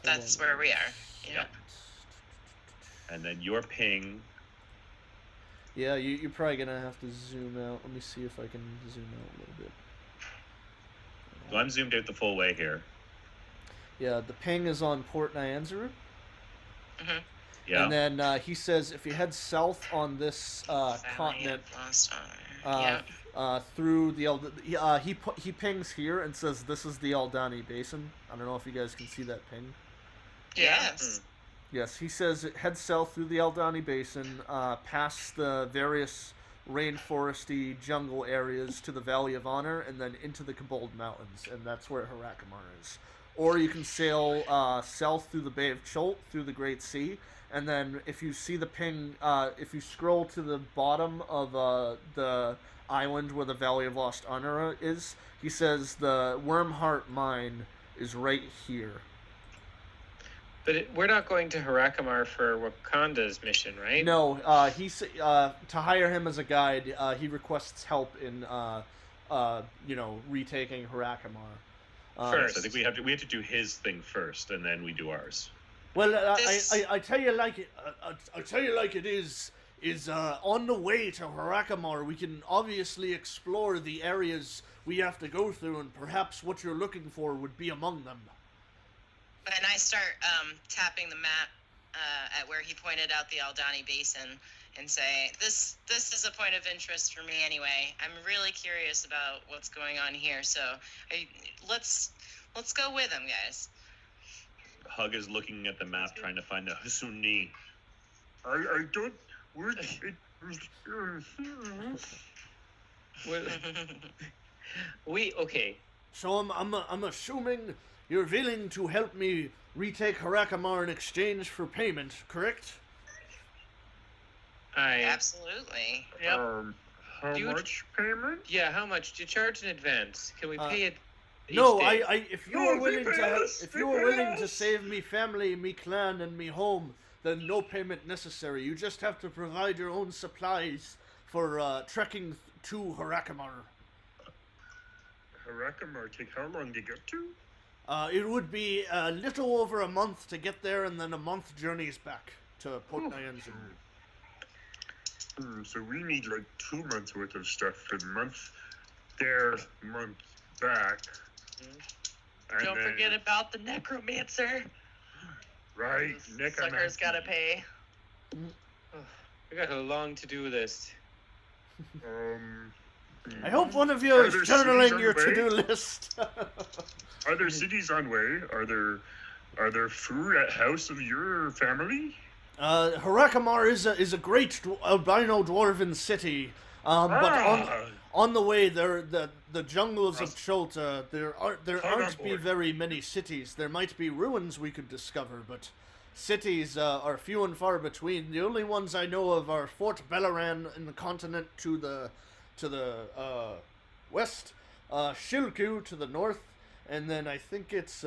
That's where we are. Yeah. And then your ping. Yeah, you're probably gonna have to zoom out. Let me see if I can zoom out a little bit. So I'm zoomed out the full way here. Yeah, the ping is on Port Nyanzaru. Mm-hmm. Yeah. And then he says if you head south on this continent, through the he pings here and says this is the Aldani Basin. I don't know if you guys can see that ping. Yes. Yes, he says it heads south through the Aldani Basin, past the various rainforesty jungle areas to the Valley of Honor, and then into the Kobold Mountains, and that's where Harakamar is. Or you can sail south through the Bay of Cholt, through the Great Sea, and then if you see the ping, if you scroll to the bottom of the island where the Valley of Lost Honor is, he says the Wormheart Mine is right here. But we're not going to Harakamar for Wakanda's mission, right? No, to hire him as a guide, he requests help in retaking Harakamar. First. I think we have to do his thing first, and then we do ours. Well, I tell you like it. I tell you like it is. On the way to Harakamar, we can obviously explore the areas we have to go through, and perhaps what you're looking for would be among them. And I start tapping the map at where he pointed out the Aldani Basin and say, this is a point of interest for me anyway. I'm really curious about what's going on here. So let's go with him, guys. Hug is looking at the map, trying to find a Husuni. I don't. We're. Okay. So I'm assuming you're willing to help me retake Harakamar in exchange for payment, correct? Absolutely. Yep. How much payment? Yeah, how much? Do you charge in advance? Can we pay it? No, day? if you are willing they to pay us, if they you are pay willing to us. save me family, me clan, and me home, then no payment necessary. You just have to provide your own supplies for trekking to Harakamar. Harakamar take how long to get to? It would be a little over a month to get there, and then a month journeys back to Port Nyanza. So we need like 2 months worth of stuff for the month there, month back. And Don't then- forget about the necromancer. Right, Sucker's gotta pay. We got a long to-do list. I hope one of you Are is there cities journaling on your the way? to-do list. Are there cities on way? Are there food at house of your family? Harakamar is a great albino dwarven city, but on the way there, the jungles of Cholta, there aren't be very many cities. There might be ruins we could discover, but cities are few and far between. The only ones I know of are Fort Bellaran in the continent to the west, Shilku to the north, and then I think it's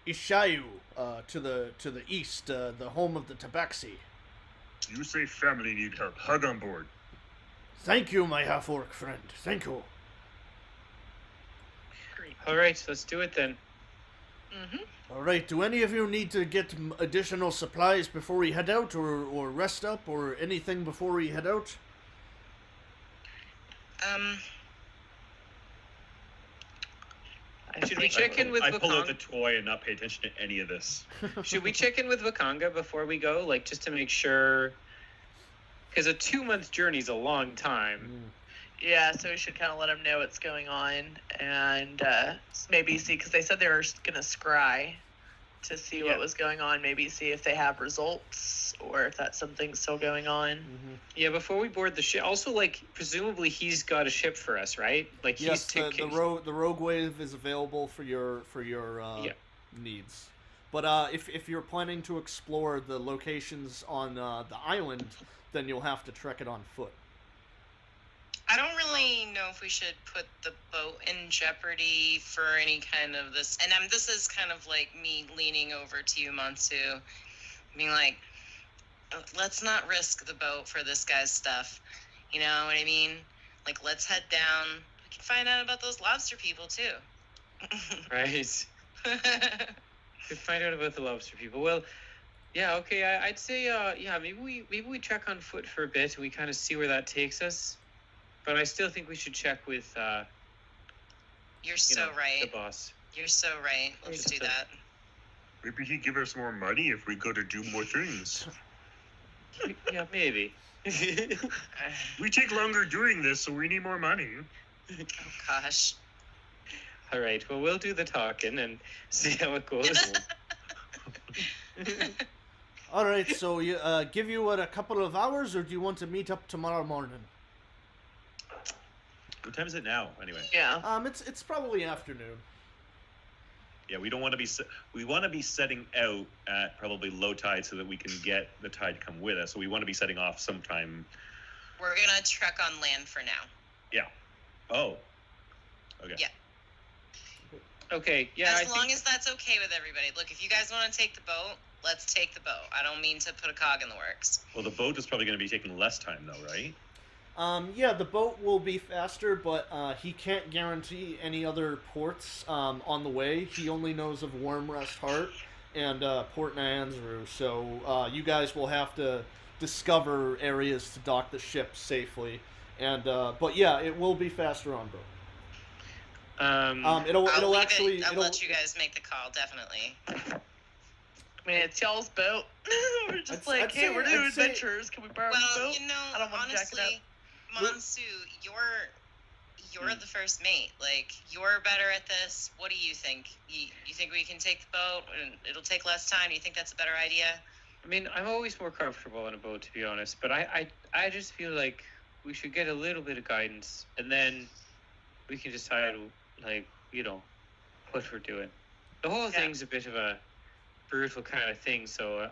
Ishayu to the east, the home of the Tabaxi. You say family need help. Hug on board. Thank you, my half-orc friend. Thank you. All right, let's do it then. All right. Do any of you need to get additional supplies before we head out, or rest up, or anything before we head out? Should we check in with I pull out the Vakanga? toy and not pay attention to any of this. Should we check in with Vakanga before we go, like just to make sure? Because a 2-month journey is a long time. Yeah, so we should kind of let them know what's going on and maybe see, because they said they were going to scry to see what was going on, maybe see if they have results or if that's something still going on. Yeah, before we board the ship. Also, like, presumably he's got a ship for us, right? Like, Yes, he's the rogue wave is available for your needs. But if you're planning to explore the locations on the island, then you'll have to trek it on foot. I don't really know if we should put the boat in jeopardy for any kind of this. And this is kind of like me leaning over to you, Monsu, being like, let's not risk the boat for this guy's stuff. You know what I mean? Like, let's head down. We can find out about those lobster people, too. Right. Could find out about the lobster people. Well, yeah, okay. I'd say, maybe we trek on foot for a bit and we kind of see where that takes us. But I still think we should check with, You're so right. the boss. You're so right. Let's do that. Maybe he'd give us more money if we go to do more things. Yeah, maybe. We take longer doing this, so we need more money. Oh, gosh. All right. Well, we'll do the talking and see how it goes. All right. So you give you a couple of hours, or do you want to meet up tomorrow morning? What time is it now, anyway? Yeah. It's probably afternoon. Yeah, we don't want to be. We want to be setting out at probably low tide so that we can get the tide to come with us. So we want to be setting off sometime. We're gonna trek on land for now. Yeah. Oh. Okay. Yeah. Okay, yeah. As long as that's okay with everybody. Look, if you guys want to take the boat, let's take the boat. I don't mean to put a cog in the works. Well, the boat is probably going to be taking less time, though, right? Yeah, the boat will be faster, but he can't guarantee any other ports on the way. He only knows of Warm Rest Heart and Port Nyanzaru, so you guys will have to discover areas to dock the ship safely. And but yeah, it will be faster on boat. It'll I'll actually let you guys make the call, definitely. I mean, it's y'all's boat. We're just I'd hey, say- we're doing I'd say- adventures. Can we borrow Well, the boat? you know, I don't want to jack it up. honestly, Monsu, you're the first mate. Like, you're better at this. What do you think? You think we can take the boat and it'll take less time? You think that's a better idea? I mean, I'm always more comfortable on a boat, to be honest. But I just feel like we should get a little bit of guidance, and then we can decide, like, you know, what we're doing. The whole thing's a bit of a brutal kind of thing, so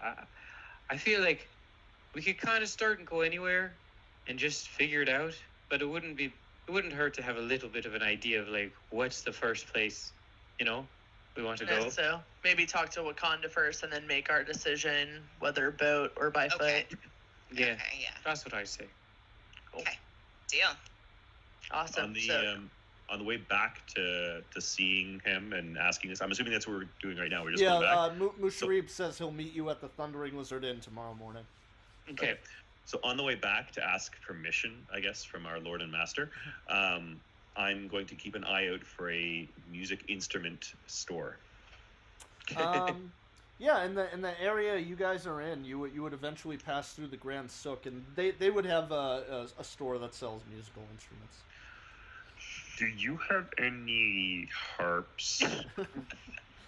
I feel like we could kind of start and go anywhere and just figure it out. But it wouldn't hurt to have a little bit of an idea of, like, what's the first place, you know, we want to go. And so maybe talk to Wakanda first, and then make our decision whether boat or by Okay. foot. Yeah, Okay, yeah. that's what I say. Okay. Deal. Awesome. On the So, on the way back to seeing him and asking us, I'm assuming that's what we're doing right now. We're just going back. Musharib says he'll meet you at the Thundering Lizard Inn tomorrow morning. Okay. So on the way back to ask permission, I guess, from our Lord and Master, I'm going to keep an eye out for a music instrument store. Yeah, in the area you guys are in, you would eventually pass through the Grand Souk, and they would have a store that sells musical instruments. Do you have any harps?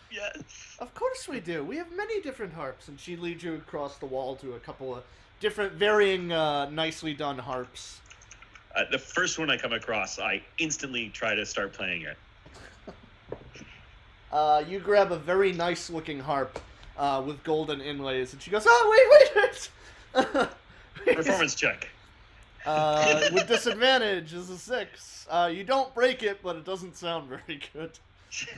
yes. Of course we do. We have many different harps, and she leads you across the wall to a couple of different, varying, nicely done harps. The first one I come across, I instantly try to start playing it. You grab a very nice-looking harp with golden inlays, and she goes, "Oh, wait!" Performance check. With disadvantage is a 6. You don't break it, but it doesn't sound very good.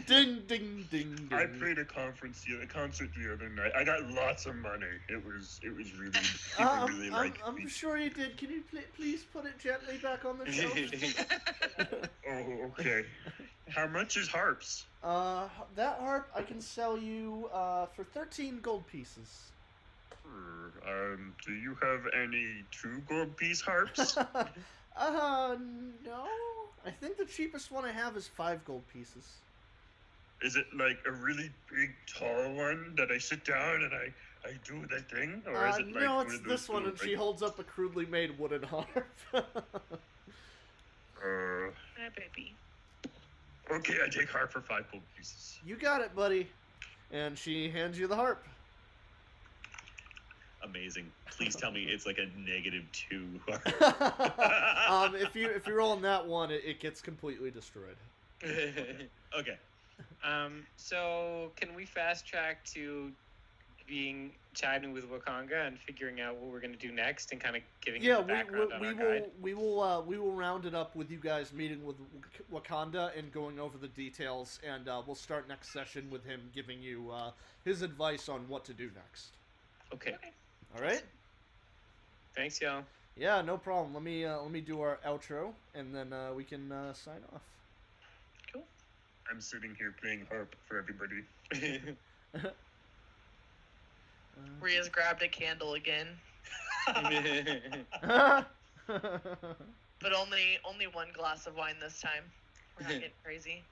Ding, ding, ding, ding. I played a concert the other night. I got lots of money. It was really people really liked me. I'm sure you did. Can you please put it gently back on the shelf? Oh, okay. How much is harps? That harp I can sell you for 13 gold pieces. Do you have any 2 gold piece harps? No. I think the cheapest one I have is 5 gold pieces. Is it like a really big, tall one that I sit down and I do the thing? Or is it like no, one it's of those this one, little, and she holds up a crudely made wooden harp. Hi, baby. Okay, I take harp for 5 gold pieces. You got it, buddy. And she hands you the harp. Amazing. Please tell me it's like a -2. If you roll on that one, it gets completely destroyed. Okay. So can we fast track to chatting with Wakanga and figuring out what we're gonna do next and kind of giving him the background on our guide? we will round it up with you guys meeting with Wakanda and going over the details, and we'll start next session with him giving you his advice on what to do next. Okay. All right. Thanks, y'all. Yeah, no problem. Let me do our outro, and then we can sign off. I'm sitting here playing harp for everybody. Ria's grabbed a candle again, Yeah, but only one glass of wine this time. We're not getting crazy.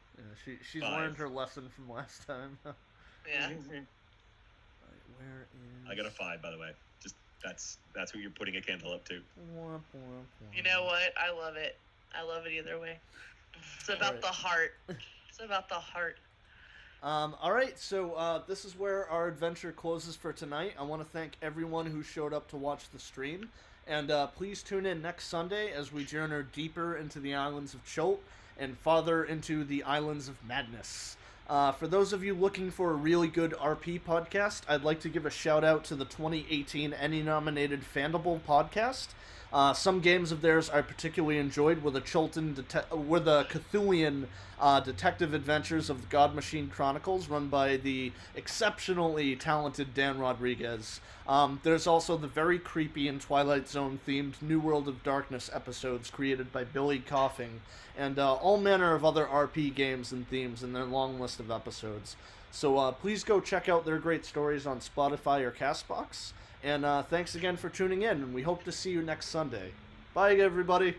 she's 5. learned her lesson from last time. Yeah. Where is? I got a 5, by the way. Just that's what you're putting a candle up to. Womp, womp, womp. You know what? I love it. I love it either way. It's about Alright. the heart. It's about the heart. All right, so this is where our adventure closes for tonight. I want to thank everyone who showed up to watch the stream, and please tune in next Sunday as we journey deeper into the islands of Cholt and farther into the islands of Madness. For those of you looking for a really good RP podcast, I'd like to give a shout out to the 2018 Emmy-nominated Fandible podcast. Some games of theirs I particularly enjoyed were the Cthulhian detective adventures of the God Machine Chronicles, run by the exceptionally talented Dan Rodriguez. There's also the very creepy and Twilight Zone themed New World of Darkness episodes created by Billy Coughing, and all manner of other RP games and themes in their long list of episodes. So please go check out their great stories on Spotify or CastBox. And thanks again for tuning in, and we hope to see you next Sunday. Bye, everybody.